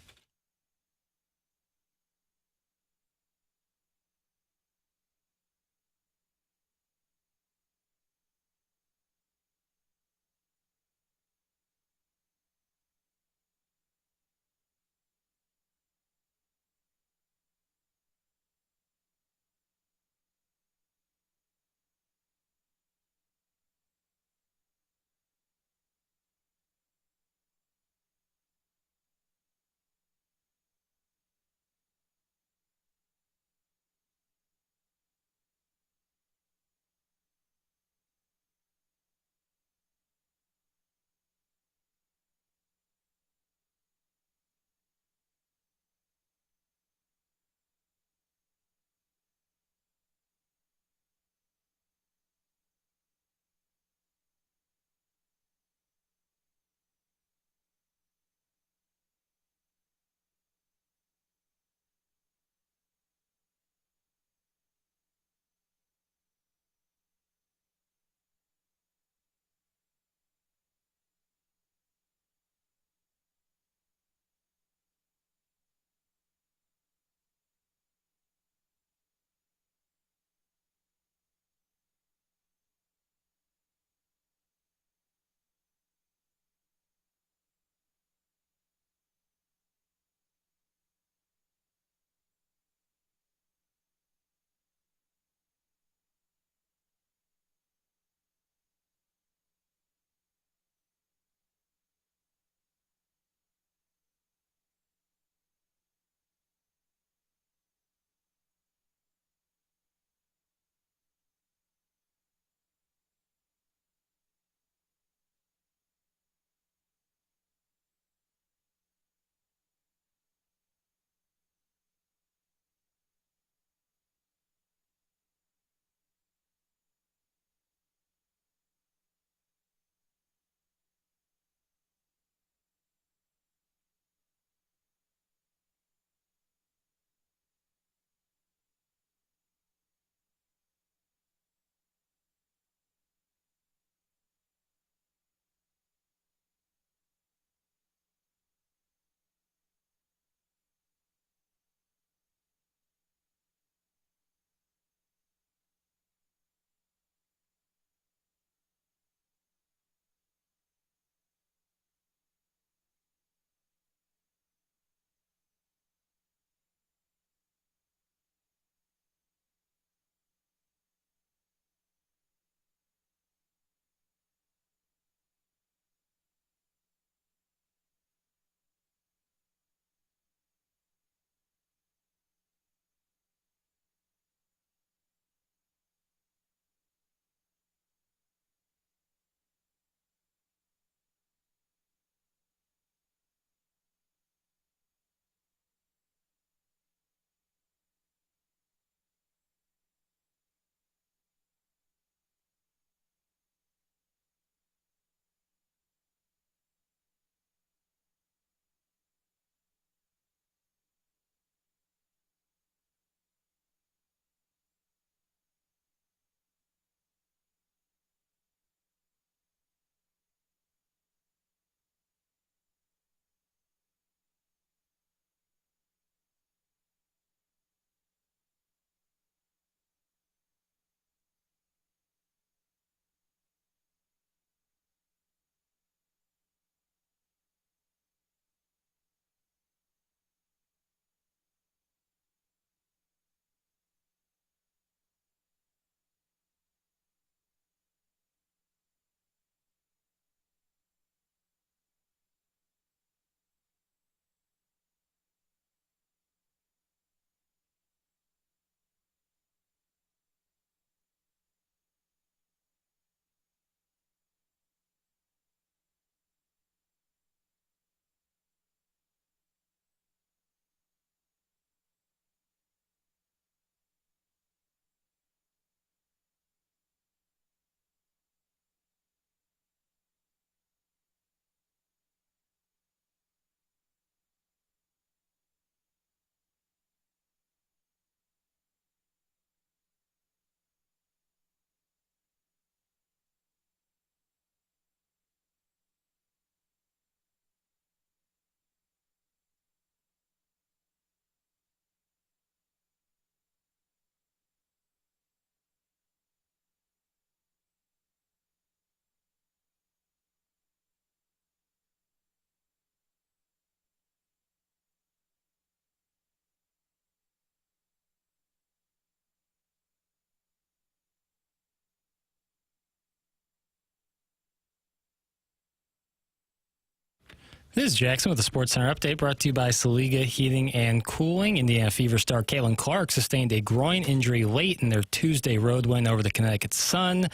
This is Jackson with the Sports Center update brought to you by Saliga Heating and Cooling. Indiana Fever star Caitlin Clark sustained a groin injury late in their Tuesday road win over the Connecticut Sun.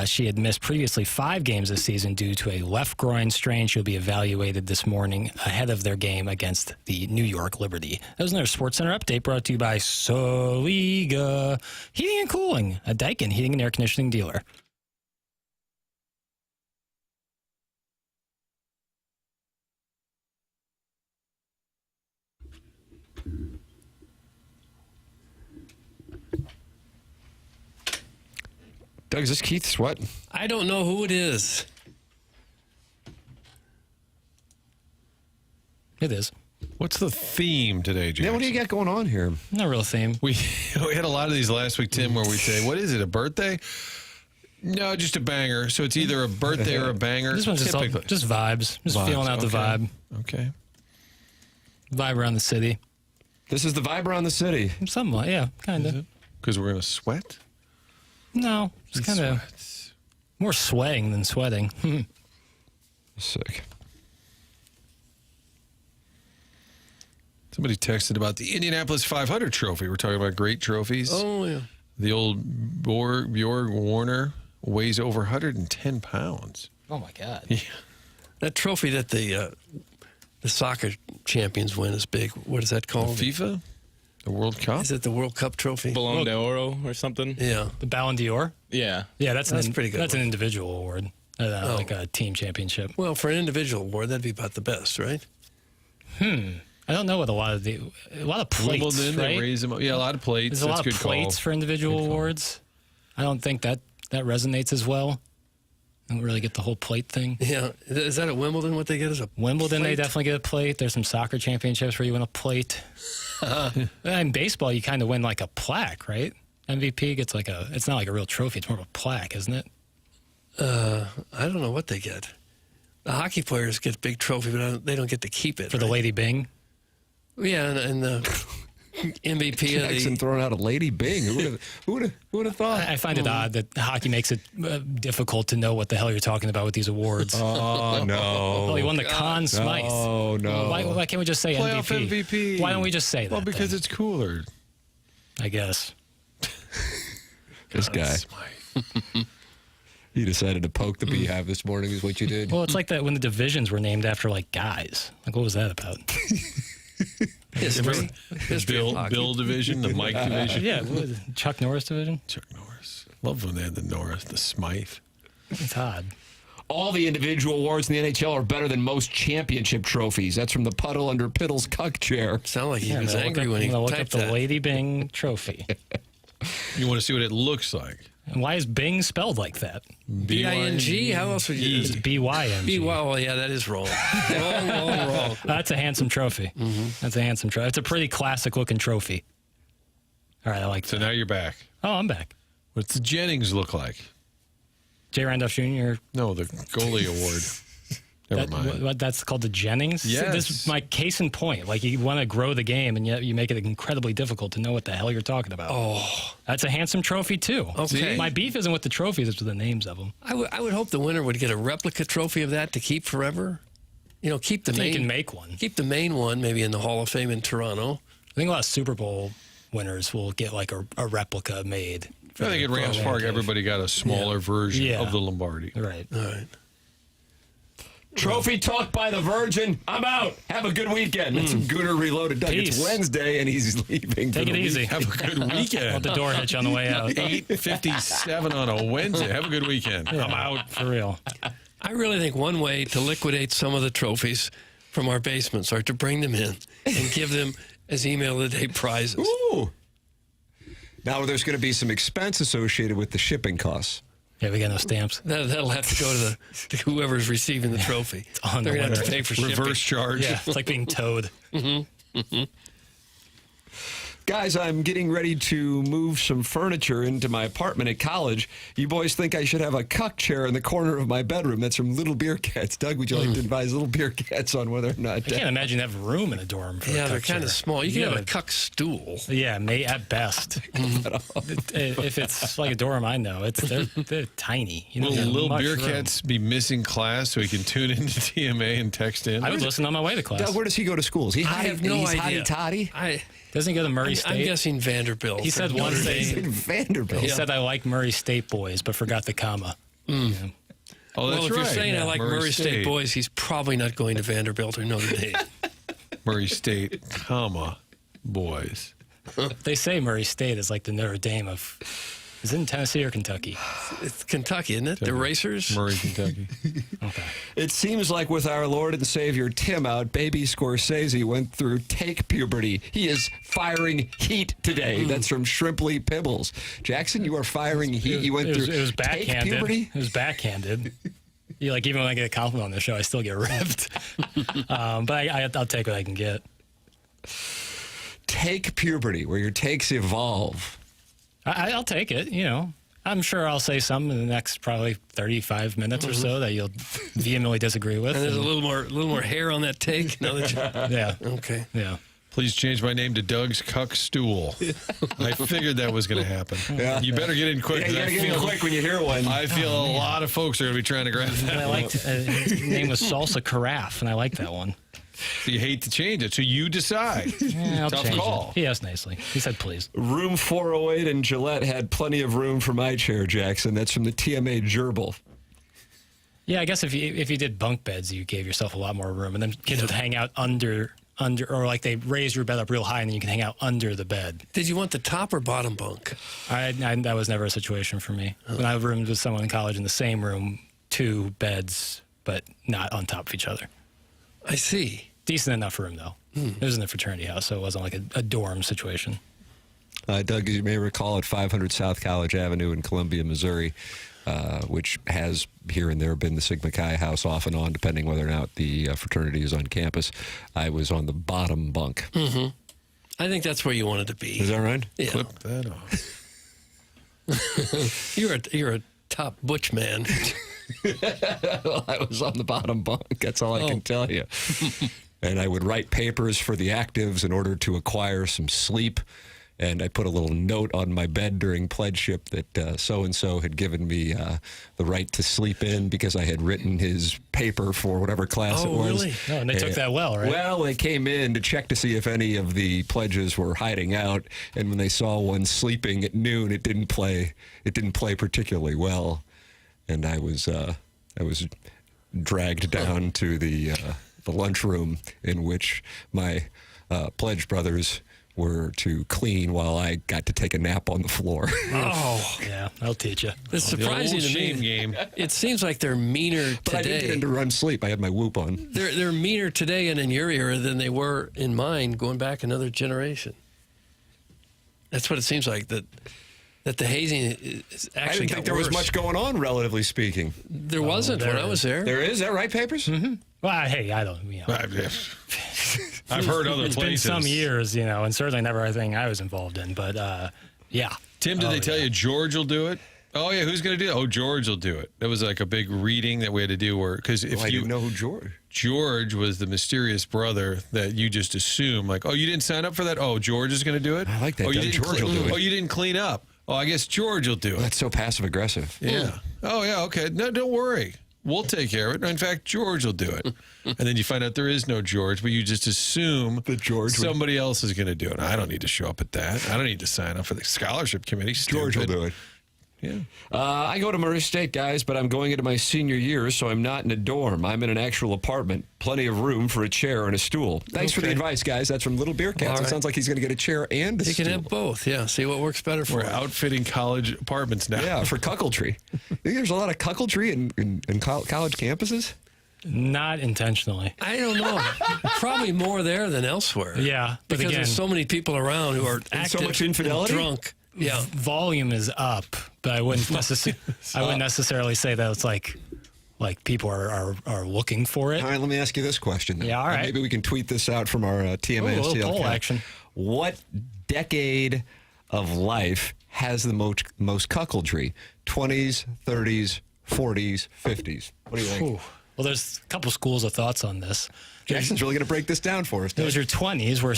She had missed previously 5 games this season due to a left groin strain. She'll be evaluated this morning ahead of their game against the New York Liberty. That was another Sports Center update brought to you by Saliga Heating and Cooling, a Daikin heating and air conditioning dealer. Doug, is this Keith Sweat? I don't know who it is. It is. What's the theme today, Jackson? Yeah, what do you got going on here? No real theme. We had a lot of these last week, Tim, where we say, what is it, a birthday? No, just a banger. So it's either a birthday or a banger. This one's just vibes. Just Vibes, feeling out the okay. vibe. Okay. Vibe around the city. This is the vibe around the city. Somewhat, yeah, kind of. Because we're going to sweat? No, it's kind of more swaying than sweating. Sick. Somebody texted about the Indianapolis 500 trophy. We're talking about great trophies. Oh, yeah. The old Bjorg Warner weighs over 110 pounds. Oh, my God. Yeah. That trophy that the soccer champions win is big. What is that called? FIFA? The World Cup? Is it the World Cup trophy? Ballon d'Oro or something? Yeah. The Ballon d'Or? Yeah. Yeah, that's pretty good. That's an individual award, like a team championship. Well, for an individual award, that'd be about the best, right? I don't know what a lot of plates, Wimbledon, right? they raise them up. Yeah, a lot of plates. There's a That's lot of good plates call. for individual awards. I don't think that resonates as well. I don't really get the whole plate thing. Yeah. Is that at Wimbledon what they get as a Wimbledon, plate? they definitely get a plate. There's some soccer championships where you win a plate. In baseball, you kind of win like a plaque, right? MVP gets it's not like a real trophy. It's more of a plaque, isn't it? I don't know what they get. The hockey players get a big trophy, but they don't get to keep it. For the Lady Bing? Yeah, and the MVP of Jackson throwing out a Lady Bing. Who would have thought? I find it odd that hockey makes it difficult to know what the hell you're talking about with these awards. Oh, no. Oh, he won the Conn Smythe. Oh, no. Why can't we just say Playoff MVP. Why don't we just say that? Well, because then? it's cooler. I guess. This guy. You decided to poke the beehive this morning is what you did. Well, it's like that when the divisions were named after like guys. Like, what was that about? history. Bill division, the Mike division. Yeah, what was it? Chuck Norris division. Chuck Norris. Love when they had the Norris, the Smythe. It's odd. All the individual awards in the NHL are better than most championship trophies. That's from the Puddle Under Piddle's cuck chair. Sound like he was angry when he look up typed the that. Lady Bing trophy. You want to see what it looks like? And why is Bing spelled like that? B-I-N-G? How else would you It's use it? B-Y-N-G. Well, yeah, that is wrong. wrong. That's a handsome trophy. That's a handsome trophy. It's a pretty classic-looking trophy. All right, I like So that. now you're back. Oh, I'm back. What's the Jennings look like? J. Randolph Jr. No, the goalie award. Never mind. What, that's called the Jennings? Yes. This is my case in point. Like, you want to grow the game, and yet you make it incredibly difficult to know what the hell you're talking about. Oh. That's a handsome trophy, too. Okay. My beef isn't with the trophies, it's with the names of them. I would hope the winner would get a replica trophy of that to keep forever. You know, keep the I think main. you can make one. Keep the main one, maybe in the Hall of Fame in Toronto. I think a lot of Super Bowl winners will get like a replica made. I think at Rams Park, everybody got a smaller version Yeah. of the Lombardi. Right. All right. Trophy talk by the Virgin. I'm out. Have a good weekend. It's Gooner Reloaded. Doug, it's Peace. Wednesday, and he's leaving. Take it easy. Have a good weekend. Let the door hit you on the way out. 8:57 on a Wednesday. Have a good weekend. Yeah, I'm out. For real. I really think one way to liquidate some of the trophies from our basements are to bring them in and give them as email of the day prizes. Ooh. Now, there's going to be some expense associated with the shipping costs. Yeah, we got no stamps. That'll have to go to whoever's receiving the trophy. on They're the going to have winner. to pay for shipping. Reverse charge. Yeah, it's like being towed. Guys, I'm getting ready to move some furniture into my apartment at college. You boys think I should have a cuck chair in the corner of my bedroom? That's from Little Beer Cats. Doug, would you like to advise Little Beer Cats on whether or not... I can't imagine you have room in a dorm for a Yeah, they're cuck kind chair. of small. You can have a cuck stool. Yeah, at best. If it's like a dorm I know, they're tiny. You Will don't get Little much Beer room. Cats be missing class so he can tune into TMA and text in? I would listen on my way to class. Doug, where does he go to school? Is he I have no idea. hotty-totty? Doesn't he go to Murray State? I'm guessing Vanderbilt. He said one thing. Vanderbilt. He said, I like Murray State boys, but forgot the comma. Oh, that's well, if you're right. saying I like Murray State boys, he's probably not going to Vanderbilt or Notre Dame. Murray State, comma, boys. They say Murray State is like the Notre Dame of... Is it in Tennessee or Kentucky? It's Kentucky, isn't it? The Racers? Murray, Kentucky. Okay. It seems like with our Lord and Savior Tim out, baby Scorsese went through take puberty. He is firing heat today. That's from Shrimply Pibbles. Jackson, you are firing heat. You went through It was take backhanded. puberty? It was backhanded. Even when I get a compliment on the show, I still get ripped. But I'll take what I can get. Take puberty, where your takes evolve. I'll take it, I'm sure I'll say some in the next probably 35 minutes or so that you'll vehemently disagree with. And there's a little more hair on that take. Now that yeah. Okay. Yeah. Please change my name to Doug's Cuck Stool. I figured that was going to happen. Yeah. You better get in quick. Yeah, you gotta get in quick when you hear one. I feel a lot of folks are going to be trying to grab that. And I liked his name was Salsa Carafe, and I like that one. So you hate to change it, so you decide. Yeah, I'll Tough change call. it. He asked nicely. He said, please. Room 408 in Gillette had plenty of room for my chair, Jackson. That's from the TMA Gerbil. Yeah, I guess if you did bunk beds, you gave yourself a lot more room, and then kids would hang out under, or like they raise your bed up real high, and then you can hang out under the bed. Did you want the top or bottom bunk? That was never a situation for me. When I roomed with someone in college in the same room, 2 beds, but not on top of each other. I see. Decent enough room, though. It was in the fraternity house, so it wasn't like a dorm situation. Doug, as you may recall, at 500 South College Avenue in Columbia, Missouri, which has here and there been the Sigma Chi house off and on, depending whether or not the fraternity is on campus, I was on the bottom bunk. Mm-hmm. I think that's where you wanted to be. Is that right? Yeah. Clip that off. You're a top butch man. Well, I was on the bottom bunk. That's all I can tell you. And I would write papers for the actives in order to acquire some sleep. And I put a little note on my bed during pledgeship that so-and-so had given me the right to sleep in because I had written his paper for whatever class it was. Really? Oh, and they took that well, right? Well, they came in to check to see if any of the pledges were hiding out. And when they saw one sleeping at noon, it didn't play particularly well. And I was dragged down to the lunchroom in which my pledge brothers were to clean while I got to take a nap on the floor. Oh, yeah, I'll teach you. It's surprising to me. Game. It seems like they're meaner But I didn't get today. into REM sleep. I had my whoop on. They're meaner today and in your era than they were in mine, going back another generation. That's what it seems like. That the hazing is actually I didn't think there was worse. much going on, relatively speaking. There wasn't when I was there. There is? Is that right, Papers? Mm-hmm. Well, hey, I don't, I've heard other it's places. been some years, and certainly never anything I was involved in, but yeah. Tim, did they tell you George will do it? Oh, yeah, who's going to do it? Oh, George will do it. That was like a big reading that we had to do because if I you didn't know who George. George was the mysterious brother that you just assume, like, oh, you didn't sign up for that? Oh, George is going to do it? I like that. Oh, you didn't George will do it. Oh, you didn't clean up. Oh, I guess George will do it. That's so passive-aggressive. Yeah. Oh, yeah, okay. No, don't worry. We'll take care of it. In fact, George will do it. And then you find out there is no George, but you just assume that George somebody else is going to do it. I don't need to show up at that. I don't need to sign up for the scholarship committee. George will do it. Yeah. I go to Murray State, guys, but I'm going into my senior year, so I'm not in a dorm. I'm in an actual apartment. Plenty of room for a chair and a stool. Thanks for the advice, guys. That's from Little Beer Cats. All It right. sounds like he's going to get a chair and a You stool. can have both, yeah. See what works better for We're you. outfitting college apartments now. Yeah, for cuckoldry. You think there's a lot of cuckoldry in college campuses? Not intentionally. I don't know. Probably more there than elsewhere. Yeah, but because again, there's so many people around who are active so much infidelity? and drunk. Yeah. volume is up, but I wouldn't necessarily say that it's like people are looking for it. All right, let me ask you this question. Then. Yeah, all right. Maybe we can tweet this out from our TMA Ooh, a little STL poll account. action. What decade of life has the most cuckoldry? 20s, 30s, 40s, 50s. What do you think? Ooh. Well, there's a couple schools of thoughts on this. Jackson's really going to break this down for us. There's your 20s, where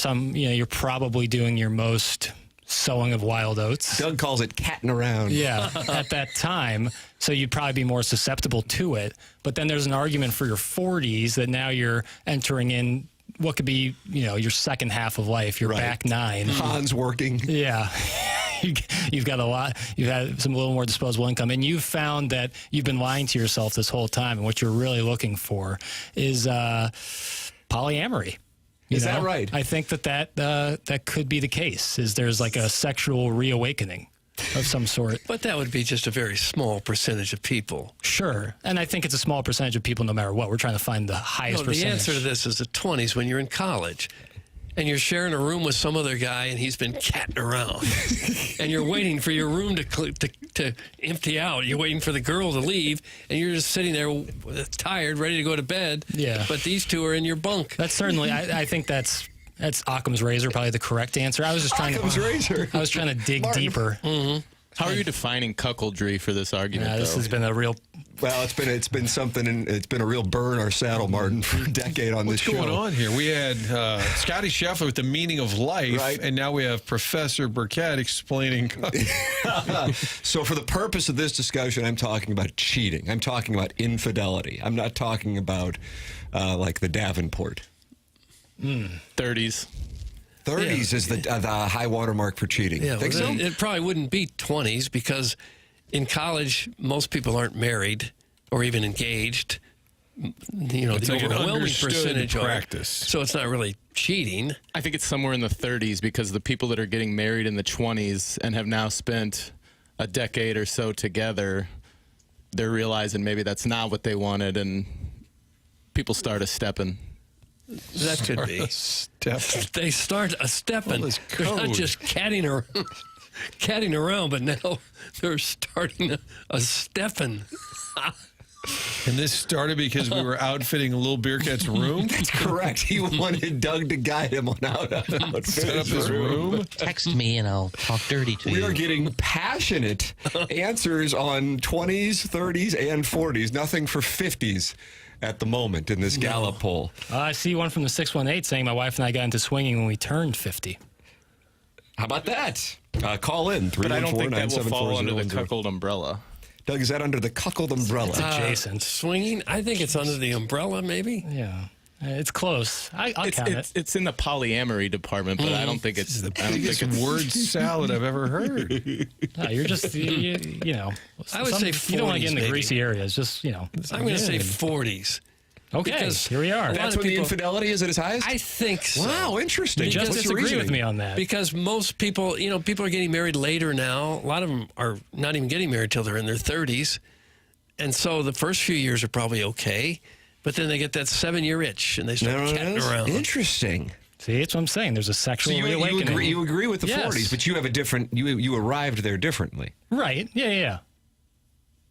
you're probably doing your most sowing of wild oats. Doug calls it catting around. Yeah, at that time. So you'd probably be more susceptible to it. But then there's an argument for your 40s that now you're entering in what could be, your second half of life, your back nine. Hans working. Yeah. You've got a lot. You've had a little more disposable income, and you've found that you've been lying to yourself this whole time. And what you're really looking for is polyamory. Is that right? I think that could be the case. Is there's like a sexual reawakening of some sort. But that would be just a very small percentage of people. Sure. And I think it's a small percentage of people no matter what. We're trying to find the highest percentage. The answer to this is the 20s when you're in college. And you're sharing a room with some other guy, and he's been catting around. And you're waiting for your room to empty out. You're waiting for the girl to leave, and you're just sitting there tired, ready to go to bed. Yeah. But these two are in your bunk. That's certainly, I think that's Occam's razor, probably the correct answer. I was just trying to dig deeper. Mm-hmm. How are you defining cuckoldry for this argument? This has been a real. Well, it's been something, and it's been a real burn our saddle, Martin, for a decade on this show. What's going on here? We had Scottie Scheffler with the meaning of life, and now we have Professor Burkett explaining. So for the purpose of this discussion, I'm talking about cheating. I'm talking about infidelity. I'm not talking about like the Davenport. 30s. 30s is the high water mark for cheating. Yeah, Think so? It probably wouldn't be 20s because in college, most people aren't married or even engaged. It's the like an overwhelming understood percentage practice. So it's not really cheating. I think it's somewhere in the 30s because the people that are getting married in the 20s and have now spent a decade or so together, they're realizing maybe that's not what they wanted, and people start a stepping. That could be. They start a stepping. They're not just catting around, but now they're starting a stepping. And this started because we were outfitting Little Bearcat's room? That's correct. He wanted Doug to guide him on how to set up his room. Text me and I'll talk dirty to you. We are getting passionate answers on 20s, 30s, and 40s. Nothing for 50s. At the moment in this Gallup poll. I see one from the 618 saying my wife and I got into swinging when we turned 50. How about that? Call in. But I don't think that will fall under the cuckold umbrella. Doug, is that under the cuckold umbrella? It's adjacent. Swinging? I think it's under the umbrella, maybe. Yeah. It's close. I'll count it. It's in the polyamory department, but I don't think it's the biggest word salad I've ever heard. No, you're just, you know. I would say 40s. You don't want to get in the maybe. greasy areas. Just, I'm going to say 40s. Okay, because here we are. That's when the infidelity is at its highest? I think so. Wow, interesting. Just disagree with me on that. Because most people, people are getting married later now. A lot of them are not even getting married till they're in their 30s. And so the first few years are probably okay. But then they get that 7-year itch and they start catting around. Interesting. See, that's what I'm saying. There's a sexual reawakening. You agree with the 40s, but you have a different, you arrived there differently. Right. Yeah.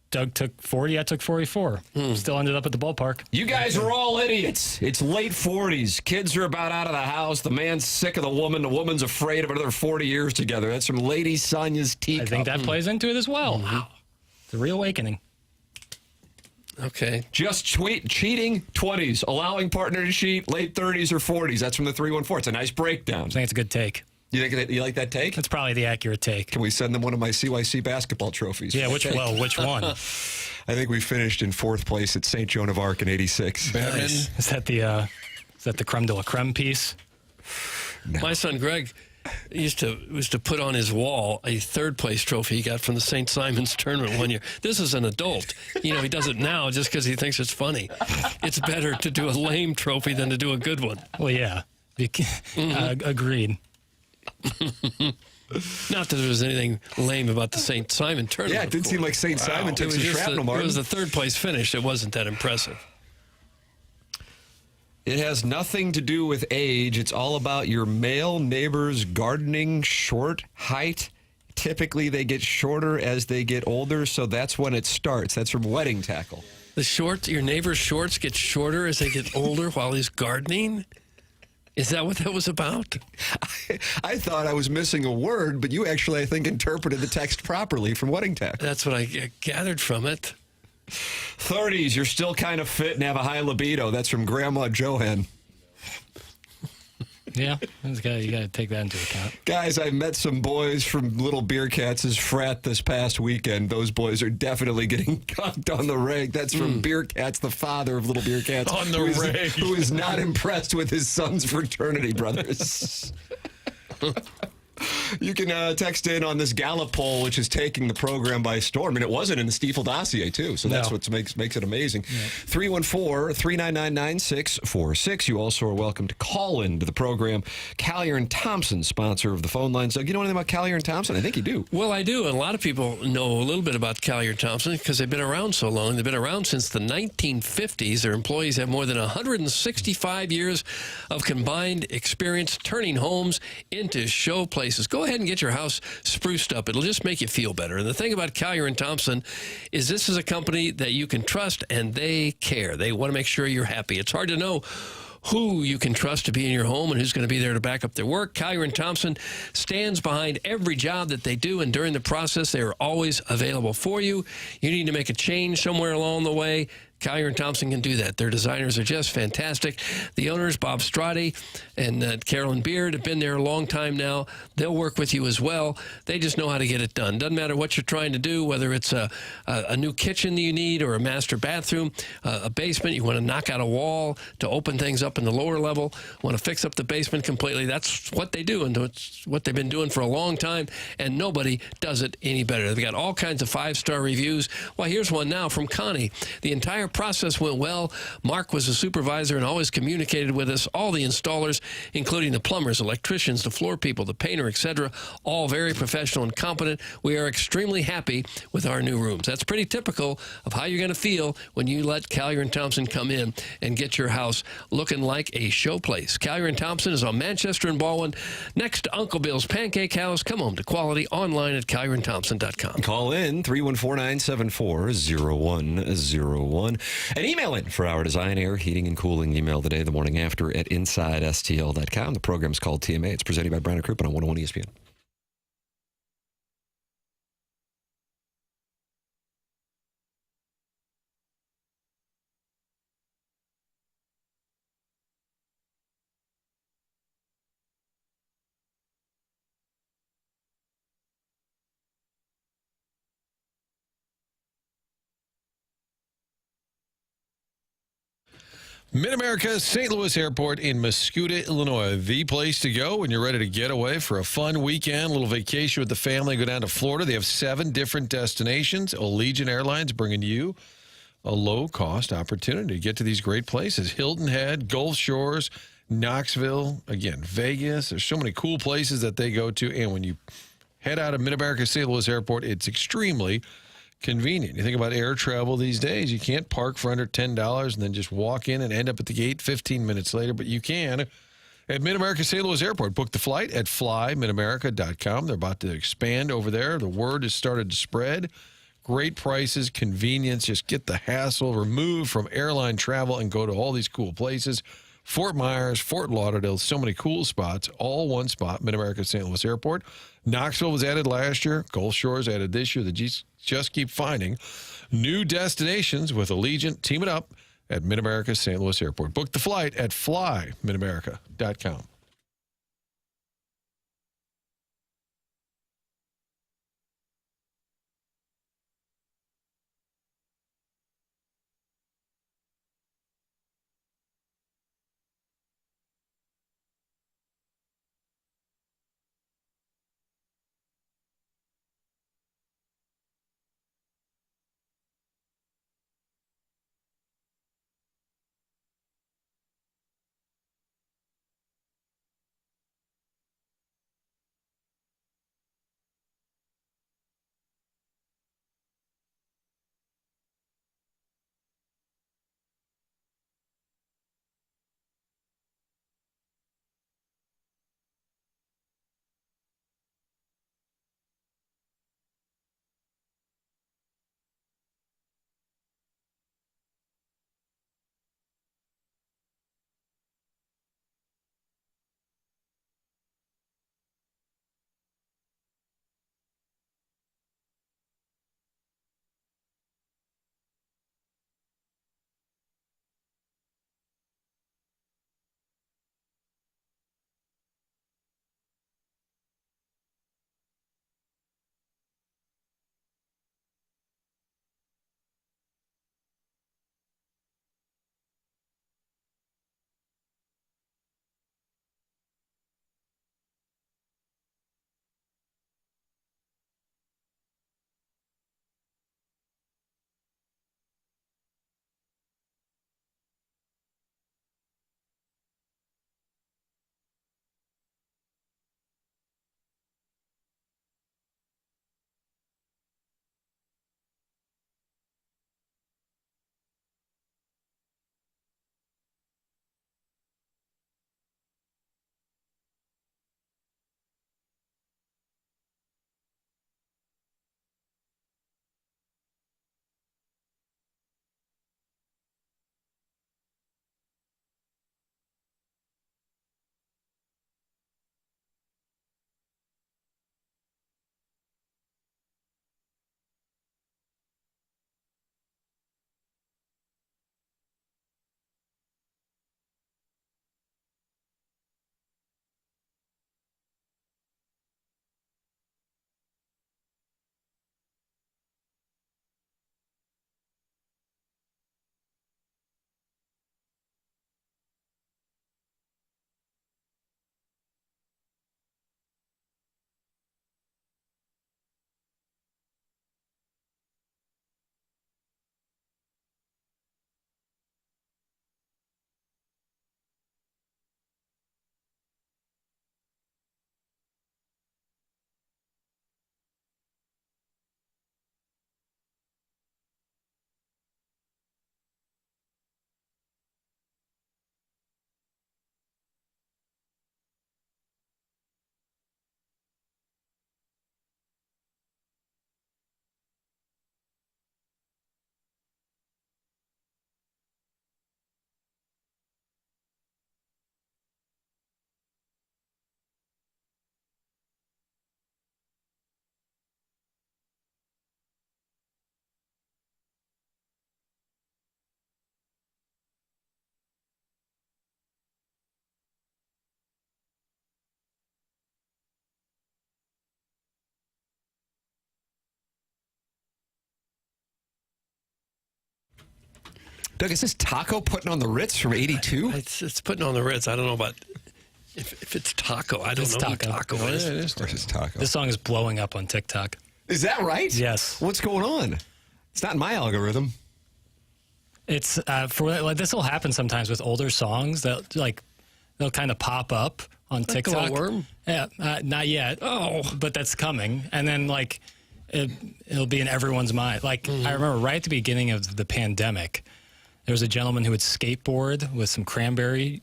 Doug took 40, I took 44. Still ended up at the ballpark. You guys are all idiots. It's late 40s. Kids are about out of the house. The man's sick of the woman. The woman's afraid of another 40 years together. That's from Lady Sonia's teacup. I think that plays into it as well. Wow. It's a reawakening. Okay. Just cheating, 20s. Allowing partner to cheat, late 30s or 40s. That's from the 314. It's a nice breakdown. I think it's a good take. You like that take? That's probably the accurate take. Can we send them one of my CYC basketball trophies? Yeah, which one? I think we finished in 4th place at St. Joan of Arc in 86. Nice. Is that the creme de la creme piece? No. My son Greg used to put on his wall a 3rd place trophy he got from the St. Simon's tournament one year. This is an adult. He does it now just because he thinks it's funny. It's better to do a lame trophy than to do a good one. Well, yeah. Agreed. Not that there was anything lame about the St. Simon tournament. Yeah, it did seem like St. Simon took some shrapnel, Martin. It was the 3rd place finish. It wasn't that impressive. It has nothing to do with age. It's all about your male neighbor's gardening short height. Typically, they get shorter as they get older, so that's when it starts. That's from Wedding Tackle. Your neighbor's shorts get shorter as they get older while he's gardening? Is that what that was about? I thought I was missing a word, but you actually, I think, interpreted the text properly from Wedding Tech. That's what I gathered from it. 30s, you're still kind of fit and have a high libido. That's from Grandma Johan. Yeah, you got to take that into account. Guys, I met some boys from Little Beer Cats' frat this past weekend. Those boys are definitely getting conked on the reg. That's from Beer Cats, the father of Little Beer Cats. On the reg. Who is not impressed with his son's fraternity brothers. You can text in on this Gallup poll, which is taking the program by storm. And it wasn't in the Stiefel dossier, too. So that's what makes it amazing. 314-399-9646. You also are welcome to call into the program. Callier and Thompson, sponsor of the phone lines. Doug, you know anything about Callier and Thompson? I think you do. Well, I do. And a lot of people know a little bit about Callier and Thompson because they've been around so long. They've been around since the 1950s. Their employees have more than 165 years of combined experience turning homes into show places. Go ahead and get your house spruced up. It'll just make you feel better. And the thing about Callier and Thompson is this is a company that you can trust, and they care. They want to make sure you're happy. It's hard to know who you can trust to be in your home and who's going to be there to back up their work. Callier and Thompson stands behind every job that they do, and during the process, they are always available for you. You need to make a change somewhere along the way. Callier and Thompson can do that. Their designers are just fantastic. The owners, Bob Strati and Carolyn Beard, have been there a long time now. They'll work with you as well. They just know how to get it done. Doesn't matter what you're trying to do, whether it's a new kitchen that you need or a master bathroom, a basement. You want to knock out a wall to open things up in the lower level, want to fix up the basement completely. That's what they do, and it's what they've been doing for a long time, and nobody does it any better. They've got all kinds of 5-star reviews. Well, here's one now from Connie. The entire process went well. Mark was a supervisor and always communicated with us. All the installers, including the plumbers, electricians, the floor people, the painter, etc., all very professional and competent. We are extremely happy with our new rooms. That's pretty typical of how you're going to feel when you let Callier and Thompson come in and get your house looking like a show place. Callier and Thompson is on Manchester and Baldwin, next to Uncle Bill's Pancake House. Come home to quality online at CallierandThompson.com. Call in 314-974-0101. And email in for our design, air, heating, and cooling email today, the morning after at InsideSTL.com. The program is called TMA. It's presented by Brown and Crouppen on 101 ESPN. Mid-America St. Louis Airport in Mascoutah, Illinois. The place to go when you're ready to get away for a fun weekend, a little vacation with the family, go down to Florida. They have 7 different destinations. Allegiant Airlines bringing you a low-cost opportunity to get to these great places. Hilton Head, Gulf Shores, Knoxville, again, Vegas. There's so many cool places that they go to. And when you head out of Mid-America St. Louis Airport, it's extremely convenient. You think about air travel these days, you can't park for under $10 and then just walk in and end up at the gate 15 minutes later, but you can at Mid-America St. Louis Airport. Book the flight at flymidamerica.com. They're about to expand over there. The word has started to spread. Great prices, convenience. Just get the hassle removed from airline travel and go to all these cool places. Fort Myers, Fort Lauderdale, so many cool spots, all one spot, Mid-America St. Louis Airport. Knoxville was added last year. Gulf Shores added this year. The just keep finding new destinations with Allegiant. Team it up at Mid-America St. Louis Airport. Book the flight at flymidamerica.com. Doug, is this Taco putting on the Ritz from '82? It's putting on the Ritz. I don't know about if it's Taco. I don't know who Taco is. Yeah, it is. Of course, it's Taco. This song is blowing up on TikTok. Is that right? Yes. What's going on? It's not in my algorithm. It's this will happen sometimes with older songs that they'll kind of pop up on TikTok. Glowworm? Yeah, not yet. Oh, but that's coming, and then it'll be in everyone's mind. I remember right at the beginning of the pandemic, there was a gentleman who would skateboard with some cranberry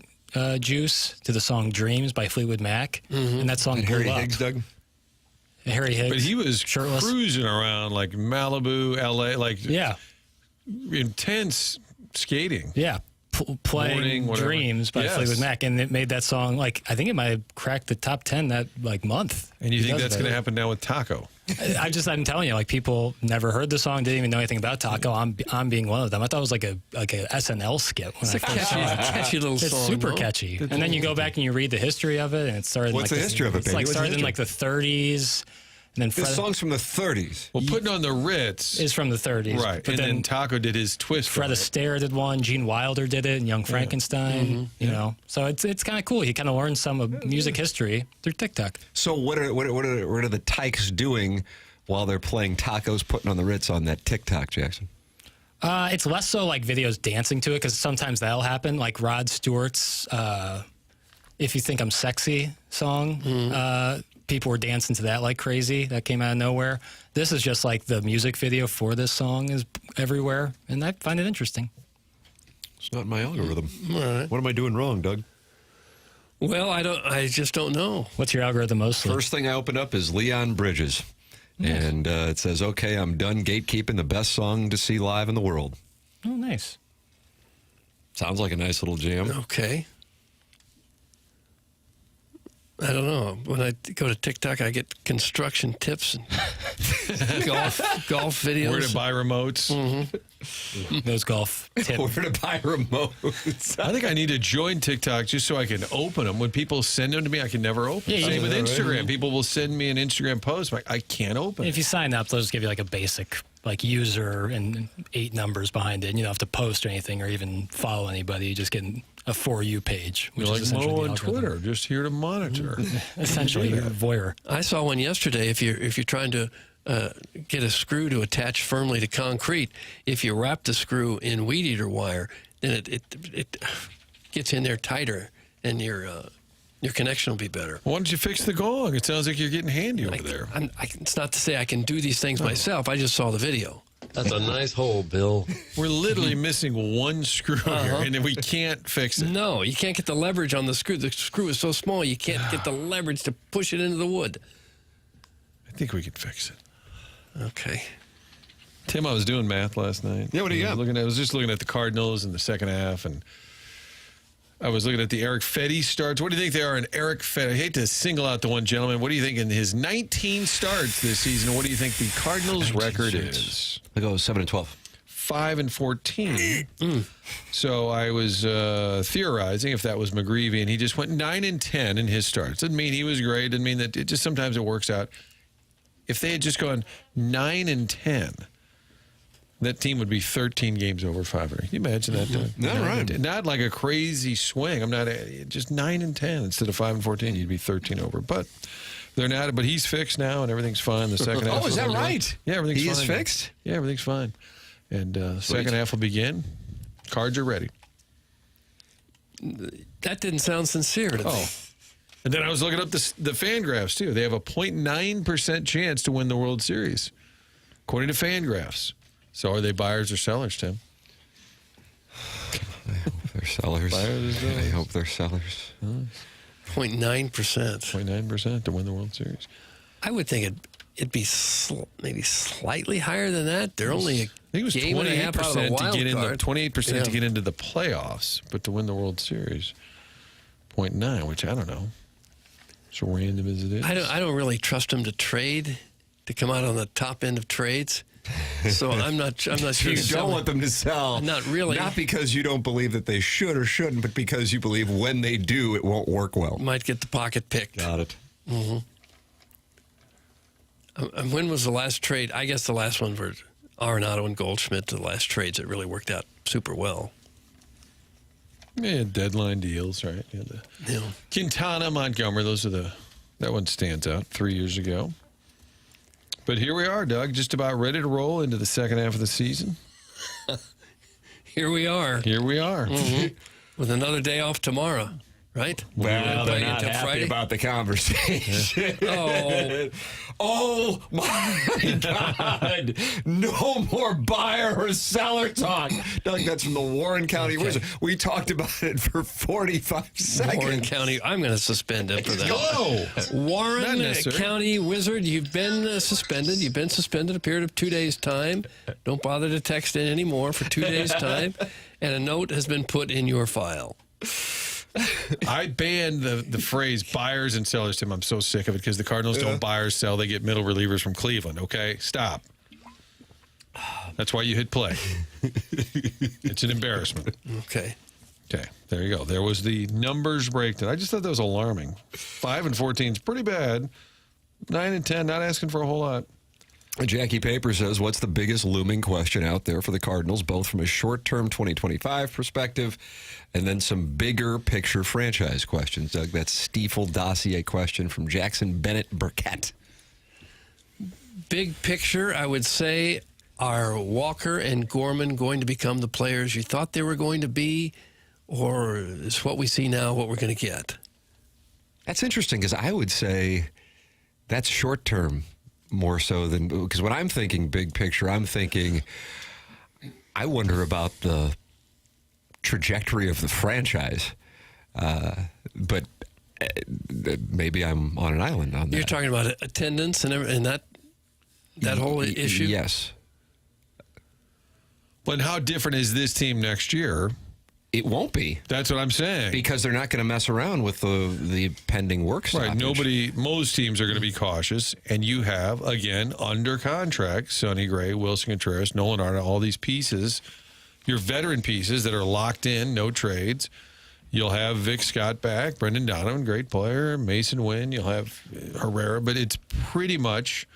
juice to the song "Dreams" by Fleetwood Mac, and that song blew Harry up. Higgs, Doug? Harry Higgs, But he was shirtless. cruising around like Malibu, LA, intense skating. Yeah. Playing Morning, whatever. Dreams by Yes. Fleetwood Mac, and it made that song I think it might have cracked the top 10 that month. And you think Because that's of going to it. happen now with Taco? I'm telling you, people never heard the song, didn't even know anything about Taco. I'm being one of them. I thought it was like a SNL skit when It's I a first saw it. catchy little It's song. super though. catchy. And then you go back and you read the history of it, and it started. What's the history of it, It's baby? What's the started in history? the 30s. And then This song's from the 30s. Well, putting on the Ritz is from the 30s. Right. But And then then Taco did his twist. Fred on it. Astaire did one. Gene Wilder did it, and Young Frankenstein. You know, so it's kind of cool. You kind of learn some of music history through TikTok. So what are the Tykes doing while they're playing Tacos, putting on the Ritz on that TikTok, Jackson? It's less so videos dancing to it, because sometimes that'll happen. Like Rod Stewart's "If You Think I'm Sexy" song. People were dancing to that like crazy. That came out of nowhere. This is just the music video for this song is everywhere, and I find it interesting. It's not my algorithm. All right. What am I doing wrong, Doug? Well, I just don't know. What's your algorithm mostly? First thing I opened up is Leon Bridges. And it says, okay, I'm done gatekeeping the best song to see live in the world. Oh, nice. Sounds like a nice little jam. Okay. I don't know. When I go to TikTok, I get construction tips and golf videos. Where to buy remotes. Those golf tips. Where to buy remotes. I think I need to join TikTok just so I can open them. When people send them to me, I can never open them. Yeah, Same with right. Instagram. People will send me an Instagram post. I can't open If it. you sign up, they'll just give you a basic user and 8 numbers behind it. And you don't have to post or anything or even follow anybody. You just get a For You page, which You're is like essentially Mo the on algorithm. Twitter, just here to monitor. Essentially, you're a voyeur. I saw one yesterday. If you're trying to get a screw to attach firmly to concrete, if you wrap the screw in weed eater wire, then it gets in there tighter, and your connection will be better. Why don't you fix the gong? It sounds like you're getting handy over there. It's not to say I can do these things myself. I just saw the video. That's a nice hole, Bill. We're literally missing one screw here, and we can't fix it. No, you can't get the leverage on the screw. The screw is so small, you can't get the leverage to push it into the wood. I think we can fix it. Okay. Tim, I was doing math last night. Yeah, what do you got? I was just looking at the Cardinals in the second half, and I was looking at the Eric Fetty starts. What do you think they are in Eric Fetty? I hate to single out the one gentleman. What do you think in his 19 starts this season? What do you think the Cardinals' record is? I go 7-12. 5-14. So I was theorizing if that was McGreevy, and he just went 9-10 in his starts. Doesn't mean he was great. Doesn't mean that. It just sometimes it works out. If they had just gone 9-10, that team would be 13 games over 500. Can you imagine that? Not right. Not like a crazy swing. I'm not just 9-10 instead of 5-14. You'd be 13 over. But they're not. But he's fixed now, and everything's fine. The second half. Oh, is that right? Yeah, everything's He fine. is fixed? Yeah, everything's fine. And second half will begin. Cards are ready. That didn't sound sincere to me. And then I was looking up the fan graphs, too. They have a 0.9% chance to win the World Series, according to fan graphs. So are they buyers or sellers, Tim? I hope they're sellers. I hope they're sellers. 0.9%. 0.9% to win the World Series. I would think it'd be maybe slightly higher than that. They're only a game and a half out of the wild card. 28% to get into the playoffs, but to win the World Series, 0.9, which I don't know. As random as it is. I don't really trust them to trade, to come out on the top end of trades. So I'm not sure. You don't want them to sell. Not really. Not because you don't believe that they should or shouldn't, but because you believe when they do, it won't work well. Might get the pocket picked. Got it. Mm-hmm. And when was the last trade? I guess the last one for Arenado and Goldschmidt, the last trades that really worked out super well. Yeah, deadline deals, right? Yeah, Quintana, Montgomery, that one stands out 3 years ago. But here we are, Doug, just about ready to roll into the second half of the season. Here we are. Mm-hmm. With another day off tomorrow, right? Well, they're not happy Friday? about the conversation. Oh, my God. No more buyer or seller talk. Doug, that's from the Warren County Wizard. We talked about it for 45 seconds. Warren County, I'm going to suspend him for that. Go! Warren County Wizard, you've been suspended. You've been suspended a period of 2 days' time. Don't bother to text in anymore for 2 days' time. And a note has been put in your file. I banned the phrase buyers and sellers, Tim. I'm so sick of it because the Cardinals don't buy or sell. They get middle relievers from Cleveland, okay? Stop. That's why you hit play. It's an embarrassment. Okay. Okay, there you go. There was the numbers breakdown. I just thought that was alarming. 5 and 14 is pretty bad. 9 and 10, not asking for a whole lot. Jackie Paper says, what's the biggest looming question out there for the Cardinals, both from a short-term 2025 perspective and then some bigger picture franchise questions? Doug, that's Stiefel dossier question from Jackson Burkett. Big picture, I would say, are Walker and Gorman going to become the players you thought they were going to be, or is what we see now what we're going to get? That's interesting because I would say that's short-term. More so than, because when I'm thinking big picture, I'm thinking, I wonder about the trajectory of the franchise. But maybe I'm on an island on that. You're talking about attendance and that whole issue? Yes. But how different is this team next year? It won't be. That's what I'm saying. Because they're not going to mess around with the pending work stoppage. Right. Most teams are going to be cautious. And you have, again, under contract, Sonny Gray, Wilson Contreras, Nolan Arna, all these pieces, your veteran pieces that are locked in, no trades. You'll have Vic Scott back, Brendan Donovan, great player, Mason Wynn, you'll have Herrera, but it's pretty much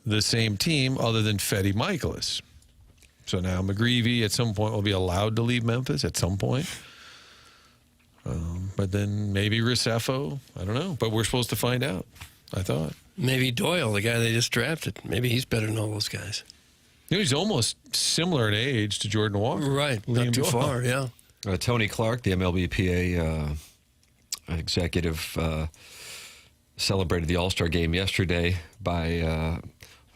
the same team other than Fetty Michaelis. So now McGreevy at some point will be allowed to leave Memphis at some point. But then maybe Ricefo. I don't know. But we're supposed to find out, I thought. Maybe Doyle, the guy they just drafted. Maybe he's better than all those guys. You know, he's almost similar in age to Jordan Walker. Right. Not too far, yeah. Tony Clark, the MLBPA executive, celebrated the All-Star game yesterday by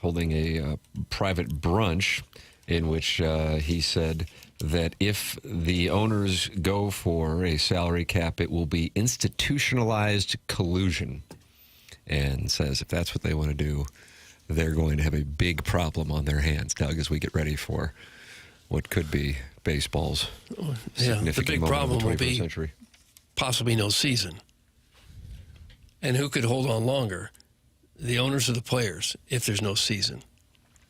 holding a private brunch in which he said that if the owners go for a salary cap, it will be institutionalized collusion. And says if that's what they want to do, they're going to have a big problem on their hands, Doug, as we get ready for what could be baseball's significant the big moment problem in the will 21st be century. Possibly no season. And who could hold on longer? The owners or the players if there's no season?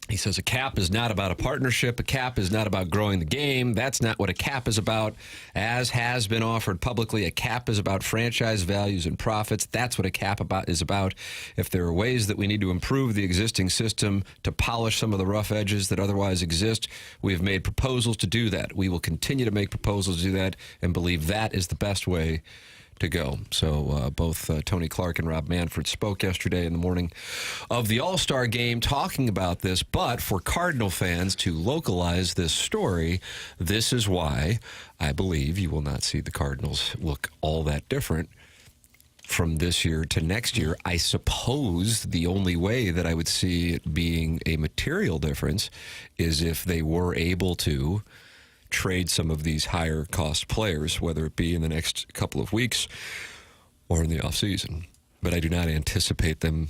He says a cap is not about a partnership. A cap is not about growing the game. That's not what a cap is about. As has been offered publicly, a cap is about franchise values and profits. That's what a cap is about. If there are ways that we need to improve the existing system to polish some of the rough edges that otherwise exist, we have made proposals to do that. We will continue to make proposals to do that and believe that is the best way to go. So both Tony Clark and Rob Manfred spoke yesterday in the morning of the All-Star game talking about this. But for Cardinal fans to localize this story, this is why I believe you will not see the Cardinals look all that different from this year to next year. I suppose the only way that I would see it being a material difference is if they were able to trade some of these higher cost players, whether it be in the next couple of weeks or in the offseason. But I do not anticipate them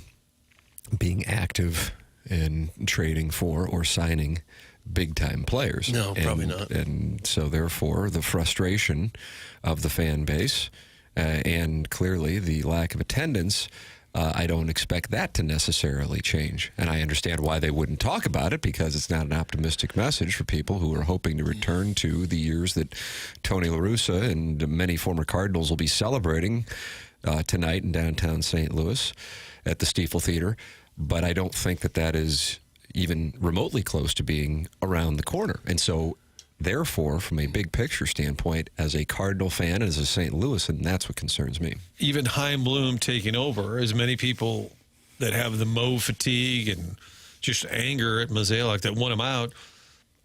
being active in trading for or signing big-time players. No, probably not. And so, therefore, the frustration of the fan base and clearly the lack of attendance, I don't expect that to necessarily change. And I understand why they wouldn't talk about it, because it's not an optimistic message for people who are hoping to return to the years that Tony La Russa and many former Cardinals will be celebrating tonight in downtown St. Louis at the Stiefel Theater. But I don't think that is even remotely close to being around the corner. And so, therefore, from a big picture standpoint, as a Cardinal fan, as a St. Louis, and that's what concerns me. Even Chaim Bloom taking over, as many people that have the Mo fatigue and just anger at Mozeliak that want him out,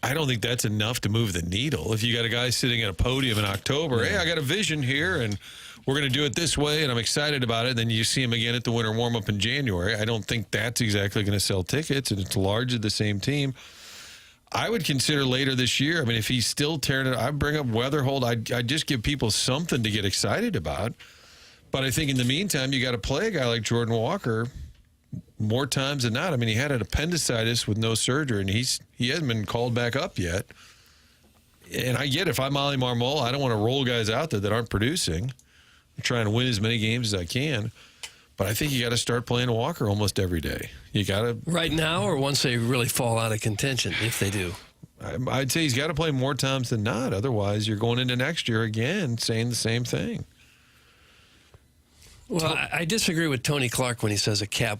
I don't think that's enough to move the needle. If you got a guy sitting at a podium in October, hey, I got a vision here, and we're going to do it this way, and I'm excited about it, then you see him again at the winter warm-up in January. I don't think that's exactly going to sell tickets, and it's largely the same team. I would consider later this year, I mean, if he's still tearing it, I'd bring up Weatherholt. I'd just give people something to get excited about. But I think in the meantime, you got to play a guy like Jordan Walker more times than not. I mean, he had an appendicitis with no surgery, and he hasn't been called back up yet. And I get it. If I'm Ollie Marmol, I don't want to roll guys out there that aren't producing. I'm trying to win as many games as I can. But I think you got to start playing Walker almost every day. You got to right now, or once they really fall out of contention, if they do. I'd say he's got to play more times than not. Otherwise, you're going into next year again saying the same thing. Well, I disagree with Tony Clark when he says a cap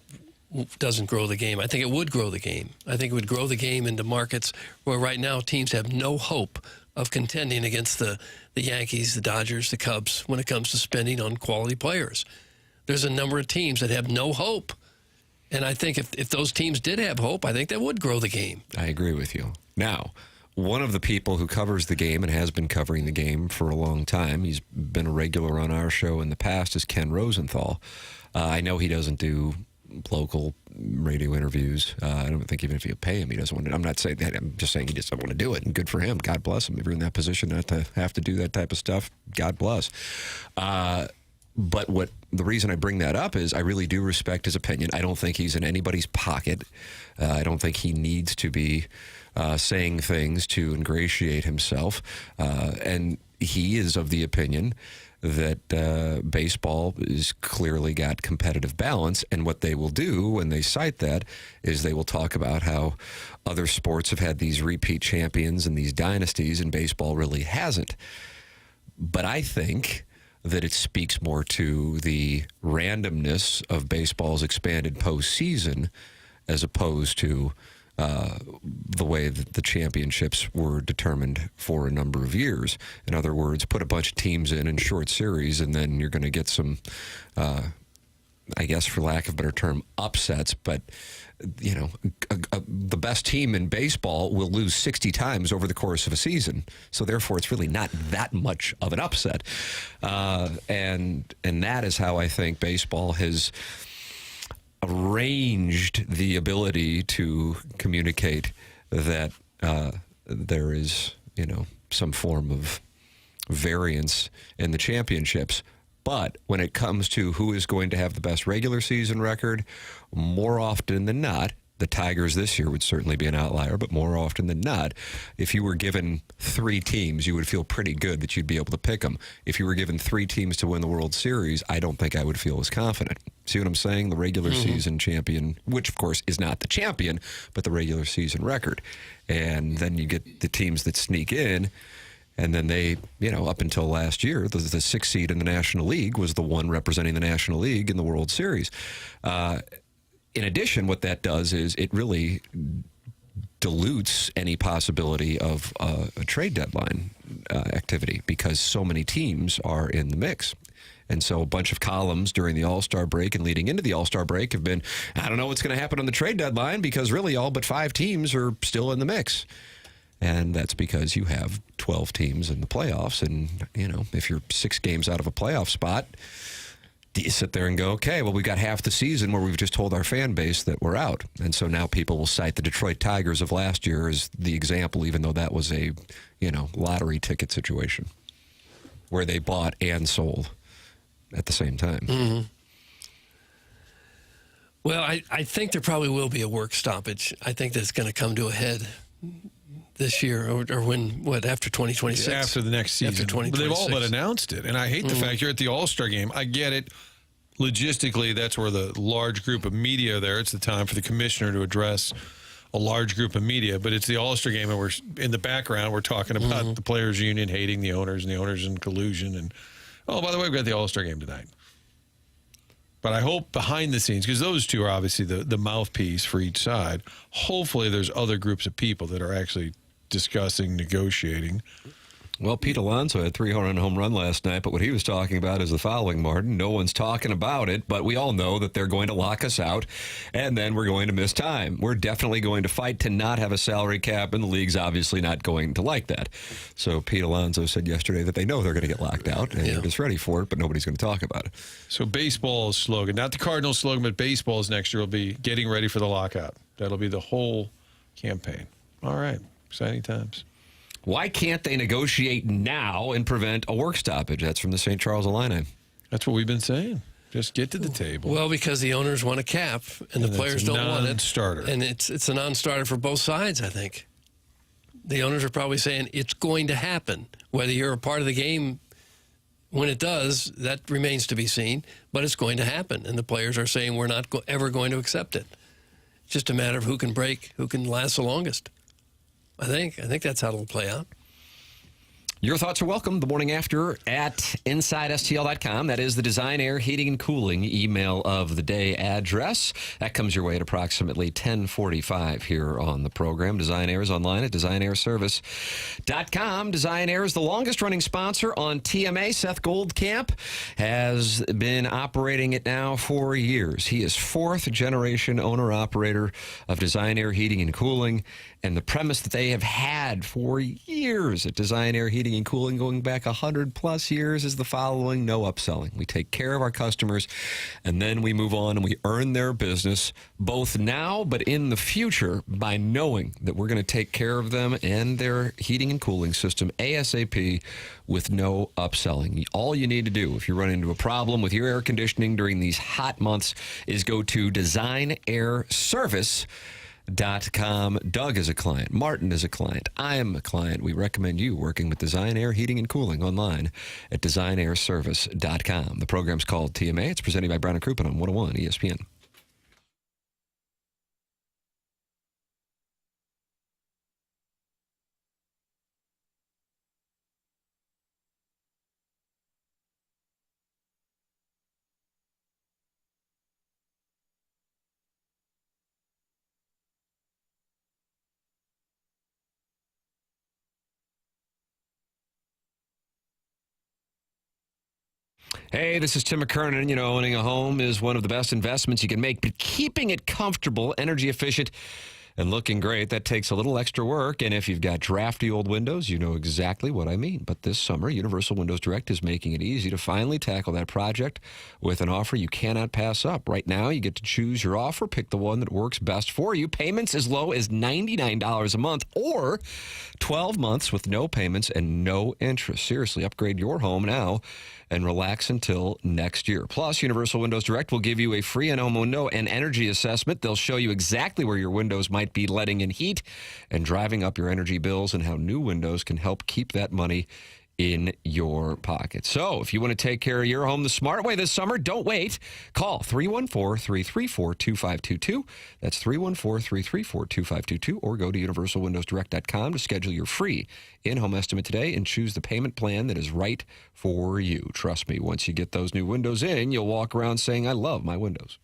doesn't grow the game. I think it would grow the game. I think it would grow the game into markets where right now teams have no hope of contending against the Yankees, the Dodgers, the Cubs when it comes to spending on quality players. There's a number of teams that have no hope. And I think if those teams did have hope, I think that would grow the game. I agree with you. Now, one of the people who covers the game and has been covering the game for a long time, he's been a regular on our show in the past, is Ken Rosenthal. I know he doesn't do local radio interviews. I don't think even if you pay him, he doesn't want to. I'm not saying that. I'm just saying he just doesn't want to do it. And good for him. God bless him. If you're in that position not to have to do that type of stuff, God bless. But the reason I bring that up is I really do respect his opinion. I don't think he's in anybody's pocket. I don't think he needs to be saying things to ingratiate himself. And he is of the opinion that baseball is clearly got competitive balance, and what they will do when they cite that is they will talk about how other sports have had these repeat champions and these dynasties, and baseball really hasn't. But I think that it speaks more to the randomness of baseball's expanded postseason as opposed to the way that the championships were determined for a number of years. In other words, put a bunch of teams in short series, and then you're going to get some, I guess for lack of a better term, upsets. But, you know, the best team in baseball will lose 60 times over the course of a season. So therefore, it's really not that much of an upset. And that is how I think baseball has arranged the ability to communicate that there is, you know, some form of variance in the championships. But when it comes to who is going to have the best regular season record, more often than not, the Tigers this year would certainly be an outlier, but more often than not, if you were given 3 teams, you would feel pretty good that you'd be able to pick them. If you were given 3 teams to win the World Series, I don't think I would feel as confident. See what I'm saying? The regular season champion, which of course is not the champion, but the regular season record. And then you get the teams that sneak in, and then they, you know, up until last year, the 6th seed in the National League was the one representing the National League in the World Series. In addition, what that does is it really dilutes any possibility of a trade deadline activity because so many teams are in the mix. And so a bunch of columns during the All-Star break and leading into the All-Star break have been, I don't know what's going to happen on the trade deadline because really all but 5 teams are still in the mix. And that's because you have 12 teams in the playoffs. And, you know, if you're 6 games out of a playoff spot, you sit there and go, okay, well, we've got half the season where we've just told our fan base that we're out. And so now people will cite the Detroit Tigers of last year as the example, even though that was a, you know, lottery ticket situation where they bought and sold at the same time. Mm-hmm. Well, I think there probably will be a work stoppage. I think that's going to come to a head this year or when, after 2026? After the next season. After 2026. They've all but announced it. And I hate the fact you're at the All-Star game. I get it. Logistically, that's where the large group of media there. It's the time for the commissioner to address a large group of media. But it's the All-Star game, and we're in the background, we're talking about the players' union hating the owners and the owners in collusion. And, oh, by the way, we've got the All-Star game tonight. But I hope behind the scenes, because those two are obviously the mouthpiece for each side, hopefully there's other groups of people that are actually discussing, negotiating. Well, Pete Alonso had 300 home run last night, but what he was talking about is the following, Martin. No one's talking about it, but we all know that they're going to lock us out, and then we're going to miss time. We're definitely going to fight to not have a salary cap, and the league's obviously not going to like that. So Pete Alonso said yesterday that they know they're going to get locked out, and they're just ready for it, but nobody's going to talk about it. So baseball's slogan, not the Cardinals slogan, but baseball's next year will be getting ready for the lockout. That'll be the whole campaign. All right. Exciting times. Why can't they negotiate now and prevent a work stoppage? That's from the St. Charles Illini. That's what we've been saying. Just get to the table. Well, because the owners want a cap and the players don't want it. Non-starter. And it's a non-starter for both sides, I think. The owners are probably saying it's going to happen. Whether you're a part of the game when it does, that remains to be seen, but it's going to happen. And the players are saying we're not ever going to accept it. It's just a matter of who can break, who can last the longest. I think that's how it'll play out. Your thoughts are welcome. The morning after at InsideSTL.com. That is the Design, Air, Heating, and Cooling email of the day address. That comes your way at approximately 10:45 here on the program. Design Air is online at designairservice.com. Design Air is the longest-running sponsor on TMA. Seth Goldcamp has been operating it now for years. He is fourth-generation owner-operator of Design Air Heating and Cooling. And the premise that they have had for years at Design Air Heating and Cooling, going back 100-plus years, is the following: no upselling. We take care of our customers, and then we move on and we earn their business, both now but in the future, by knowing that we're going to take care of them and their heating and cooling system ASAP with no upselling. All you need to do if you run into a problem with your air conditioning during these hot months is go to designairservice.com. Doug is a client. Martin is a client. I am a client. We recommend you working with Design Air Heating and Cooling online at designairservice.com. The program's called TMA. It's presented by Brown & Crouppen on 101 ESPN. Hey, this is Tim McKernan. You know, owning a home is one of the best investments you can make, but keeping it comfortable, energy efficient, and looking great, that takes a little extra work. And if you've got drafty old windows, you know exactly what I mean. But this summer, Universal Windows Direct is making it easy to finally tackle that project with an offer you cannot pass up. Right now, you get to choose your offer, pick the one that works best for you. Payments as low as $99 a month or 12 months with no payments and no interest. Seriously, upgrade your home now and relax until next year. Plus, Universal Windows Direct will give you a free in-home window and energy assessment. They'll show you exactly where your windows might be letting in heat and driving up your energy bills, and how new windows can help keep that money in your pocket. So if you want to take care of your home the smart way this summer, don't wait. Call 314-334-2522. That's 314-334-2522, or go to universalwindowsdirect.com to schedule your free in-home estimate today and choose the payment plan that is right for you. Trust me, once you get those new windows in, you'll walk around saying, I love my windows.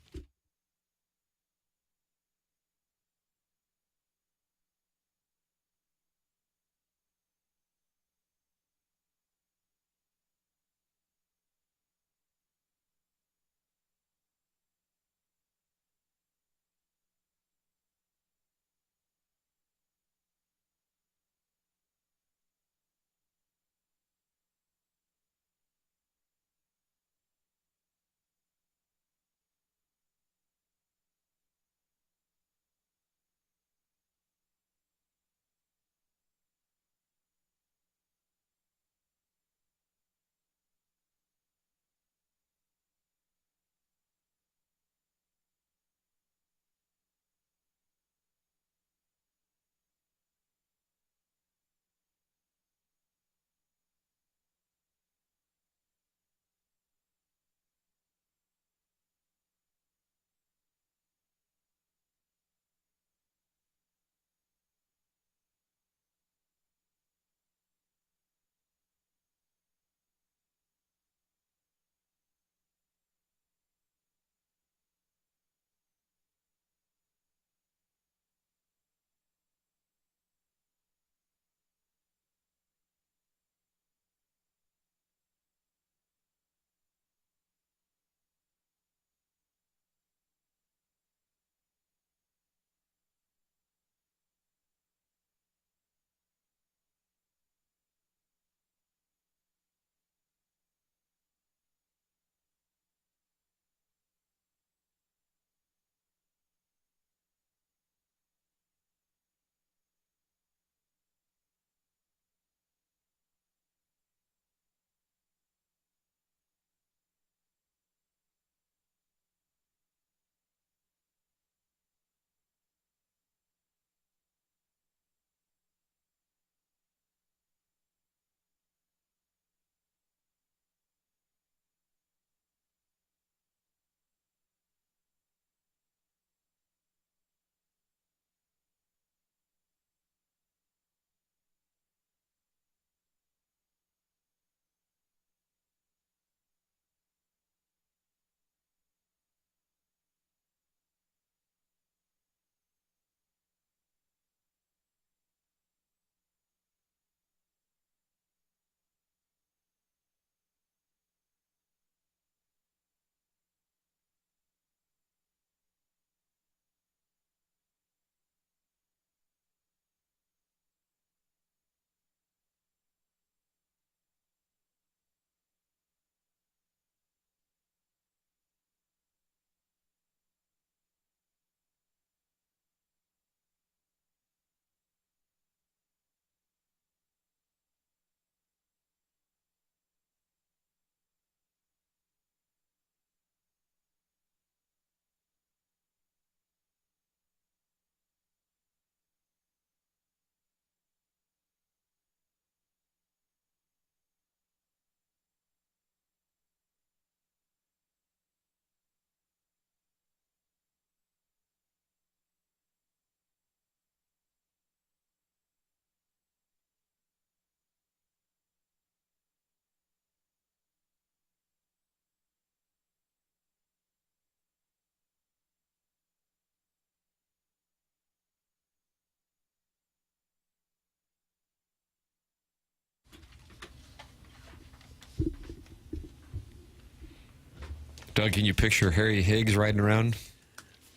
Doug, can you picture Harry Higgs riding around?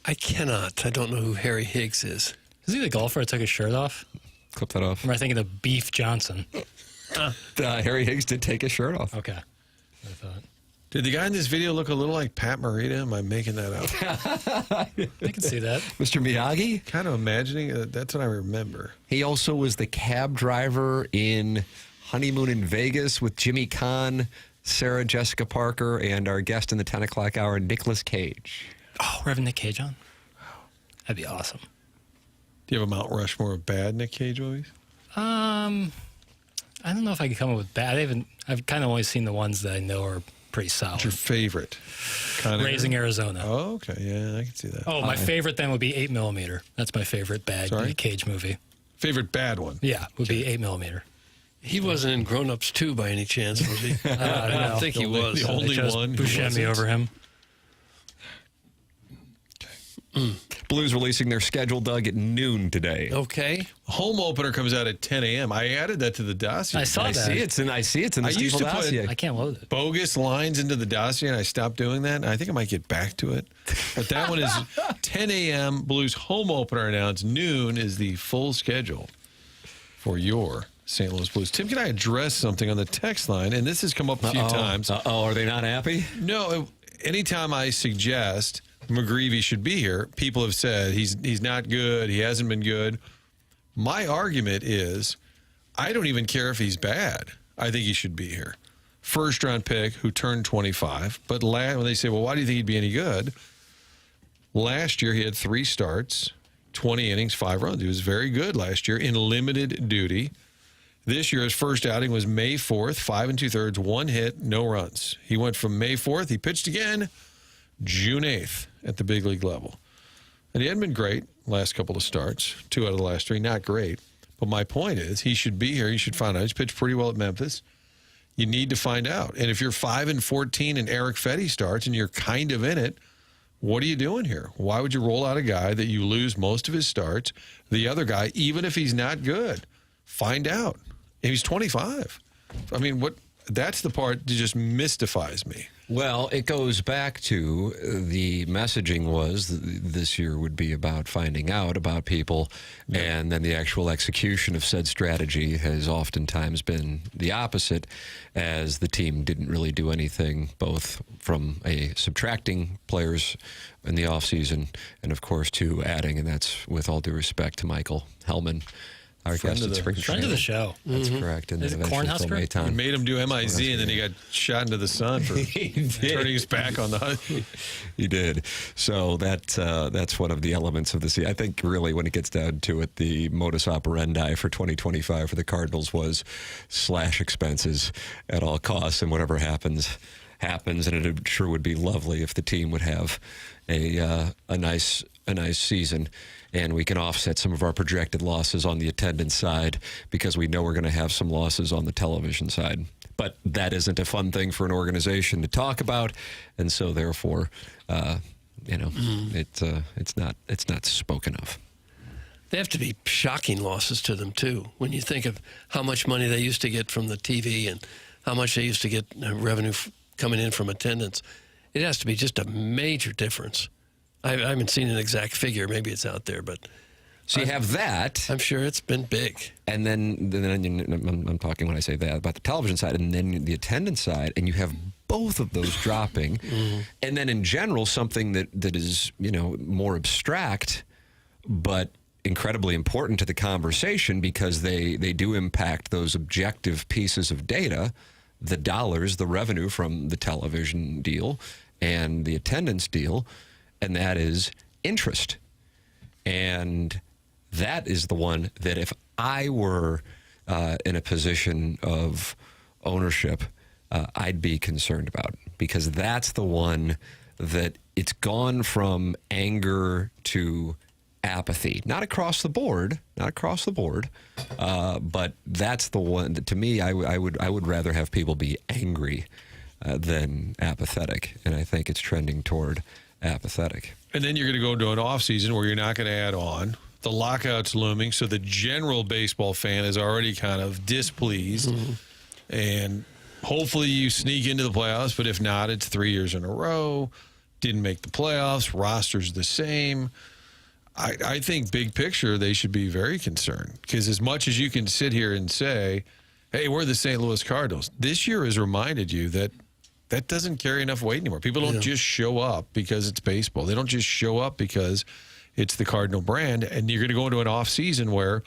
I cannot. I don't know who Harry Higgs is. Is he the golfer that took his shirt off? Clip that off. Or am I thinking of Beef Johnson? Harry Higgs did take his shirt off. Okay. I thought. Did the guy in this video look a little like Pat Morita? Am I making that up? I can see that. Mr. Miyagi? Kind of imagining it. That's what I remember. He also was the cab driver in Honeymoon in Vegas with Jimmy Kahn, Sarah Jessica Parker, and our guest in the 10 o'clock hour, Nicolas Cage. Oh, we're having Nick Cage on? That'd be awesome. Do you have a Mount Rushmore of bad Nick Cage movies? I don't know if I could come up with bad. I've kind of only seen the ones that I know are pretty solid. What's your favorite? Raising Arizona. Oh, okay. Yeah, I can see that. Oh, my favorite then would be 8mm. That's my favorite bad Nick Cage movie. Favorite bad one? Yeah, would be 8mm. He wasn't in Grown Ups 2 by any chance, was he? I don't think he was. The only one. Buscemi over him. Blues releasing their schedule, Doug, at noon today. Okay. Home opener comes out at 10 a.m. I added that to the dossier. I see it's in the used to dossier. put I can't load it. bogus lines into the dossier, and I stopped doing that. I think I might get back to it. But that one is 10 a.m. Blues home opener announced. Noon is the full schedule for your St. Louis Blues. Tim, can I address something on the text line? And this has come up a few times. Are they not happy? No. Anytime I suggest McGreevy should be here, people have said he's not good. He hasn't been good. My argument is I don't even care if he's bad. I think he should be here. First-round pick who turned 25. But when they say, well, why do you think he'd be any good? Last year he had 3 starts, 20 innings, 5 runs. He was very good last year in limited duty. This year his first outing was May 4th, 5 2/3, 1 hit, no runs. He went from May 4th, he pitched again June 8th at the big league level. And he hadn't been great last couple of starts, 2 out of the last 3, not great. But my point is he should be here. You should find out. He's pitched pretty well at Memphis. You need to find out. And if you're 5-14 and Eric Fetty starts and you're kind of in it, what are you doing here? Why would you roll out a guy that you lose most of his starts? The other guy, even if he's not good, find out. And he's 25. I mean, that's the part that just mystifies me. Well, it goes back to the messaging was this year would be about finding out about people, and then the actual execution of said strategy has oftentimes been the opposite, as the team didn't really do anything, both from a subtracting players in the offseason and, of course, to adding, and that's with all due respect to Michael Hellman. Our guest at Spring Friend of the show. That's correct. And Is it Cornhusker? You made him do MIZ, and then he got shot into the sun for turning his back on the. He did. So that's one of the elements of the. I think really, when it gets down to it, the modus operandi for 2025 for the Cardinals was slash expenses at all costs, and whatever happens. And it sure would be lovely if the team would have a nice season. And we can offset some of our projected losses on the attendance side because we know we're going to have some losses on the television side. But that isn't a fun thing for an organization to talk about, and so therefore, it's not spoken of. They have to be shocking losses to them too. When you think of how much money they used to get from the TV and how much they used to get revenue coming in from attendance, it has to be just a major difference. I haven't seen an exact figure. Maybe it's out there, but so you have that. I'm sure it's been big. And then I'm talking when I say that about the television side, and then the attendance side, and you have both of those dropping. And then in general, something that is more abstract, but incredibly important to the conversation because they do impact those objective pieces of data, the dollars, the revenue from the television deal, and the attendance deal. And that is interest. And that is the one that if I were in a position of ownership, I'd be concerned about, because that's the one that it's gone from anger to apathy. Not across the board, but that's the one that, to me, I would rather have people be angry than apathetic. And I think it's trending toward apathetic. And then you're going to go into an offseason where you're not going to add on. The lockout's looming, so the general baseball fan is already kind of displeased. And Hopefully you sneak into the playoffs, but if not, it's 3 years in a row. Didn't make the playoffs. Roster's the same. I think big picture, they should be very concerned because as much as you can sit here and say, hey, we're the St. Louis Cardinals, this year has reminded you that that doesn't carry enough weight anymore. People don't just show up because it's baseball. They don't just show up because it's the Cardinal brand. And you're going to go into an off season where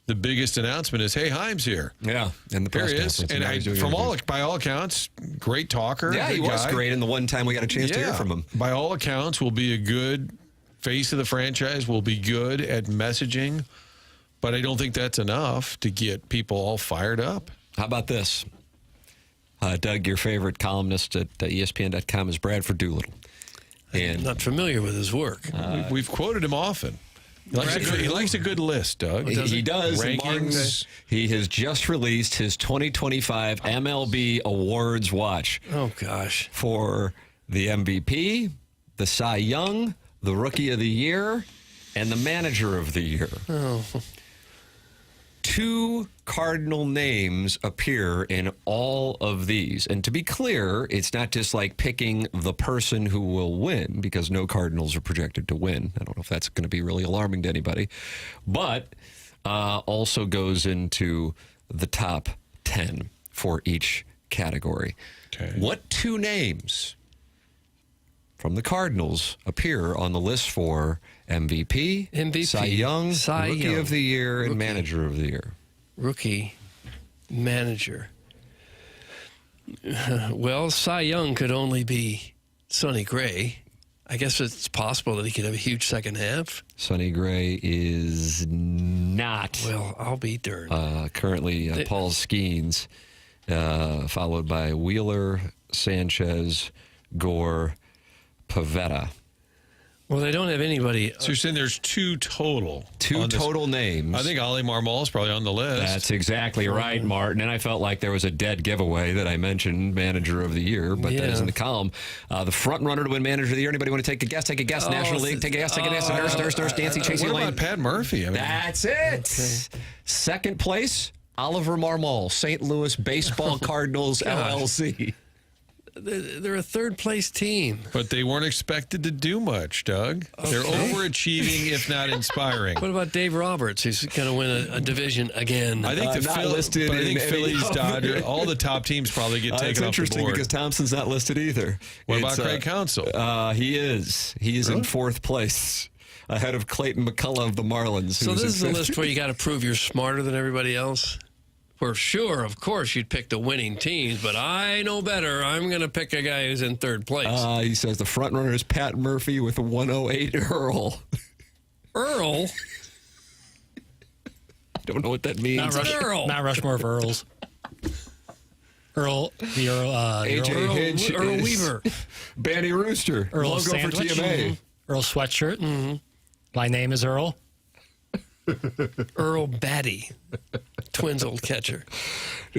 the biggest announcement is, hey, Heim's here. Yeah, and the press conference. And by all accounts, great talker. Yeah, he was great in the one time we got a chance to hear from him. By all accounts, will be a good face of the franchise, will be good at messaging, but I don't think that's enough to get people all fired up. How about this? Doug, your favorite columnist at ESPN.com is Bradford Doolittle. I'm not familiar with his work. We've quoted him often. He likes a good list, Doug. He does. Rankings. He has just released his 2025 MLB Awards Watch. Oh, gosh. For the MVP, the Cy Young, the Rookie of the Year, and the Manager of the Year. Oh. 2 Cardinal names appear in all of these. And to be clear, it's not just like picking the person who will win, because no Cardinals are projected to win. I don't know if that's going to be really alarming to anybody. But also goes into the top 10 for each category. Okay. What 2 names from the Cardinals appear on the list for MVP, Cy Young, Rookie of the Year, and Manager of the Year? Rookie, manager. Well, Cy Young could only be Sonny Gray. I guess it's possible that he could have a huge second half. Sonny Gray is not. Well, I'll be darned. Currently, Paul Skeens, followed by Wheeler, Sanchez, Gore, Pavetta. Well, they don't have anybody. So you're saying there's 2 total. 2 total names. I think Ali Marmol is probably on the list. That's exactly right, Martin. And I felt like there was a dead giveaway that I mentioned, Manager of the Year, but that is in the column. The front runner to win Manager of the Year. Anybody want to take a guess? Take a guess. National League. Take a guess. Take a guess. Nurse, Nancy, Chasey Lane. What about Pat Murphy? That's it. Okay. Second place, Oliver Marmol, St. Louis Baseball Cardinals LLC. They're a third-place team. But they weren't expected to do much, Doug. Okay. They're overachieving, if not inspiring. What about Dave Roberts? He's going to win a division again. I think Phillies, Dodgers, all the top teams probably get taken off the board. It's interesting because Thompson's not listed either. What about Craig Counsell? He is. He is in 4th place, ahead of Clayton McCullough of the Marlins. So this is a list where you got to prove you're smarter than everybody else? For sure, of course, you'd pick the winning teams, but I know better. I'm going to pick a guy who's in 3rd place. He says the front runner is Pat Murphy with a 108 Earl. Earl? I don't know what that means. Not Rushmore of Earls. Earl, AJ Hinch, Earl Weaver. Banny Rooster. Earl logo Sandwich. for TMA. Earl Sweatshirt. Mm-hmm. My name is Earl. Earl Batty, Twins old catcher.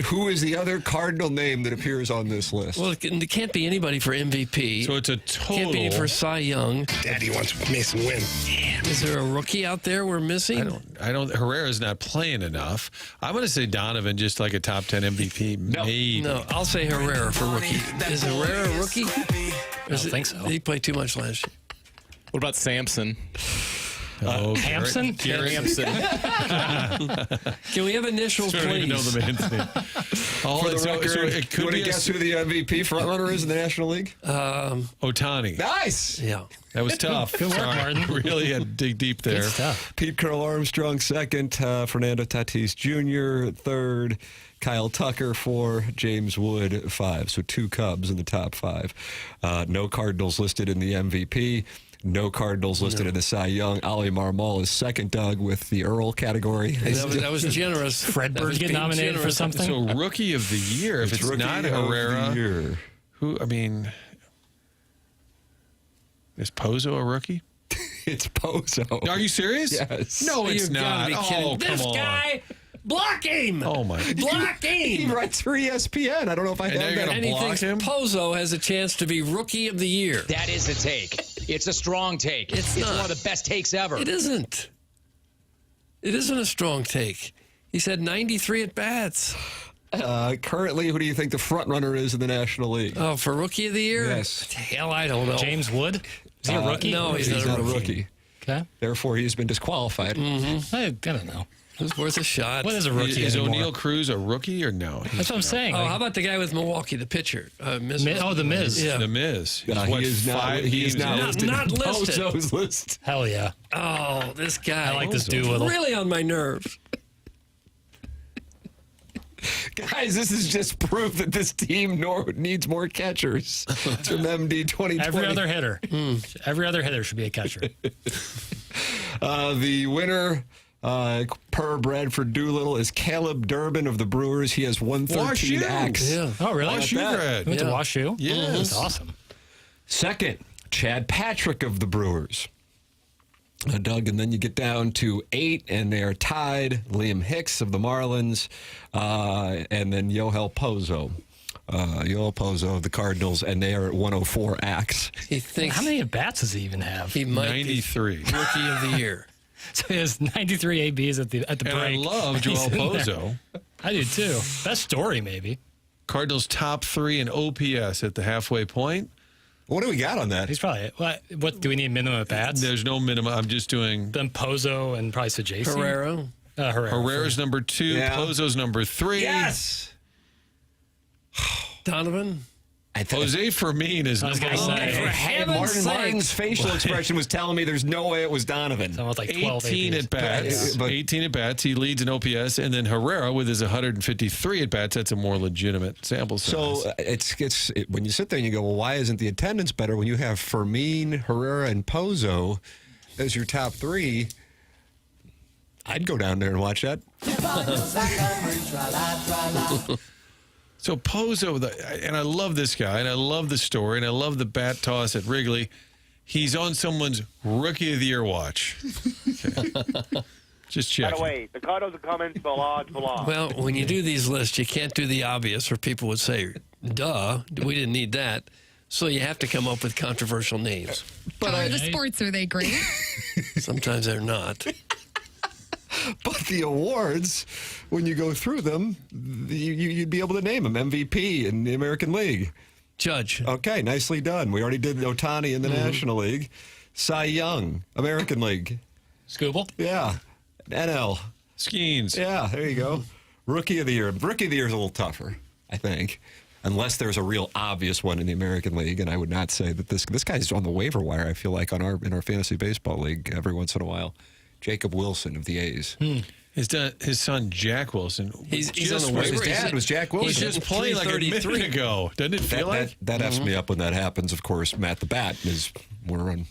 Who is the other Cardinal name that appears on this list? Well, it can't be anybody for MVP. So it's a total. Can't be for Cy Young. Daddy wants Mason win. Damn. Is there a rookie out there we're missing? I don't. Herrera's not playing enough. I'm going to say Donovan, just like a top 10 MVP. Maybe. No, I'll say Herrera for rookie. Is Herrera a rookie? I don't think so. He played too much last year. What about Sampson? Hampson? Gary Hampson. Can we have initials, please? I don't even know the man's name. For the record, it could be guess who the MVP frontrunner is in the National League? Ohtani. Nice. Yeah. That was tough. Good work, Martin. Really had to dig deep there. Good stuff. Pete Curl Armstrong, 2nd. Fernando Tatis Jr., 3rd. Kyle Tucker, 4. James Wood, 5. So 2 Cubs in the top 5. No Cardinals listed in the MVP. No Cardinals listed in the Cy Young. Ali Marmol is 2nd, Doug, with the Earl category. That was generous. Fred Bird get nominated for something? So Rookie of the Year, if it's not Herrera, who, I mean, is Pozo a rookie? It's Pozo. Are you serious? Yes. No, it's not. Oh, this come on. guy, block him. Oh, my. Block him. He writes for ESPN. I don't know if I have that. And he thinks Pozo has a chance to be Rookie of the Year. That is a take. It's a strong take. It's one of the best takes ever. It isn't. It isn't a strong take. He's had 93 at-bats. Currently, who do you think the front runner is in the National League? Oh, for Rookie of the Year? Yes. Hell, I don't know. James Wood? Is he a rookie? No, he's not a rookie. Okay. Therefore, he's been disqualified. I don't know. It's worth a shot. What is a rookie Is anymore? O'Neal Cruz a rookie or no? That's what I'm saying. Oh, how about the guy with Milwaukee, the pitcher? The Miz. Yeah. The Miz. He is not listed. Not listed. Bozo's list. Hell yeah. Oh, this guy. I like this Doolittle. Really on my nerves. Guys, this is just proof that this team needs more catchers. It's from MD 2020. Every other hitter. Every other hitter should be a catcher. The winner, per Bradford Doolittle, is Caleb Durbin of the Brewers. He has 113 acts. Yeah. Oh, really? WashU grad. Went to WashU? Yes. That's awesome. Second, Chad Patrick of the Brewers. Doug, and then you get down to 8, and they are tied. Liam Hicks of the Marlins, and then Yoel Pozo. Yoel Pozo of the Cardinals, and they are at 104 acts. He thinks How many at-bats does he even have? he might 93. be Rookie of the Year. So he has 93 ABs at the break. And I love He's Joel in there. Pozo. I do too. Best story, maybe. Cardinals top 3 in OPS at the halfway point. What do we got on that? He's probably what do we need minimum at bats? There's no minimum. I'm just doing. Then Pozo and probably Sajaci. Herrera. Herrera's number 2. Yeah. Pozo's number 3. Yes! Donovan. Jose Fermin is I was number gonna say. 1. Hey, Martin's facial expression was telling me there's no way it was Donovan. Someone with like 12 18 ABs. at bats. But- 18 at bats. He leads in OPS, and then Herrera with his 153 at bats. That's a more legitimate sample size. So when you sit there and you go, well, why isn't the attendance better when you have Fermin, Herrera, and Pozo as your top 3? I'd go down there and watch that. So Pozo, and I love this guy, and I love the story, and I love the bat toss at Wrigley. He's on someone's Rookie of the Year watch. Okay. Just check. By the way, the Cardinals are coming for large. Well, when you do these lists, you can't do the obvious, or people would say, duh, we didn't need that. So you have to come up with controversial names. But the sports, are they great? Sometimes they're not. But the awards, when you go through them, you'd be able to name them. MVP in the American League. Judge. Okay, nicely done. We already did Ohtani in the National League. Cy Young, American League. Scooble? Yeah. NL. Skeens. Yeah, there you go. Rookie of the Year. Rookie of the Year is a little tougher, I think. Unless there's a real obvious one in the American League, and I would not say that this guy's on the waiver wire, I feel like, in our fantasy baseball league every once in a while. Jacob Wilson of the A's. His son, Jack Wilson. He's on the waiver. His dad was Jack Wilson. He's just playing like a minute ago. Doesn't it feel like? That F's me up when that happens. Of course, Matt the Bat we're on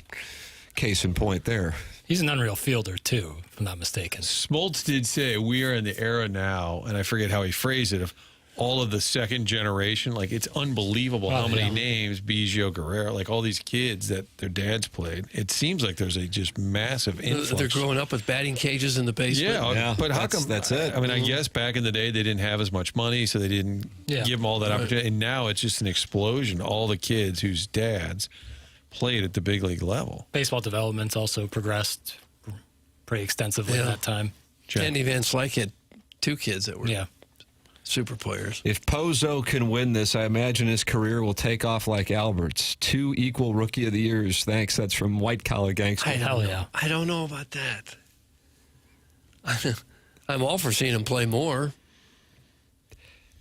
case in point there. He's an unreal fielder, too, if I'm not mistaken. Smoltz did say we are in the era now, and I forget how he phrased it, of all of the second generation. Like, it's unbelievable how many names, Biggio, Guerrero, like all these kids that their dads played. It seems like there's a just massive influx. They're growing up with batting cages in the basement. Yeah, but how come? That's it. I mean, I guess back in the day they didn't have as much money, so they didn't give them all that opportunity. And now it's just an explosion. All the kids whose dads played at the big league level. Baseball development's also progressed pretty extensively at that time. Andy Van Slyke had 2 kids that were super players. If Pozo can win this, I imagine his career will take off like Albert's. 2 equal Rookie of the Years. Thanks. That's from White Collar Gangster. Hell yeah. I don't know about that. I'm all for seeing him play more.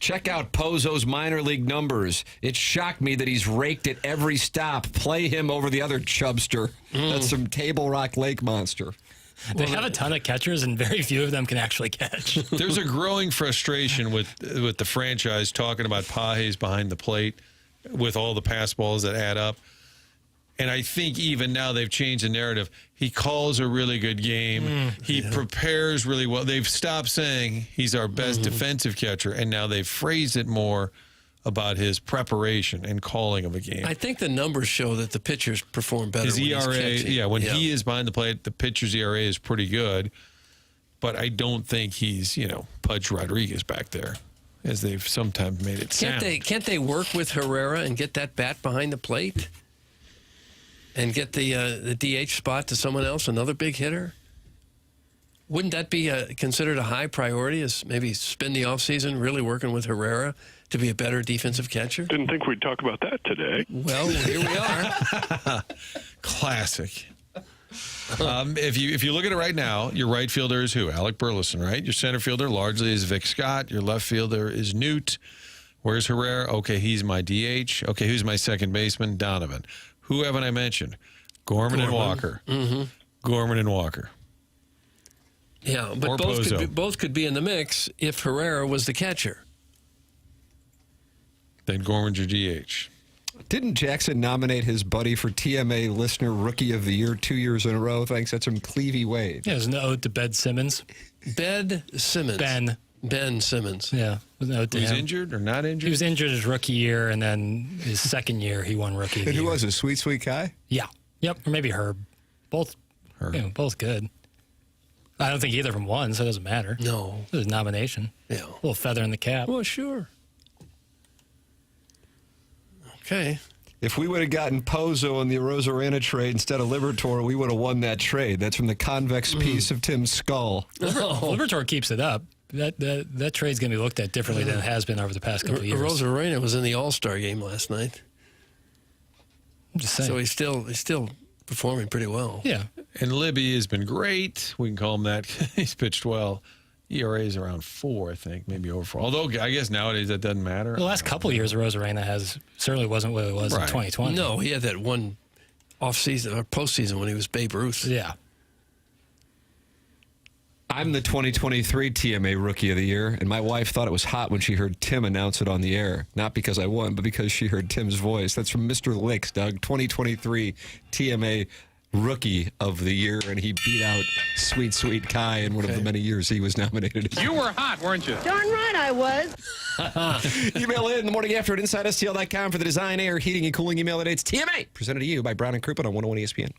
Check out Pozo's minor league numbers. It shocked me that he's raked at every stop. Play him over the other chubster. That's some Table Rock Lake monster. They have a ton of catchers, and very few of them can actually catch. There's a growing frustration with the franchise talking about Pages behind the plate with all the pass balls that add up. And I think even now they've changed the narrative. He calls a really good game. He prepares really well. They've stopped saying he's our best defensive catcher, and now they've phrased it more about his preparation and calling of a game. I think the numbers show that the pitchers perform better. His when ERA, he's catching. when he is behind the plate, the pitcher's ERA is pretty good. But I don't think he's, Pudge Rodriguez back there, as they've sometimes made it sound. Can't they work with Herrera and get that bat behind the plate? And get the DH spot to someone else, another big hitter? Wouldn't that be considered a high priority, as maybe spend the offseason really working with Herrera to be a better defensive catcher? Didn't think we'd talk about that today. Well, here we are. Classic. If you look at it right now, your right fielder is who? Alec Burleson, right? Your center fielder largely is Vic Scott. Your left fielder is Newt. Where's Herrera? Okay, he's my DH. Okay, who's my second baseman? Donovan. Who haven't I mentioned? Gorman and Walker. Mm-hmm. Gorman and Walker. Yeah, but both could be in the mix if Herrera was the catcher. Then Gorman's your DH. Didn't Jackson nominate his buddy for TMA Listener Rookie of the Year 2 years in a row? Thanks. That's from Clevie Wade. Yeah, it was an ode to Ben Simmons. Ben Simmons. Ben Simmons. Yeah. It was an ode to He's him. injured or not injured? He was injured his rookie year, and then his second year he won Rookie of the And Year. who was it? Sweet Kai? Yeah. Yep. Or maybe Herb. Both. Both good. I don't think either of them won, so it doesn't matter. No. It was a nomination. Yeah. A little feather in the cap. Well, sure. Okay. If we would have gotten Pozo in the Rosarena trade instead of Libertor, we would have won that trade. That's from the convex piece of Tim's skull. Libertor keeps it up. That trade's going to be looked at differently than it has been over the past couple of years. Rosarena was in the All-Star game last night. I'm just saying. So he's still performing pretty well. Yeah. And Libby has been great. We can call him that. He's pitched well. ERA is around 4, I think, maybe over 4. Although I guess nowadays that doesn't matter. The last couple of years, Rosarena certainly wasn't what it was in 2020. No, he had that one off-season or postseason when he was Babe Ruth. Yeah. I'm the 2023 TMA Rookie of the Year, and my wife thought it was hot when she heard Tim announce it on the air. Not because I won, but because she heard Tim's voice. That's from Mr. Licks, Doug. 2023 TMA Rookie of the Year, and he beat out Sweet Kai in one of the many years he was nominated. You were hot, weren't you? Darn right I was. Email in the morning after at InsideSTL.com for the design, air, heating, and cooling email that it's TMA. Presented to you by Brown and Crouppen on 101 ESPN.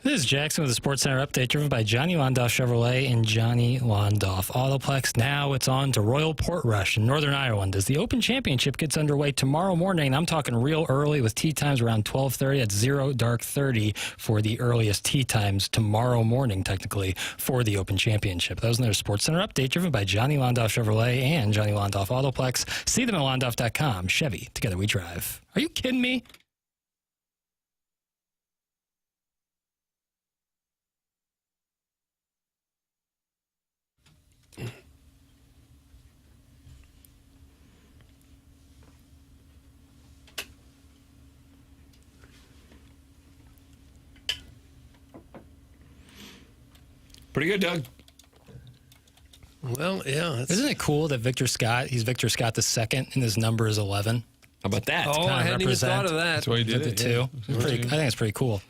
This is Jackson with the Sports Center update, driven by Johnny Londoff Chevrolet and Johnny Londoff Autoplex. Now it's on to Royal Portrush in Northern Ireland as the Open Championship gets underway tomorrow morning. I'm talking real early with tee times around 12:30 at 0:30 for the earliest tee times tomorrow morning, technically, for the Open Championship. That was another Sports Center update, driven by Johnny Londoff Chevrolet and Johnny Londoff Autoplex. See them at londoff.com. Chevy, together we drive. Are you kidding me? Pretty good, Doug. Well, yeah. Isn't it cool that Victor Scott, he's Victor Scott II, and his number is 11? How about that? Oh, I hadn't even thought of that. That's why he did it. Too. I think it's pretty cool.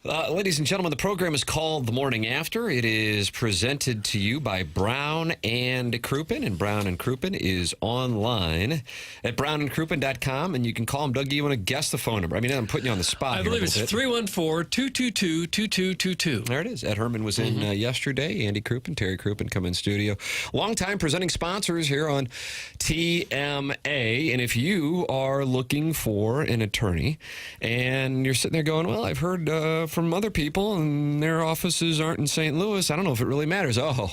Ladies and gentlemen, the program is called The Morning After. It is presented to you by Brown and Crouppen, and Brown and Crouppen is online at brownandcrouppen.com, and you can call them. Doug, do you want to guess the phone number? I mean, I'm putting you on the spot. I believe it's 314-222-2222. There it is. Ed Herman was in yesterday. Andy Crouppen, Terry Crouppen come in studio. Longtime presenting sponsors here on TMA, and if you are looking for an attorney and you're sitting there going, well, I've heard from other people and their offices aren't in St. Louis, I don't know if it really matters. You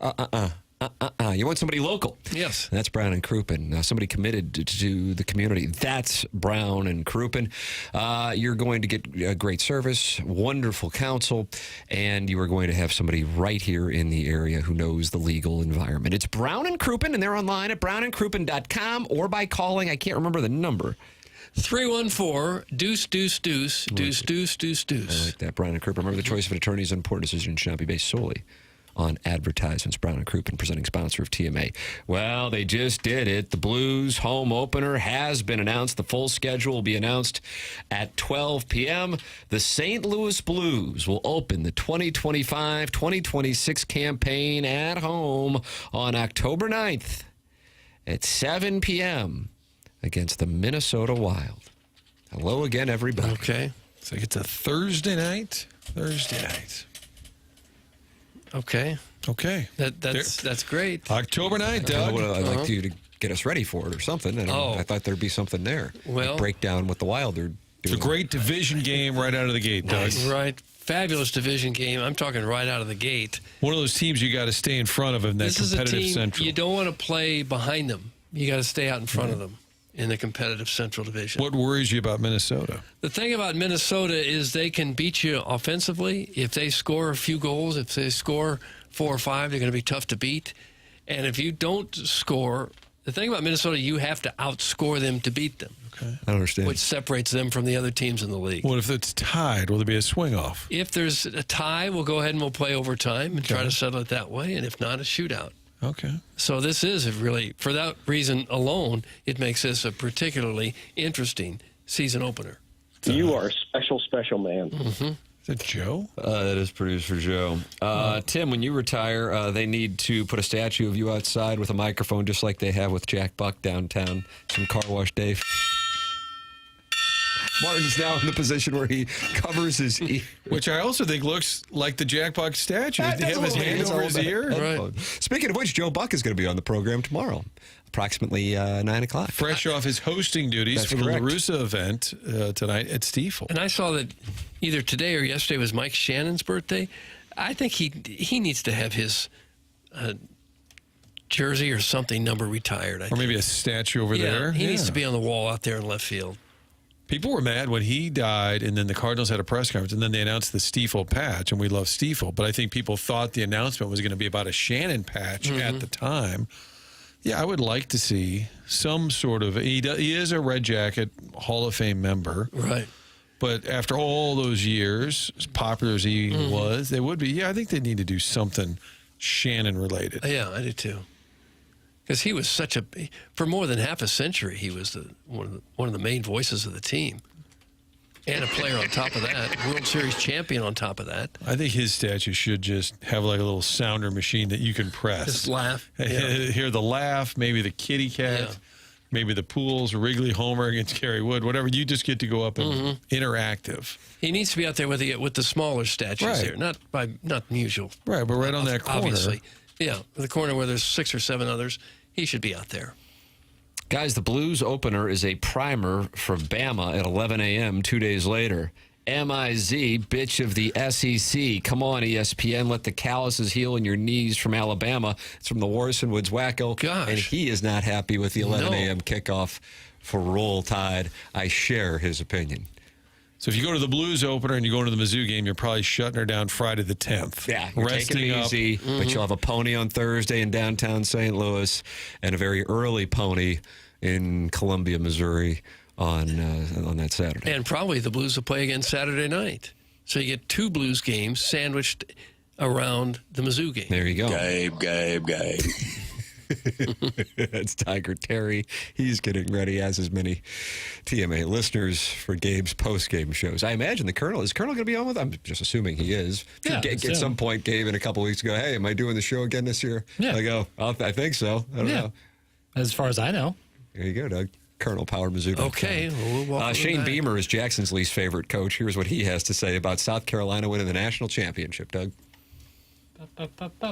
want somebody local. Yes. That's Brown and Crouppen, somebody committed to the community. That's Brown and Crouppen. You're going to get great service, wonderful counsel, and you are going to have somebody right here in the area who knows the legal environment. It's Brown and Crouppen, and they're online at brownandcrouppen.com or by calling, I can't remember the number, 314-deuce-deuce-deuce. I like that, Brown and Crouppen. Remember, the choice of an attorney is an important decision and should not be based solely on advertisements. Brown and Crouppen, presenting sponsor of TMA. Well, they just did it. The Blues home opener has been announced. The full schedule will be announced at 12 p.m. The St. Louis Blues will open the 2025-2026 campaign at home on October 9th at 7 p.m. against the Minnesota Wild. Hello again, everybody. Okay. It's like it's a Thursday night. Okay. That's great. October 9th, Doug. I'd like you to get us ready for it or something. I thought there'd be something there. Well, break down what the Wild are doing. It's a great division game right out of the gate, Doug. Right. Fabulous division game. I'm talking right out of the gate. One of those teams you got to stay in front of in that competitive This is a team Central. you don't want to play behind them. You got to stay out in front of them in the competitive Central Division. What worries you about Minnesota? The thing about Minnesota is they can beat you offensively. If they score a few goals, if they score 4 or 5, they're going to be tough to beat. And if you don't score, the thing about Minnesota, you have to outscore them to beat them. Okay. I don't understand. Which separates them from the other teams in the league. What if it's tied? Will there be a swing off? If there's a tie, we'll go ahead and we'll play overtime and try to settle it that way. And if not, a shootout. Okay. So this is really, for that reason alone, it makes this a particularly interesting season opener. You are a special man. Mm-hmm. Is that Joe? That is producer Joe. Tim, when you retire, they need to put a statue of you outside with a microphone just like they have with Jack Buck downtown. Some Car Wash Dave. Martin's now in the position where he covers his ear. Which I also think looks like the Jack Buck statue. Did he have his hand over his ear? Right. Speaking of which, Joe Buck is going to be on the program tomorrow, approximately 9 o'clock. Fresh off his hosting duties That's for correct. the LaRussa event tonight at Stiefel. And I saw that either today or yesterday was Mike Shannon's birthday. I think he needs to have his jersey or something number retired. Or maybe a statue over there. He needs to be on the wall out there in left field. People were mad when he died, and then the Cardinals had a press conference, and then they announced the Stiefel patch, and we love Stiefel. But I think people thought the announcement was going to be about a Shannon patch at the time. Yeah, I would like to see some sort of... He is a Red Jacket Hall of Fame member. Right. But after all those years, as popular as he was, they would be... Yeah, I think they need to do something Shannon-related. Yeah, I do too. Because he was such a... For more than half a century, he was one of the main voices of the team. And a player on top of that. World Series champion on top of that. I think his statue should just have like a little sounder machine that you can press. Just laugh. Hear the laugh, maybe the kitty cat. maybe the Pools, Wrigley Homer against Kerry Wood, whatever. You just get to go up and interactive. He needs to be out there with the smaller statues here, not usual. Right, but right on that corner. Obviously. Yeah, the corner where there's 6 or 7 others, he should be out there. Guys, the Blues opener is a primer for Bama at 11 a.m. 2 days later. M-I-Z, bitch of the SEC. Come on, ESPN. Let the calluses heal in your knees from Alabama. It's from the Warson Woods Wacko. Gosh. And he is not happy with the 11 a.m. kickoff for Roll Tide. I share his opinion. So if you go to the Blues opener and you go into the Mizzou game, you're probably shutting her down Friday the 10th. Yeah, you're taking it easy, but you'll have a pony on Thursday in downtown St. Louis and a very early pony in Columbia, Missouri on that Saturday. And probably the Blues will play again Saturday night. So you get 2 Blues games sandwiched around the Mizzou game. There you go. Gabe. That's Tiger Terry. He's getting ready, as is many TMA listeners, for Gabe's post-game shows. I imagine the Colonel. Is Colonel going to be on with? I'm just assuming he is. Yeah, At some point, Gabe, in a couple weeks ago, hey, am I doing the show again this year? Yeah. I go, I think so. I don't know. As far as I know. There you go, Doug. Colonel Power Mizzou. Okay. Well, we'll Shane Beamer is Jackson's least favorite coach. Here's what he has to say about South Carolina winning the national championship, Doug.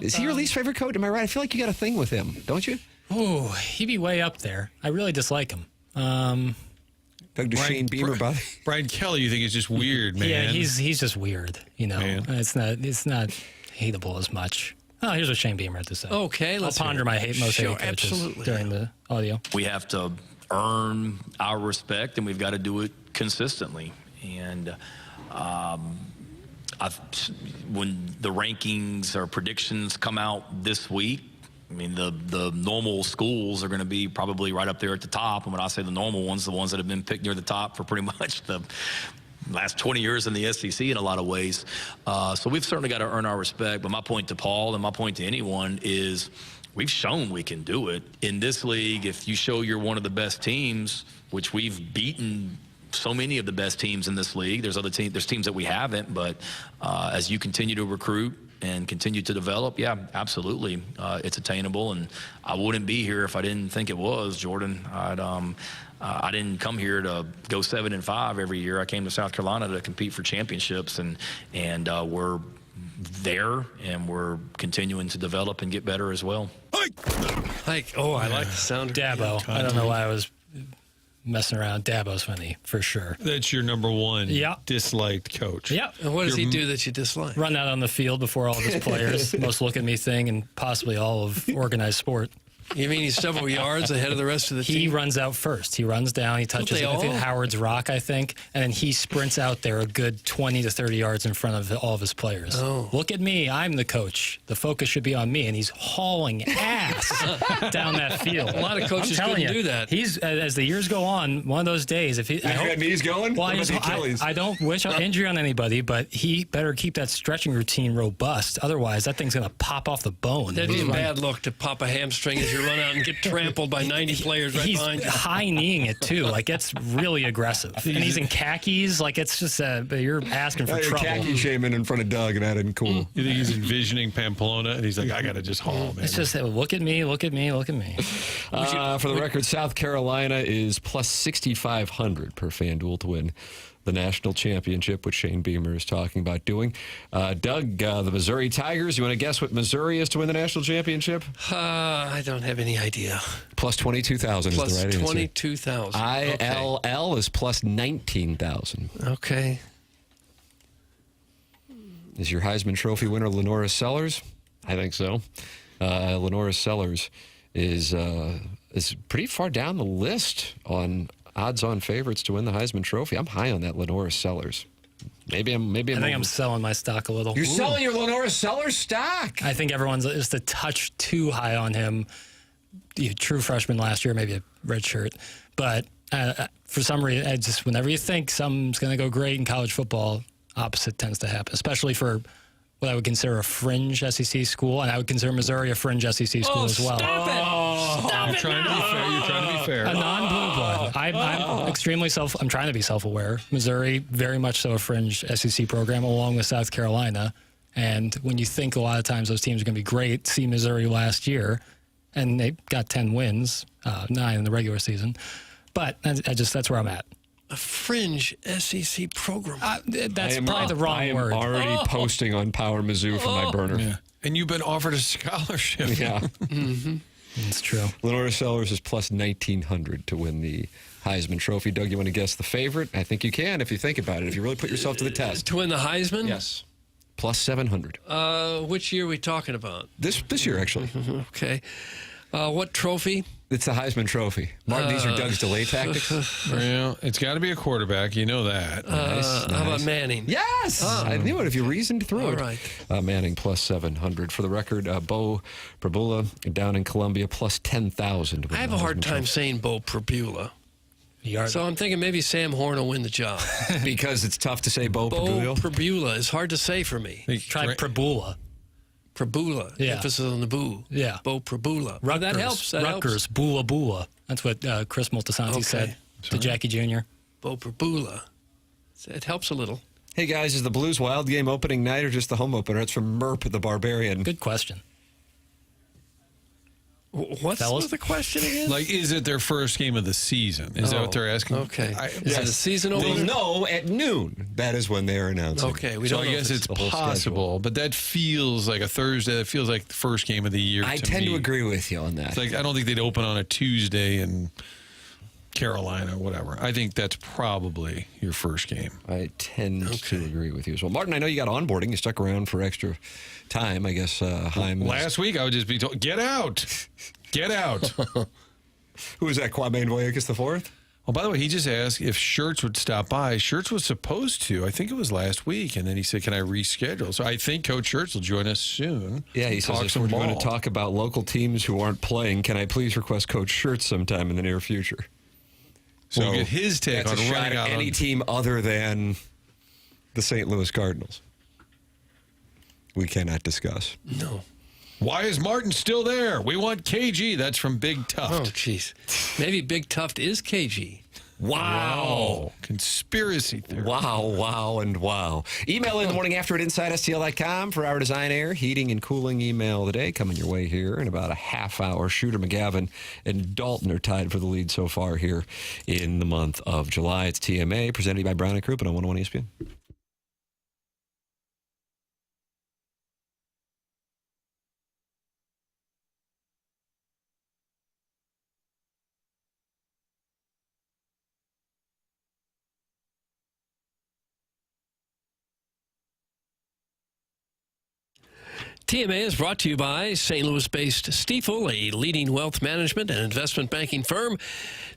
Is he your least favorite coach? Am I right? I feel like you got a thing with him, don't you? Oh, he'd be way up there. I really dislike him. Doug, does Shane Beamer bother? Brian Kelly, you think is just weird, man? Yeah, he's just weird. You know, it's not hateable as much. Oh, here's what Shane Beamer had to say. Okay, I'll ponder my most hated coaches during the audio. We have to earn our respect, and we've got to do it consistently. And when the rankings or predictions come out this week, I mean, the normal schools are going to be probably right up there at the top. And when I say the normal ones, the ones that have been picked near the top for pretty much the last 20 years in the SEC in a lot of ways. So we've certainly got to earn our respect. But my point to Paul and my point to anyone is we've shown we can do it. In this league, if you show you're one of the best teams, which we've beaten so many of the best teams in this league. There's teams that we haven't, but as you continue to recruit and continue to develop, yeah, absolutely, it's attainable. And I wouldn't be here if I didn't think it was, Jordan. I didn't come here to go 7-5 every year. I came to South Carolina to compete for championships, and we're there, and we're continuing to develop and get better as well. Oh, I like the sound of Dabo. I don't know why I was messing around. Dabo's funny, for sure. That's your number one disliked coach. Yeah. And what does he do that you dislike? Run out on the field before all of his players. Most look-at-me thing and possibly all of organized sport. You mean he's several yards ahead of the rest of the team? He runs out first. He runs down. He touches Howard's rock, I think, and then he sprints out there a good 20 to 30 yards in front of all of his players. Oh. Look at me. I'm the coach. The focus should be on me, and he's hauling ass down that field. A lot of coaches couldn't do that. He's as the years go on, one of those days. If he got knees going, well, I don't wish an injury on anybody, but he better keep that stretching routine robust. Otherwise, that thing's going to pop off the bone. That'd be a bad look to pop a hamstring as you run out and get trampled by 90 players right behind you. He's high-kneeing it, too. Like, it's really aggressive. And he's in khakis. Like, it's just, you're asking for trouble. Khaki shaming in front of Doug, and that isn't cool. You think he's envisioning Pamplona, and he's like, I got to just haul, man. It's just, look at me, look at me, look at me. For the record, South Carolina is plus 6,500 per FanDuel to win the national championship, which Shane Beamer is talking about doing. Doug, the Missouri Tigers, you want to guess what Missouri is to win the national championship? I don't have any idea. Plus 22,000 is the right answer. Plus 22,000. ILL is plus 19,000. Okay. Is your Heisman Trophy winner Lenora Sellers? I think so. Lenora Sellers is pretty far down the list on odds-on favorites to win the Heisman Trophy. I'm high on that Lenora Sellers. I think I'm selling my stock a little. You're selling your Lenora Sellers stock? I think everyone's just a touch too high on him. True freshman last year, maybe a red shirt. But for some reason, whenever you think something's going to go great in college football, opposite tends to happen, especially for what I would consider a fringe SEC school, and I would consider Missouri a fringe SEC school as well. Stop it! You're trying to be fair. A non-blue blood. I'm extremely I'm trying to be self-aware. Missouri, very much so a fringe SEC program, along with South Carolina. And when you think a lot of times those teams are going to be great, see Missouri last year, and they got 10 wins, 9 in the regular season. But that's where I'm at. A fringe SEC program. That's probably the wrong word. I am already posting on Power Mizzou for my burner. Yeah. And you've been offered a scholarship. Yeah. Mm-hmm. It's true. Lenora Sellers is plus 1,900 to win the Heisman Trophy. Doug, you want to guess the favorite? I think you can if you think about it, if you really put yourself to the test. To win the Heisman? Yes. Plus 700. Which year are we talking about? This year, actually. Okay. What trophy? It's the Heisman Trophy. Martin, these are Doug's delay tactics. Well, it's got to be a quarterback. You know that. Nice. How about Manning? Yes! I knew it if you reasoned through All it. right. Manning plus 700. For the record, Bo Prabula down in Columbia plus 10,000. I have a hard time saying Bo Prabula. So I'm thinking maybe Sam Horn will win the job. Because it's tough to say Bo Prabula? Prabula is hard to say for me. Try Prabula. Prabula. Yeah. Emphasis on the boo. Yeah. Bo Prabula. Rutgers, That helps. That Rutgers, Bula Bula. That's what Chris Moltisanti said to Jackie Jr. Bo Prabula. It helps a little. Hey, guys, is the Blues Wild game opening night or just the home opener? It's from Merp the Barbarian. Good question. What's the question again? Like, is it their first game of the season? Is that what they're asking? Okay. Is it a season We'll opener? know at noon. That is when they are announcing. Okay, we So don't I know guess if it's the whole possible, but that feels like a Thursday. That feels like the first game of the year. I tend to agree with you on that. It's like I don't think they'd open on a Tuesday in Carolina or whatever. I think that's probably your first game. I tend to agree with you as well. Martin, I know you got onboarding. You stuck around for extra time. I guess Heim. Last week I would just be told, get out. Get out. Who was that, Kwame Nwoyakis the fourth? Oh, by the way, he just asked if Schertz would stop by. Schertz was supposed to. I think it was last week. And then he said, can I reschedule? So I think Coach Schertz will join us soon. Yeah, he says if we're going to talk about local teams who aren't playing, can I please request Coach Schertz sometime in the near future? So we'll get his take that's on a shot running at out any on team other than the St. Louis Cardinals. We cannot discuss. No. Why is Martin still there? We want KG. That's from Big Tuft. Oh, jeez. Maybe Big Tuft is KG. Wow. Conspiracy theory. Wow, and wow. Email in the morning after at InsideSTL.com for our Design Air Heating and Cooling email of the day. Coming your way here in about a half hour. Shooter McGavin and Dalton are tied for the lead so far here in the month of July. It's TMA, presented by Brown and Crouppen on 101 ESPN. TMA is brought to you by St. Louis-based Stifel, a leading wealth management and investment banking firm.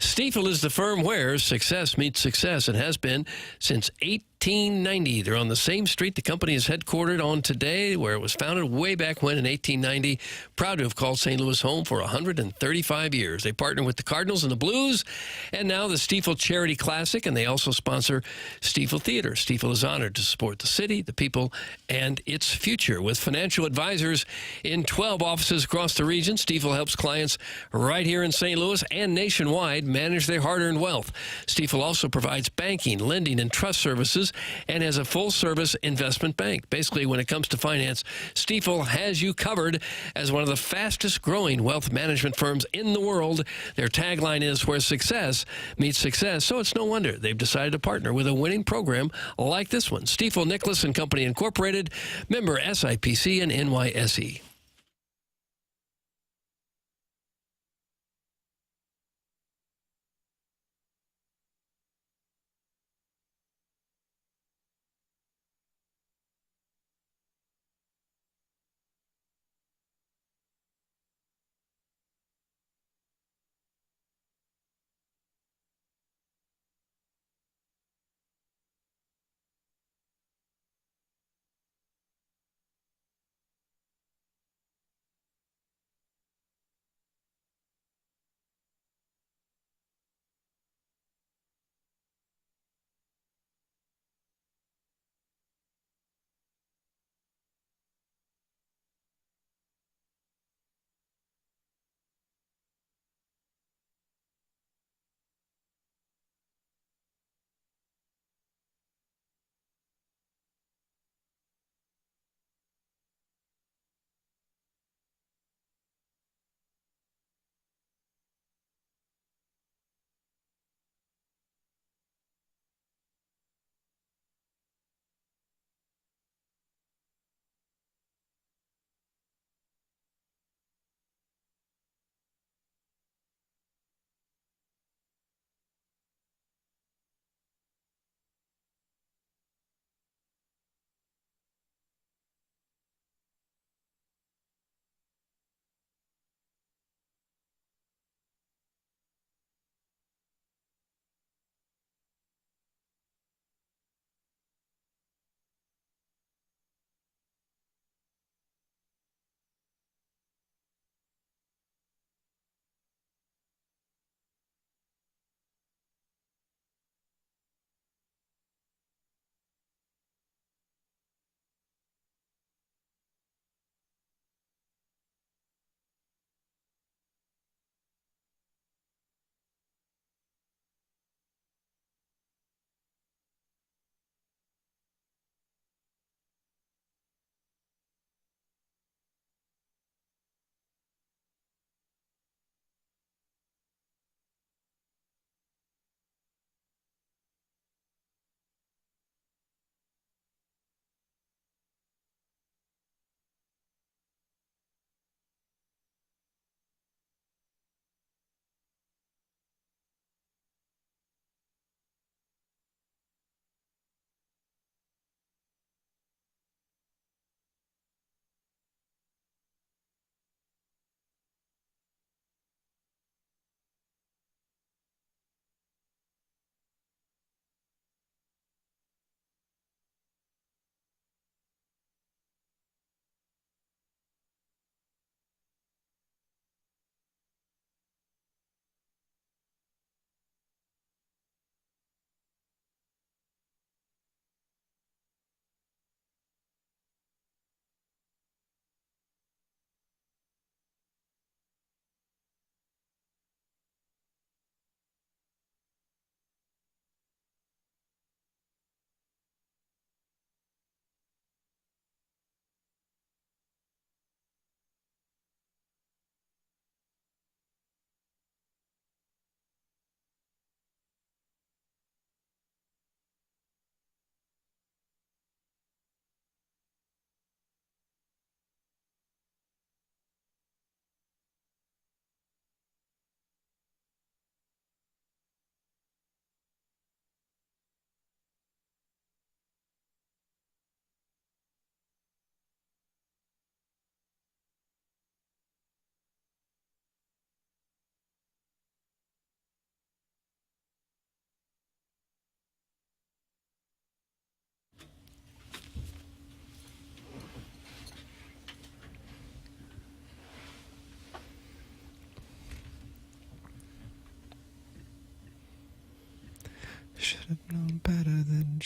Stifel is the firm where success meets success and has been since 1890. They're on the same street the company is headquartered on today, where it was founded way back when in 1890. Proud to have called St. Louis home for 135 years. They partner with the Cardinals and the Blues, and now the Stifel Charity Classic, and they also sponsor Stifel Theater. Stifel is honored to support the city, the people, and its future. With financial advisors in 12 offices across the region, Stifel helps clients right here in St. Louis and nationwide manage their hard-earned wealth. Stifel also provides banking, lending, and trust services and has a full-service investment bank. Basically, when it comes to finance, Stifel has you covered as one of the fastest-growing wealth management firms in the world. Their tagline is, where success meets success, so it's no wonder they've decided to partner with a winning program like this one. Stifel Nicholas and Company Incorporated, member SIPC and NYSE.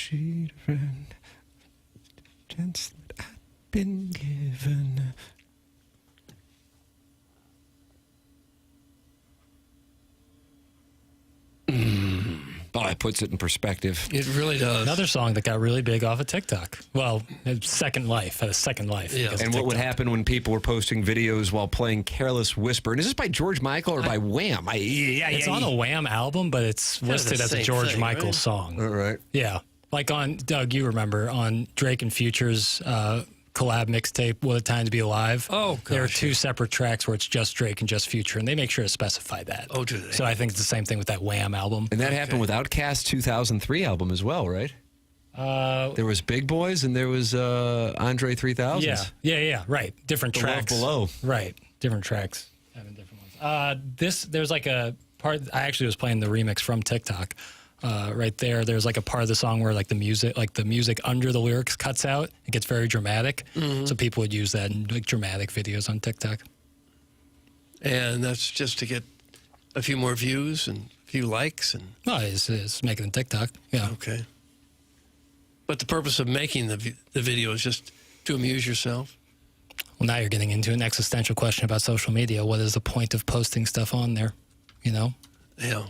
cheat a friend. Chance that I've been given. Oh, it puts it in perspective. It really does. Another song that got really big off of TikTok. Well, Second Life had a second life. Yeah. because of And what would TikTok. happen when people were posting videos while playing Careless Whisper? And is this by George Michael or by Wham? It's on a Wham album, but it's Kind of listed the as a same George thing, Michael right? song. All right. Yeah. Like on, Doug, you remember, on Drake and Future's collab mixtape, Will the Times Be Alive? Oh, There are gosh, two separate tracks where it's just Drake and just Future, and they make sure to specify that. Oh, do they? So I think it's the same thing with that Wham album. And that happened with Outkast's 2003 album as well, right? There was Big Boys and there was Andre 3000. Yeah, right. Different The Love tracks. Below. Right. Different tracks. Having different ones. There's like a part, I actually was playing the remix from TikTok. Right there's like a part of the song where like the music under the lyrics cuts out. It gets very dramatic. Mm-hmm. So people would use that in like dramatic videos on TikTok. And that's just to get a few more views and a few likes. And No, it's making a TikTok. Yeah. okay. But the purpose of making the video is just to amuse yourself. Well, now you're getting into an existential question about social media. What is the point of posting stuff on there? You know? Yeah.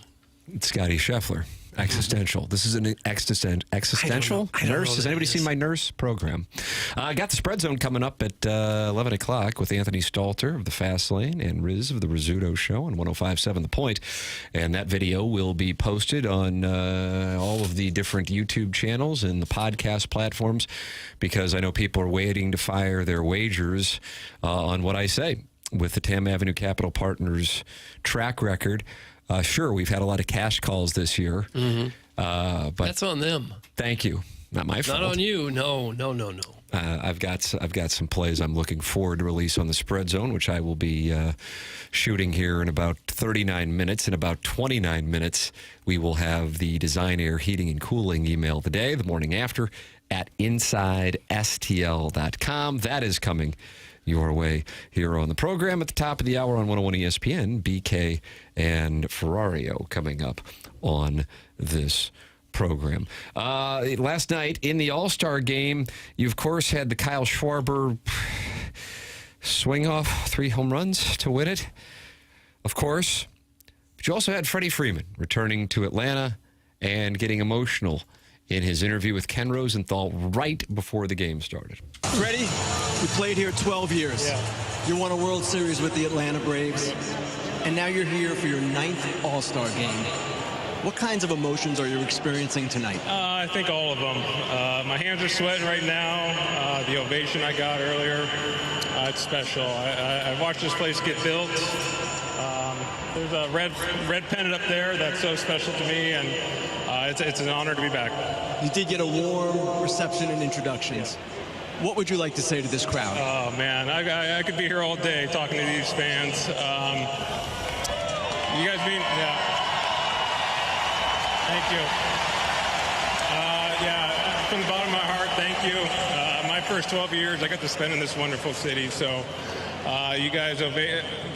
Scottie Scheffler. Existential. This is an existential I don't know nurse. what Has that anybody is. seen my nurse program? Got the Spread Zone coming up at 11 o'clock with Anthony Stalter of the Fast Lane and Riz of the Rizzuto Show on 105.7 The Point. And that video will be posted on all of the different YouTube channels and the podcast platforms because I know people are waiting to fire their wagers on what I say with the Tam Avenue Capital Partners track record. Sure, we've had a lot of cash calls this year, but That's on them. thank you. Not my fault. Not on you. No. I've got some plays I'm looking forward to release on the Spread Zone, which I will be shooting here in about 39 minutes. In about 29 minutes, we will have the Design Air Heating and Cooling email of the day, the morning after, at InsideSTL.com. That is coming your way here on the program. At the top of the hour on 101 ESPN, BK and Ferrario coming up on this program. Last night in the All-Star game, you of course had the Kyle Schwarber swing off 3 home runs to win it, of course. But you also had Freddie Freeman returning to Atlanta and getting emotional in his interview with Ken Rosenthal right before the game started. Freddie, you played here 12 years. Yeah. You won a World Series with the Atlanta Braves, and now you're here for your 9th All-Star game. What kinds of emotions are you experiencing tonight? I think all of them. My hands are sweating right now. The ovation I got earlier, it's special. I watched this place get built. There's a red pennant up there that's so special to me, and it's an honor to be back. You did get a warm reception and introductions. What would you like to say to this crowd? Oh, man, I could be here all day talking to these fans. You guys mean, yeah. Thank you. From the bottom of my heart, thank you. My first 12 years, I got to spend in this wonderful city, so you guys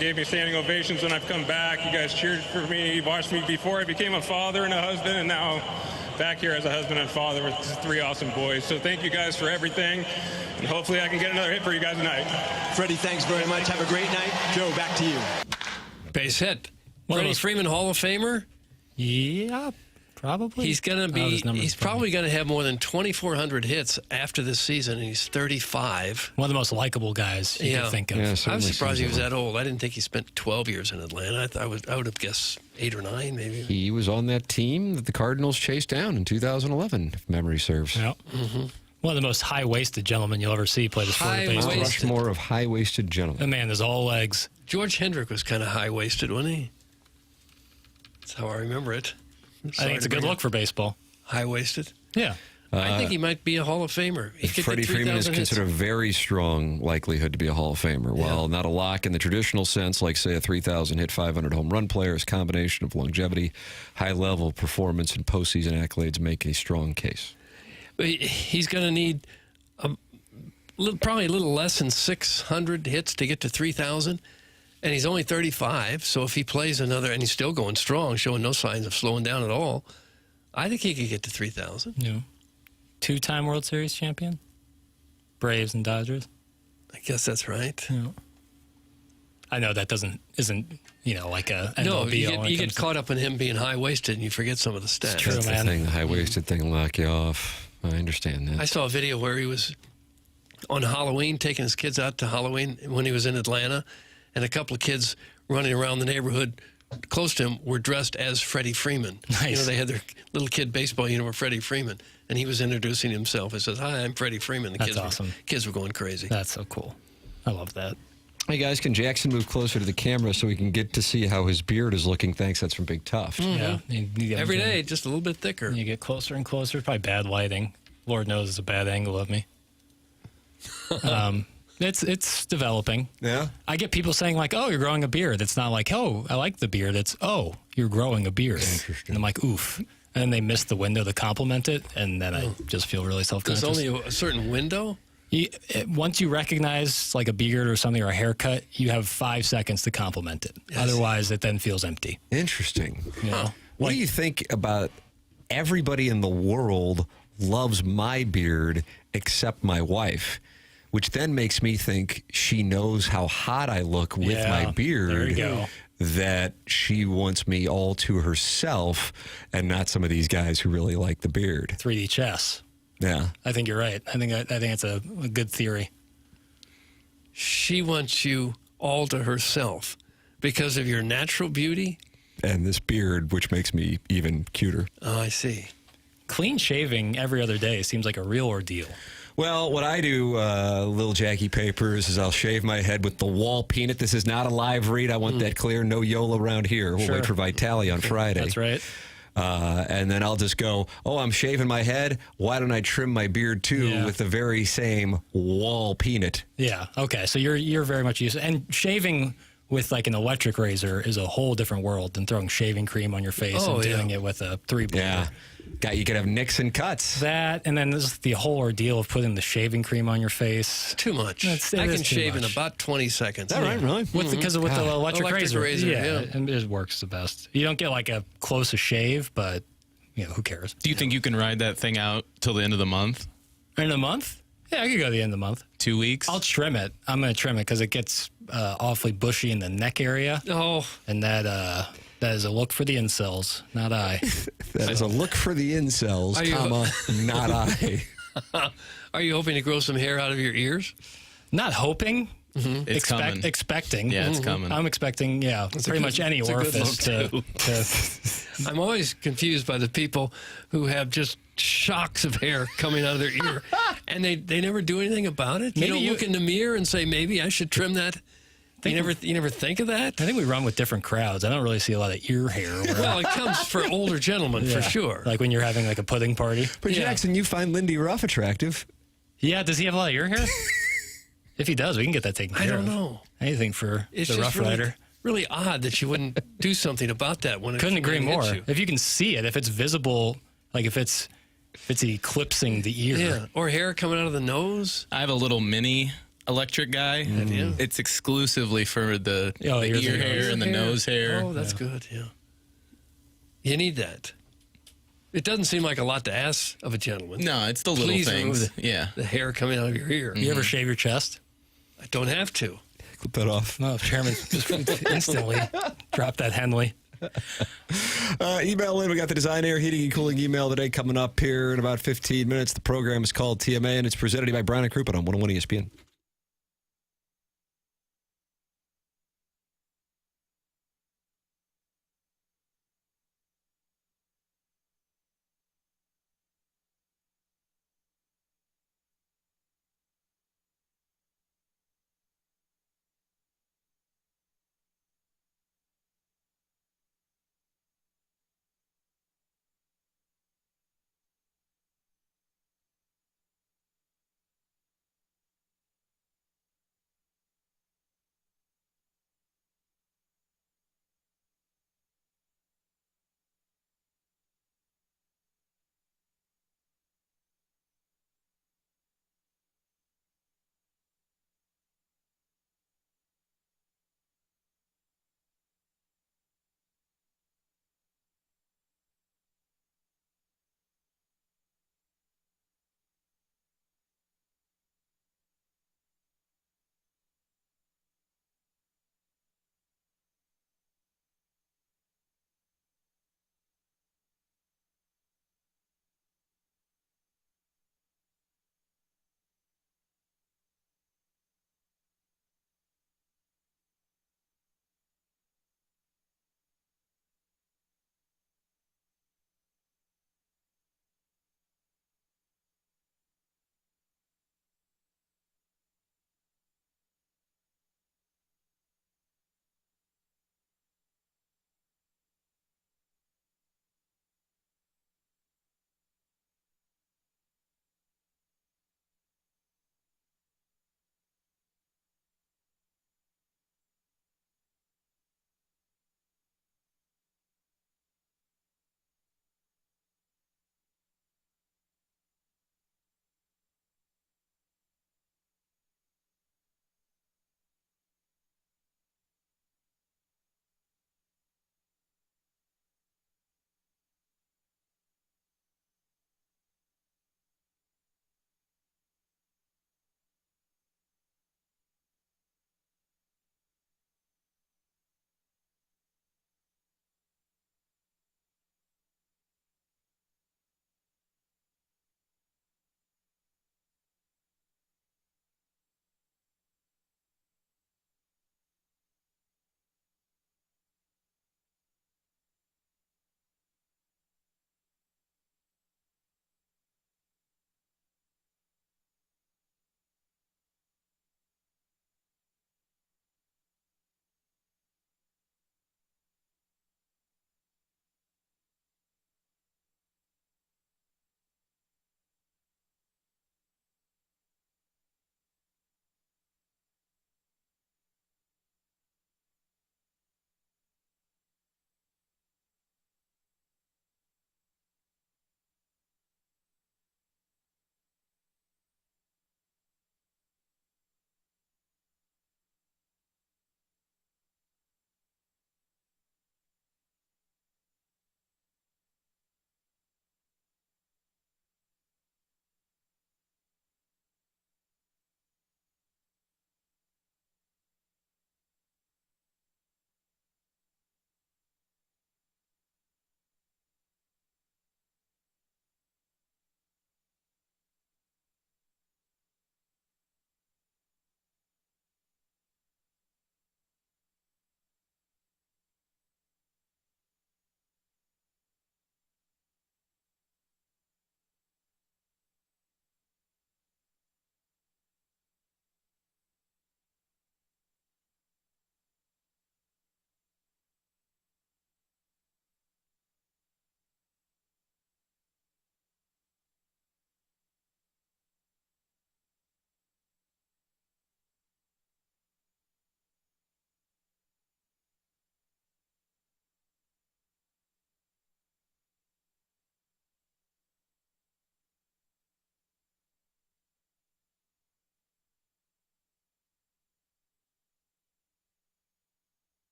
gave me standing ovations when I've come back. You guys cheered for me, watched me before I became a father and a husband, and now back here as a husband and father with 3 awesome boys. So thank you guys for everything, and hopefully I can get another hit for you guys tonight. Freddie, thanks very much. Have a great night. Joe, back to you. Base hit. Freddie Freeman, Hall of Famer? Yeah, probably. He's going to be, he's probably going to have more than 2,400 hits after this season, and he's 35. One of the most likable guys you could think of. Yeah, I was surprised he was that old. I didn't think he spent 12 years in Atlanta. I would have guessed 8 or 9, maybe. He was on that team that the Cardinals chased down in 2011, if memory serves. Yeah. Mm-hmm. One of the most high-waisted gentlemen you'll ever see play the sport of baseball. Rushmore of high-waisted gentlemen. The man is all legs. George Hendrick was kind of high-waisted, wasn't he? That's how I remember it. I think it's a good look for baseball. High-waisted? Yeah. I think he might be a Hall of Famer. Freddie Freeman is considered a very strong likelihood to be a Hall of Famer. While not a lock in the traditional sense, like, say, a 3,000-hit, 500-home run player, his combination of longevity, high-level performance, and postseason accolades make a strong case. He's going to need probably a little less than 600 hits to get to 3,000, and he's only 35, so if he plays another, and he's still going strong, showing no signs of slowing down at all, I think he could get to 3,000. Yeah. two-time World Series champion? Braves and Dodgers. I guess that's right. Yeah. I know that isn't like a no. MLB You get caught up in him being high-waisted, and you forget some of the stats. It's true, That's man. the thing, the high-waisted thing will knock you off. I understand that. I saw a video where he was on Halloween, taking his kids out to Halloween when he was in Atlanta, and a couple of kids running around the neighborhood close to him were dressed as Freddie Freeman. Nice. They had their little kid baseball uniform, Freddie Freeman, and he was introducing himself. He says, "Hi, I'm Freddie Freeman." The That's awesome. Kids were going crazy. That's so cool. I love that. Hey, guys, can Jackson move closer to the camera so we can get to see how his beard is looking? Thanks, that's from Big Tuft. Yeah. Every day, just a little bit thicker. You get closer and closer. It's probably bad lighting. Lord knows it's a bad angle of me. It's developing. Yeah. I get people saying like, "Oh, you're growing a beard." It's not like, "Oh, I like the beard." It's, "Oh, you're growing a beard." Interesting. And I'm like, "Oof." And then they miss the window to compliment it, and then I just feel really self-conscious. There's only a certain window? Once you recognize like a beard or something or a haircut, you have 5 seconds to compliment it. Yes. Otherwise, it then feels empty. Interesting. You know? What do you think about everybody in the world loves my beard except my wife? Which then makes me think she knows how hot I look with my beard. There you go. That she wants me all to herself and not some of these guys who really like the beard. 3D chess. Yeah. I think you're right. I think it's a good theory. She wants you all to herself because of your natural beauty? And this beard, which makes me even cuter. Oh, I see. Clean shaving every other day seems like a real ordeal. Well, what I do, little Jackie Papers, is I'll shave my head with the wall peanut. This is not a live read. I want that clear. No YOLO around here. We'll wait for Vitali on Friday. That's right. And then I'll just go, I'm shaving my head. Why don't I trim my beard, too, with the very same wall peanut? Yeah. Okay. So you're very much used to, and shaving with like an electric razor is a whole different world than throwing shaving cream on your face and doing it with a 3-blade. Yeah. You could have nicks and cuts. That, and then there's the whole ordeal of putting the shaving cream on your face. Too much. It I is can too shave much. in about 20 seconds. Is that right, really? Because with the electric razor. Yeah. And it works the best. You don't get like a close a shave, but who cares? Do you think you can ride that thing out till the end of the month? In a month? Yeah, I could go to the end of the month. 2 weeks? I'll trim it. I'm going to trim it because it gets awfully bushy in the neck area. Oh. And that is a look for the incels, not I. That is a look for the incels, not I. Are you hoping to grow some hair out of your ears? Not hoping. Mm-hmm. It's coming. Expecting. Yeah, it's coming. I'm expecting, pretty much any orifice to I'm always confused by the people who have just shocks of hair coming out of their ear, and they never do anything about it. You don't look in the mirror and say, maybe I should trim that. You never think of that? I think we run with different crowds. I don't really see a lot of ear hair. Well, it comes for older gentlemen, for sure. Like when you're having like a pudding party. But Jackson, you find Lindy Ruff attractive. Yeah, does he have a lot of ear hair? If he does, we can get that taken care of. I don't know. Anything for It's the just Rough Rider. Really odd that you wouldn't do something about that when Couldn't agree more. You. If you can see it, if it's visible, like if it's eclipsing the ear. Yeah, or hair coming out of the nose. I have a little mini electric guy. Yeah. It's exclusively for the ear hair and the nose hair. Oh, that's good, yeah. You need that. It doesn't seem like a lot to ask of a gentleman. No, it's the little Please things. remove the hair coming out of your ear. You ever shave your chest? I don't have to. Clip that off. No, Chairman just instantly drop that Henley. Email in. We got the Design Air Heating and Cooling email today coming up here in about 15 minutes. The program is called TMA, and it's presented to you by Brown and Crouppen on 101 ESPN.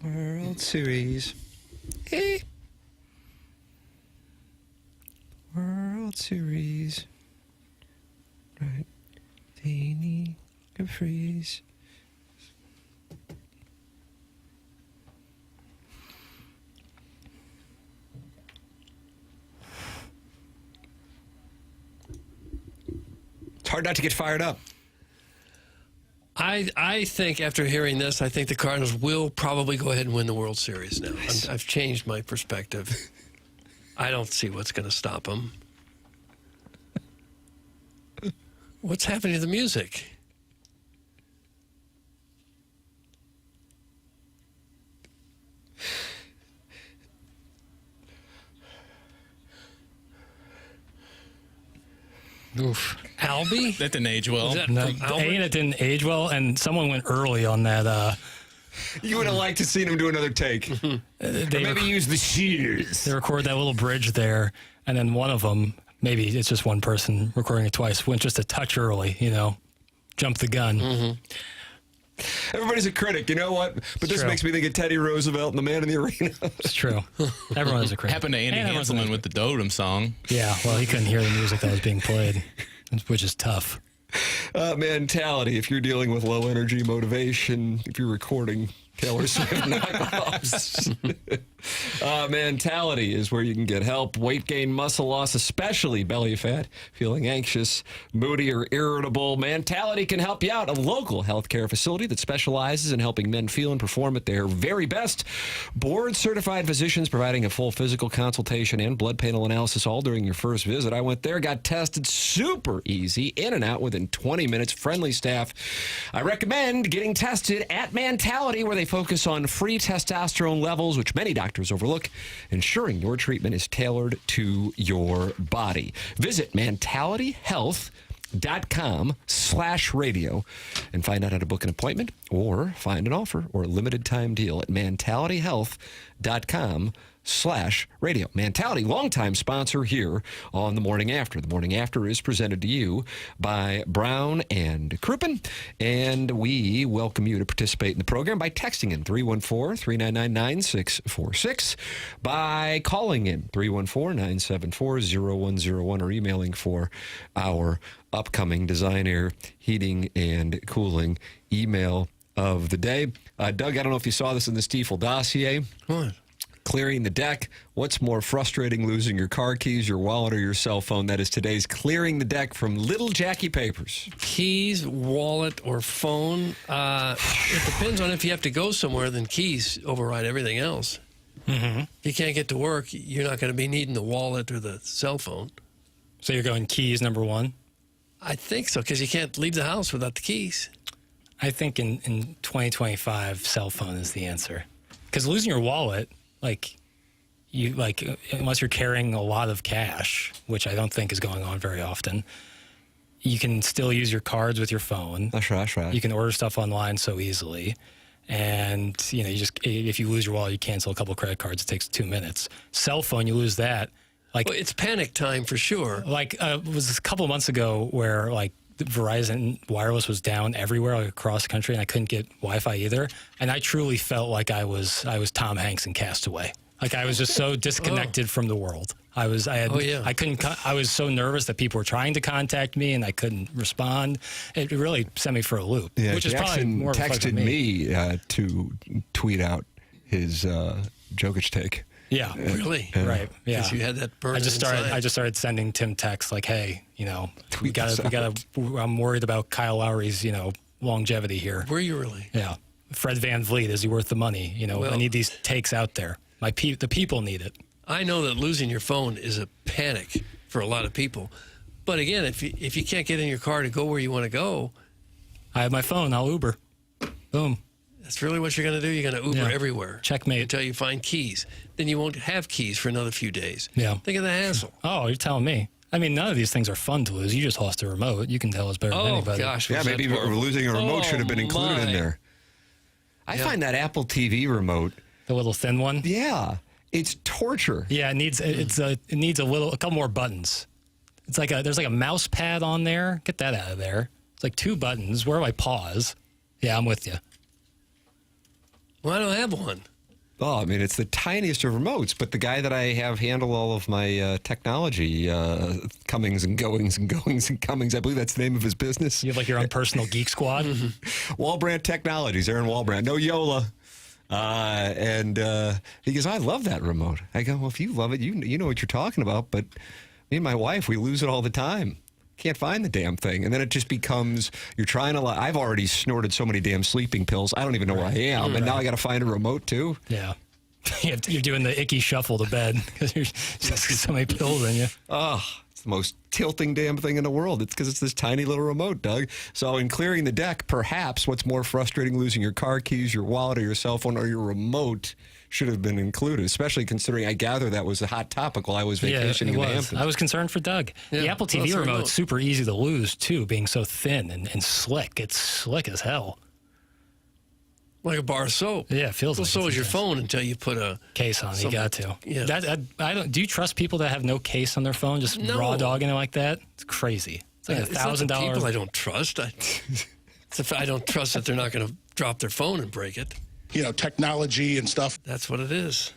World Series. Hey. World Series. Right. They need to freeze. It's hard not to get fired up. I think after hearing this, I think the Cardinals will probably go ahead and win the World Series now. I've changed my perspective. I don't see what's going to stop them. What's happening to the music? Oof. Albie? That didn't age well. No, it didn't age well, and someone went early on that. You would have liked to seen him do another take. Maybe use the shears. They record that little bridge there, and then one of them, maybe it's just one person recording it twice, went just a touch early, jumped the gun. Mm-hmm. Everybody's a critic, you know what? But this makes me think of Teddy Roosevelt and the Man in the Arena. It's true. Everyone's a critic. Happened to Andy Hanselman with the Dotem song. Yeah, well, he couldn't hear the music that was being played, which is tough. Mentality, if you're dealing with low energy motivation, if you're recording Taylor Swift knockoffs. Mentality is where you can get help. Weight gain, muscle loss, especially belly fat, feeling anxious, moody, or irritable. Mentality can help you out. A local healthcare facility that specializes in helping men feel and perform at their very best. Board-certified physicians providing a full physical consultation and blood panel analysis all during your first visit. I went there, got tested, super easy, in and out within 20 minutes, friendly staff. I recommend getting tested at Mentality, where they focus on free testosterone levels, which many doctors overlook, ensuring your treatment is tailored to your body. Visit mentalityhealth.com/radio and find out how to book an appointment or find an offer or a limited time deal at mentalityhealth.com/radio. Mentality, longtime sponsor here on The Morning After. The Morning After is presented to you by Brown and Crouppen, and we welcome you to participate in the program by texting in 314-399-9646, by calling in 314-974-0101, or emailing for our upcoming Design Air Heating and Cooling email of the day. Doug, I don't know if you saw this in the Stiefel dossier. What? Clearing the deck. What's more frustrating, losing your car keys, your wallet, or your cell phone? That is today's Clearing the Deck from Little Jackie Papers. Keys, wallet, or phone. It depends on if you have to go somewhere, then keys override everything else. Mm-hmm. If you can't get to work, you're not going to be needing the wallet or the cell phone. So you're going keys number one? I think so, because you can't leave the house without the keys. I think in 2025, cell phone is the answer. Because losing your wallet... unless you're carrying a lot of cash, which I don't think is going on very often, you can still use your cards with your phone. That's right. You can order stuff online so easily. And, if you lose your wallet, you cancel a couple credit cards. It takes 2 minutes. Cell phone, you lose that. Well, it's panic time for sure. It was a couple of months ago where, Verizon wireless was down everywhere, across the country, and I couldn't get Wi-Fi either. And I truly felt like I was Tom Hanks in Castaway. I was just so disconnected from the world. I was so nervous that people were trying to contact me and I couldn't respond. It really sent me for a loop. Yeah, which is probably Jackson more texted me to tweet out his Jokic take. Yeah, really, right? Yeah, because you had that burden. I just started sending Tim texts hey, we gotta. I'm worried about Kyle Lowry's, longevity here. Were you really? Yeah. Fred VanVleet, is he worth the money? I need these takes out there. The people need it. I know that losing your phone is a panic for a lot of people, but again, if you can't get in your car to go where you want to go, I have my phone. I'll Uber. Boom. That's really what you're going to do. You're going to Uber everywhere. Checkmate. Until you find keys. Then you won't have keys for another few days. Yeah. Think of the hassle. Oh, you're telling me. I mean, none of these things are fun to lose. You just lost a remote. You can tell us better than anybody. Oh, gosh. Yeah, maybe losing a remote should have been included in there. I find that Apple TV remote. The little thin one? Yeah. It's torture. Yeah, it needs a couple more buttons. It's there's a mouse pad on there. Get that out of there. It's 2 buttons. Where do I pause? Yeah, I'm with you. Well, I don't have one. Oh, I mean, it's the tiniest of remotes, but the guy that I have handle all of my technology comings and goings and goings and comings, I believe that's the name of his business. You have like your own personal geek squad? Wallbrand Technologies, Aaron Wallbrand. No Yola. And he goes, I love that remote. I go, well, if you love it, you know what you're talking about, but me and my wife, we lose it all the time. Can't find the damn thing. And then it just becomes, you're trying to, I've already snorted so many damn sleeping pills, I don't even know where I am. And now I got to find a remote too. Yeah. You're doing the icky shuffle to bed because there's just so many pills in you. Oh, it's the most tilting damn thing in the world. It's because it's this tiny little remote, Doug. So in clearing the deck, perhaps what's more frustrating, losing your car keys, your wallet, or your cell phone, or your remote should have been included, especially considering I gather that was a hot topic while I was vacationing in the Hamptons. I was concerned for Doug. The Apple TV remote's super easy to lose, too, being so thin and slick. It's slick as hell. Like a bar of soap. Yeah, it feels well, like so is your phone until you put a case on it. You got to. Yeah. I don't. Do you trust people that have no case on their phone, just raw dogging it like that? It's crazy. It's like $1,000. People I don't trust. I don't trust that they're not going to drop their phone and break it. Technology and stuff. That's what it is.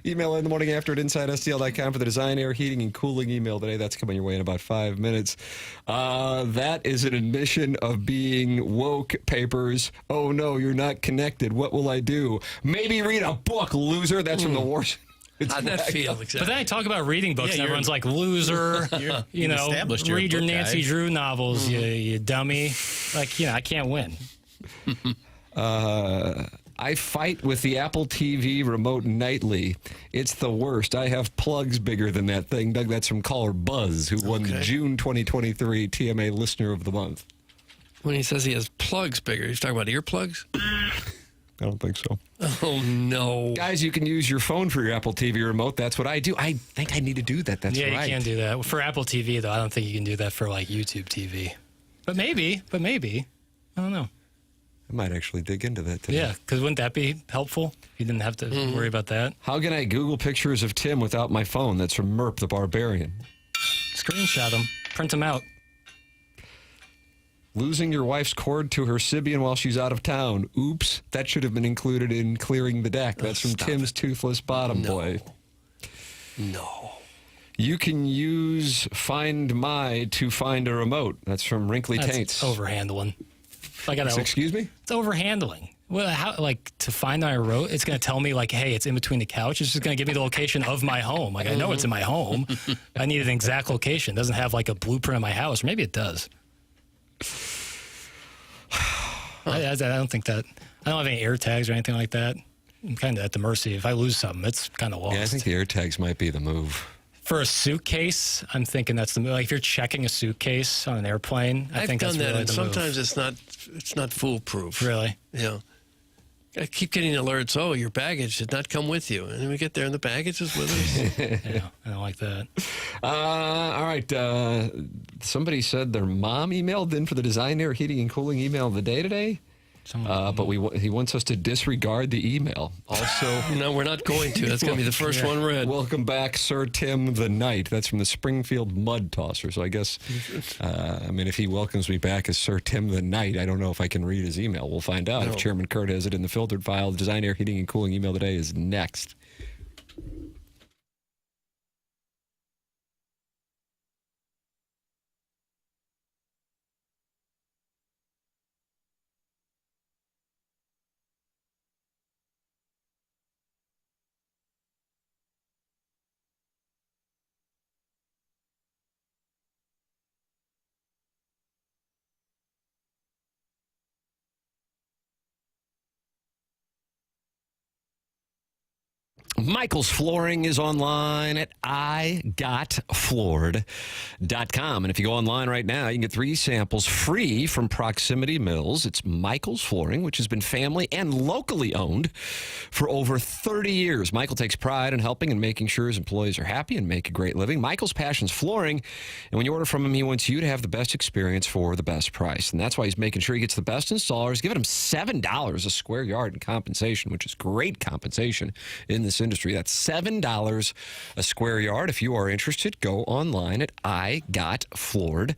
Email in the morning after at InsideSTL.com for the Design, Air, Heating, and Cooling email today. That's coming your way in about 5 minutes. That is an admission of being woke, Papers. Oh, no, you're not connected. What will I do? Maybe read a book, loser. That's from the Wars. How'd that feel? Exactly. But then I talk about reading books, and everyone's like, loser. Read your Nancy Drew novels, you dummy. Like, I can't win. I fight with the Apple TV remote nightly. It's the worst. I have plugs bigger than that thing. Doug, that's from caller Buzz, who won the June 2023 TMA Listener of the Month. When he says he has plugs bigger, he's talking about earplugs? I don't think so. Oh, no. Guys, you can use your phone for your Apple TV remote. That's what I do. I think I need to do that. That's right. Yeah, you can do that. For Apple TV, though, I don't think you can do that for, YouTube TV. But maybe. I don't know. I might actually dig into that today. Yeah, because wouldn't that be helpful? You didn't have to worry about that. How can I Google pictures of Tim without my phone? That's from Merp the Barbarian. Screenshot them. Print them out. Losing your wife's cord to her Sibian while she's out of town. Oops. That should have been included in clearing the deck. That's from Tim's Toothless Bottom Boy. No. You can use Find My to find a remote. That's from Wrinkly Taints. Overhandling. Excuse me? It's overhandling. Well, to find my remote, it's going to tell me, hey, it's in between the couch. It's just going to give me the location of my home. I know it's in my home. I need an exact location. It doesn't have, a blueprint of my house. Or maybe it does. I don't think that. I don't have any air tags or anything like that. I'm kind of at the mercy. If I lose something, it's kind of lost. Yeah, I think the air tags might be the move. For a suitcase, I'm thinking that's the move. If you're checking a suitcase on an airplane, I think that's really the move. I've done that, and sometimes it's not foolproof. Really? Yeah. I keep getting alerts, your baggage did not come with you. And then we get there and the baggage is with us. Yeah, I don't like that. All right. Somebody said their mom emailed in for the Design, Air, Heating, and Cooling email of the day today. But he wants us to disregard the email. Also, no, we're not going to. That's going to be the first one read. Welcome back, Sir Tim the Knight. That's from the Springfield Mud Tosser. So I guess, if he welcomes me back as Sir Tim the Knight, I don't know if I can read his email. We'll find out if Chairman Kurt has it in the filtered file. The Design, Air, Heating, and Cooling email today is next. Michael's Flooring is online at igotfloored.com. And if you go online right now, you can get 3 samples free from Proximity Mills. It's Michael's Flooring, which has been family and locally owned for over 30 years. Michael takes pride in helping and making sure his employees are happy and make a great living. Michael's passion's flooring, and when you order from him, he wants you to have the best experience for the best price. And that's why he's making sure he gets the best installers, giving him $7 a square yard in compensation, which is great compensation in this industry. That's $7 a square yard. If you are interested, go online at igotfloored.com.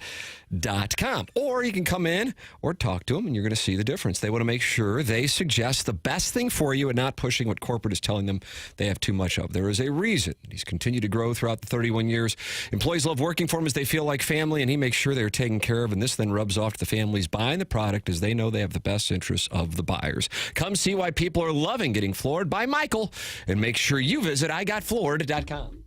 Floored.com. Or you can come in or talk to them, and you're going to see the difference. They want to make sure they suggest the best thing for you and not pushing what corporate is telling them they have too much of. There is a reason he's continued to grow throughout the 31 years. Employees love working for him as they feel like family, and he makes sure they're taken care of, and this then rubs off to the families buying the product as they know they have the best interests of the buyers. Come see why people are loving getting floored by Michael, and make sure you visit IGotFloored.com.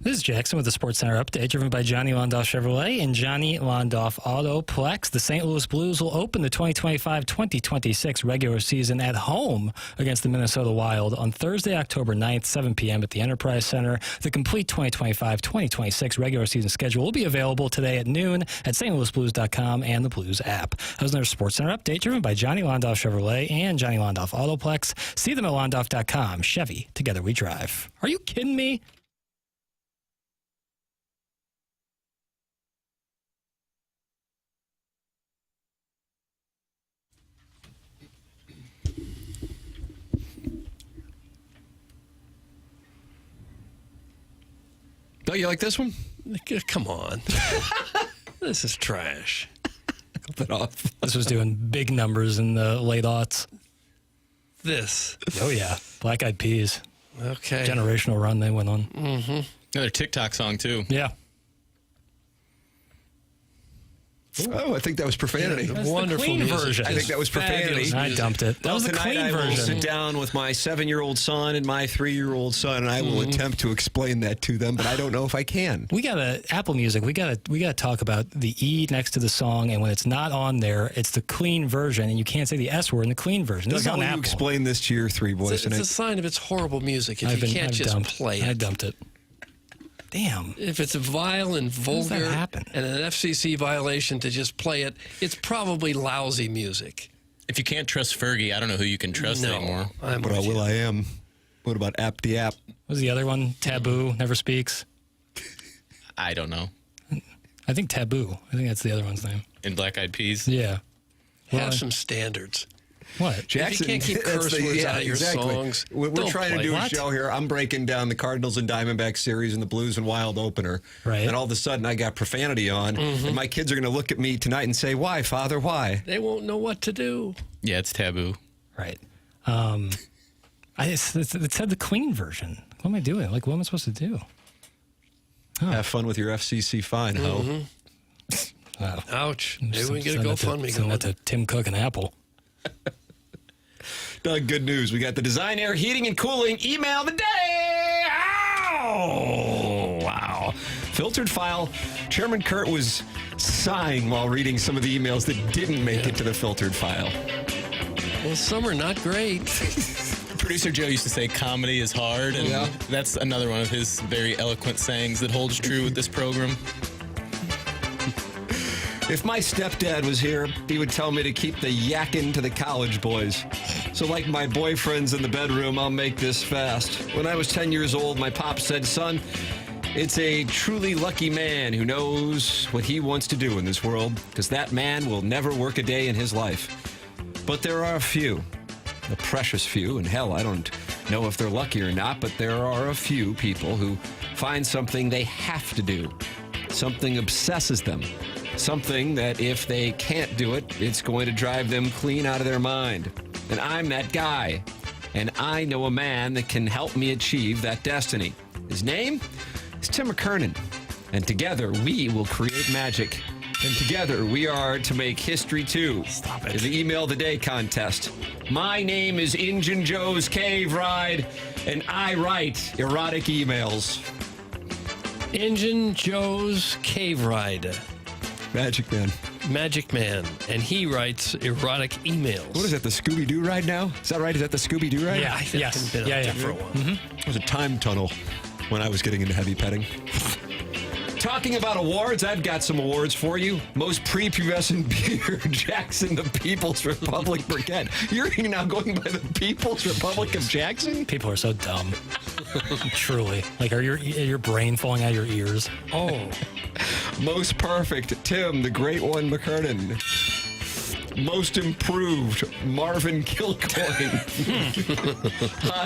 This is Jackson with the Sports Center update, driven by Johnny Londoff Chevrolet and Johnny Londoff Autoplex. The St. Louis Blues will open the 2025-2026 regular season at home against the Minnesota Wild on Thursday, October 9th, 7 p.m. at the Enterprise Center. The complete 2025-2026 regular season schedule will be available today at noon at stlouisblues.com and the Blues app. That was another Sports Center update, driven by Johnny Londoff Chevrolet and Johnny Londoff Autoplex. See them at londoff.com. Chevy, together we drive. Are you kidding me? Oh, you like this one? Come on. This is trash. Cut it off. This was doing big numbers in the late aughts. This. Oh, yeah. Black Eyed Peas. Okay. Generational run they went on. Mm-hmm. Another TikTok song, too. Yeah. Oh, I think that was profanity. That's wonderful clean music. version. I think that was profanity. I dumped it. That was the tonight clean I will version. sit down with my 7-year-old son and my 3-year-old son, and I will attempt to explain that to them, but I don't know if I can. We got Apple Music. We got to talk about the E next to the song, and when it's not on there, it's the clean version, and you can't say the S word in the clean version. This is How on will you Apple. explain this to your 3 boys It's tonight? a sign of it's horrible music if you can't just play it. I dumped it. Damn. If it's vile and vulgar and an FCC violation to just play it, it's probably lousy music. If you can't trust Fergie, I don't know who you can trust anymore. What about Will I Am? What about App the App? What was the other one? Taboo, Never Speaks. I don't know. I think Taboo. I think that's the other one's name. In Black Eyed Peas? Yeah. Have some standards. What? Jackson, if you can't keep curse words out of your songs, We're don't trying to play. do a What? show here. I'm breaking down the Cardinals and Diamondbacks series and the Blues and Wild opener. Right. And all of a sudden, I got profanity on. And my kids are going to look at me tonight and say, why, Father, why? They won't know what to do. Yeah, it's taboo. Right. It said the clean version. What am I doing? Like, what am I supposed to do? Have fun with your FCC fine, ho. Wow. Ouch. Maybe we can get a GoFundMe Send going. that to Tim Cook and Apple. Doug, good news. We got the Design Air Heating and Cooling email of the day. Ow! Wow. Filtered file. Chairman Kurt was sighing while reading some of the emails that didn't make it to the filtered file. Well, some are not great. Producer Joe used to say comedy is hard, and that's another one of his very eloquent sayings that holds true with this program. If my stepdad was here, he would tell me to keep the yakking to the college boys. So like my boyfriends in the bedroom, I'll make this fast. When I was 10 years old, my pop said, son, it's a truly lucky man who knows what he wants to do in this world, because that man will never work a day in his life. But there are a few, a precious few, and hell, I don't know if they're lucky or not, but there are a few people who find something they have to do. Something obsesses them. Something that if they can't do it, it's going to drive them clean out of their mind. And I'm that guy. And I know a man that can help me achieve that destiny. His name is Tim McKernan. And together we will create magic. And together we are to make history too. Stop it. In the Email of the Day contest. My name is Injun Joe's Cave Ride, and I write erotic emails. Injun Joe's Cave Ride. Magic Man. Magic Man. And he writes erotic emails. What is that, the Scooby-Doo ride now? Is that right? Is that the Scooby-Doo ride? Yeah, yes. Been out there for a while. It was a time tunnel when I was getting into heavy petting. Talking about awards, I've got some awards for you. Most prepubescent beer, Jackson, the People's Republic Burkett. You're now going by the People's Republic of Jackson? People are so dumb. Truly. Like, are your brain falling out of your ears? Oh. Most perfect, Tim, the Great One McKernan. Most improved, Marvin Kilcoyne.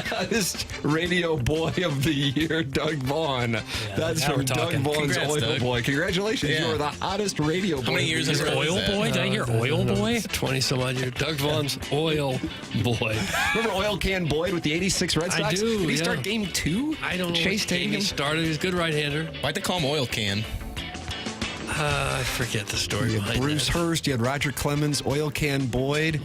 Hottest radio boy of the year, Doug Vaughn. That's now from we're Doug talking. Vaughn's Congrats, Oil Doug. Boy. Congratulations, you are the hottest radio boy. How many years of in the a row year. is Oil that? boy? Did I hear oil boy? 20-some odd years. Doug Vaughn's Oil Boy. Remember Oil Can Boyd with the 86 Red Sox? I do, Did he yeah. start game 2? I don't know Chase what game taking he him? started. He was a good right-hander. Why'd they call him Oil Can? I forget the story You had behind Bruce that. Hurst, you had Roger Clemens, Oil Can Boyd.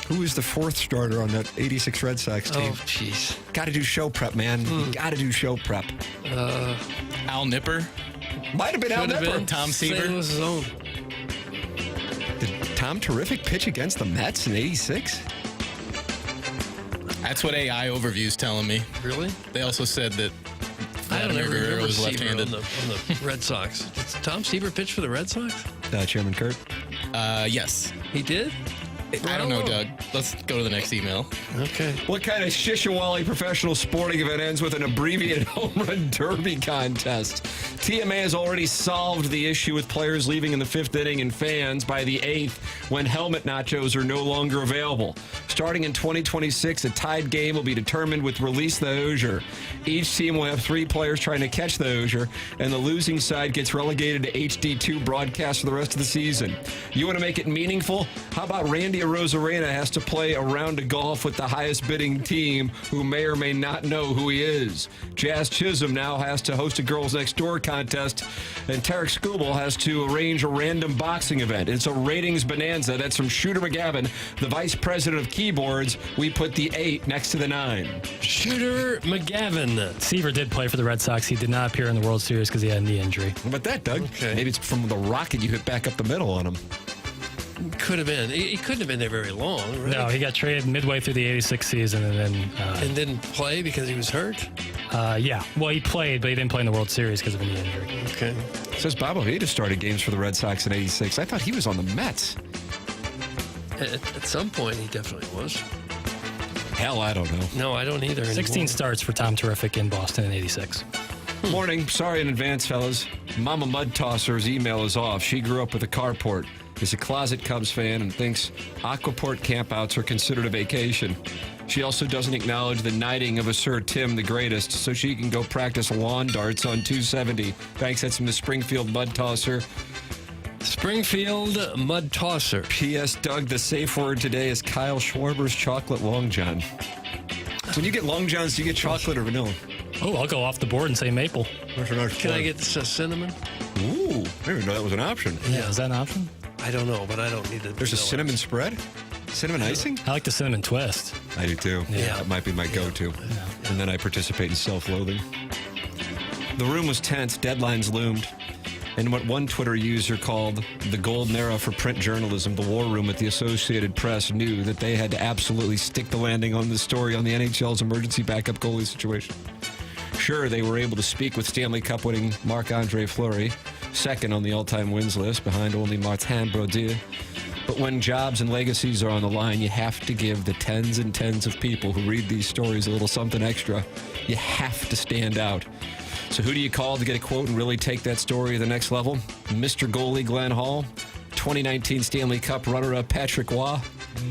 Who was the fourth starter on that 86 Red Sox team? Oh, jeez. Got to do show prep, man. Got to do show prep. Al Nipper? Might have been Al Nipper. Tom Seaver? St. Louis' own. Did Tom Terrific pitch against the Mets in 86? That's what AI Overview's telling me. Really? They also said that I don't Vladimir ever Guerrero remember was Seaver left-handed. on the Red Sox. Did Tom Seaver pitch for the Red Sox? Chairman Kurt? Yes. He did? I don't know, Doug. Let's go to the next email. Okay. What kind of Shishawali professional sporting event ends with an abbreviated home run derby contest? TMA has already solved the issue with players leaving in the 5th inning and fans by the 8th when helmet nachos are no longer available. Starting in 2026, a tied game will be determined with Release the Hoosier. Each team will have 3 players trying to catch the Hoosier, and the losing side gets relegated to HD2 broadcast for the rest of the season. You want to make it meaningful? How about Randy Arozarena has to play a round of golf with the highest bidding team who may or may not know who he is? Jazz Chisholm now has to host a Girls Next Door contest, and Tarek Skubal has to arrange a random boxing event. It's a ratings bonanza. That's from Shooter McGavin, the vice president of keyboards. We put the 8 next to the 9. Shooter McGavin. Seaver did play for the Red Sox. He did not appear in the World Series because he had a knee injury. How about that, Doug? Okay. Maybe it's from the rocket you hit back up the middle on him. Could have been. He couldn't have been there very long, right? No, he got traded midway through the 86 season and then... and didn't play because he was hurt? Yeah. Well, he played, but he didn't play in the World Series because of a knee injury. Okay. Says Bob Ojeda started games for the Red Sox in 86. I thought he was on the Mets. At some point, he definitely was. Hell, I don't know. No, I don't either 16 anymore. starts for Tom Terrific in Boston in 86. Morning. Sorry in advance, fellas. Mama Mud Tosser's email is off. She grew up with a carport, is a closet Cubs fan, and thinks Aquaport campouts are considered a vacation. She also doesn't acknowledge the knighting of a Sir Tim the Greatest, so she can go practice lawn darts on 270. Thanks. That's from the Springfield Mud Tosser. Springfield Mud Tosser. P.S. Doug, the safe word today is Kyle Schwarber's chocolate long john. When you get long johns, do you get chocolate or vanilla? Oh, I'll go off the board and say maple. Can I get cinnamon? Ooh, I didn't know that was an option. Yeah, is that an option? I don't know, but I don't need it. There's a cinnamon spread? Cinnamon icing? I like the cinnamon twist. I do too. Yeah. That might be my go-to. And then I participate in self-loathing. The room was tense. Deadlines loomed. And what one Twitter user called the golden era for print journalism, the war room at the Associated Press knew that they had to absolutely stick the landing on the story on the NHL's emergency backup goalie situation. Sure, they were able to speak with Stanley Cup winning Marc-Andre Fleury, second on the all-time wins list behind only Martin Brodeur. But when jobs and legacies are on the line, you have to give the tens and tens of people who read these stories a little something extra. You have to stand out. So who do you call to get a quote and really take that story to the next level? Mr. Goalie Glenn Hall, 2019 Stanley Cup runner-up Patrick Waugh,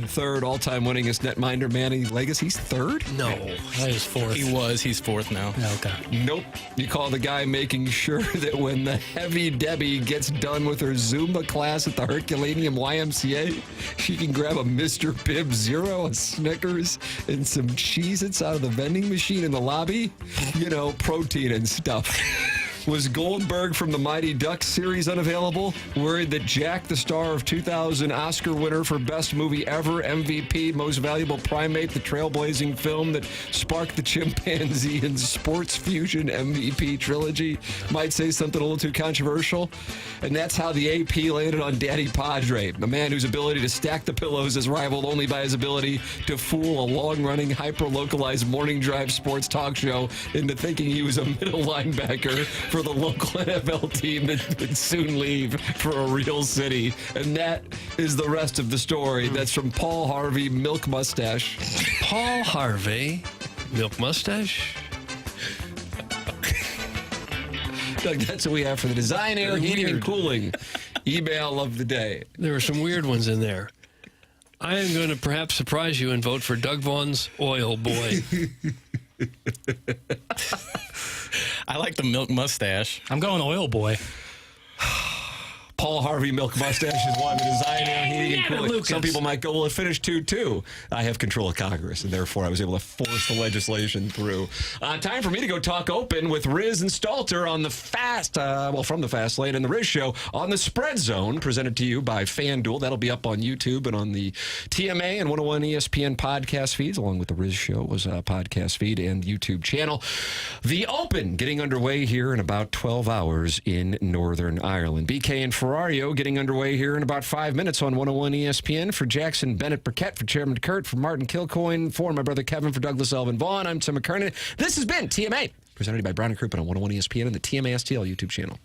third all-time winningest netminder Manny Legacy's third? No. That is fourth. He's fourth now. Okay. Nope. You call the guy making sure that when the heavy Debbie gets done with her Zumba class at the Herculaneum YMCA, she can grab a Mr. Pibb Zero, a Snickers, and some Cheez-Its out of the vending machine in the lobby. You know, protein and stuff. Was Goldberg from the Mighty Ducks series unavailable? Worried that Jack, the star of 2000 Oscar winner for Best Movie Ever, MVP, Most Valuable Primate, the trailblazing film that sparked the chimpanzee and sports fusion MVP trilogy, might say something a little too controversial? And that's how the AP landed on Daddy Padre, a man whose ability to stack the pillows is rivaled only by his ability to fool a long-running, hyper-localized morning drive sports talk show into thinking he was a middle linebacker for the local NFL team that would soon leave for a real city. And that is the rest of the story. That's from Paul Harvey, Milk Mustache. Paul Harvey, Milk Mustache. Doug, that's what we have for the Design, Air, Heating, and Cooling email of the day. There were some weird ones in there. I am going to perhaps surprise you and vote for Doug Vaughn's Oil Boy. I like the Milk Mustache. I'm going Oil Boy. Paul Harvey milk mustache is one. The design, heating, and cooling. Lucas. Some people might go, well, it finished 2-2. I have control of Congress, and therefore I was able to force the legislation through. Time for me to go talk open with Riz and Stalter on the from the Fast Lane and the Riz Show on the Spread Zone, presented to you by FanDuel. That'll be up on YouTube and on the TMA and 101 ESPN podcast feeds, along with the Riz Show was a podcast feed and YouTube channel. The Open getting underway here in about 12 hours in Northern Ireland. BK and Ferrario getting underway here in about 5 minutes on 101 ESPN. For Jackson Burkett, for Chairman Kurt, for Martin Kilcoyne, for my brother Kevin, for Douglas Elvin Vaughn, I'm Tim McKernan. This has been TMA, presented by Brown and Crouppen on 101 ESPN and the TMA STL YouTube channel.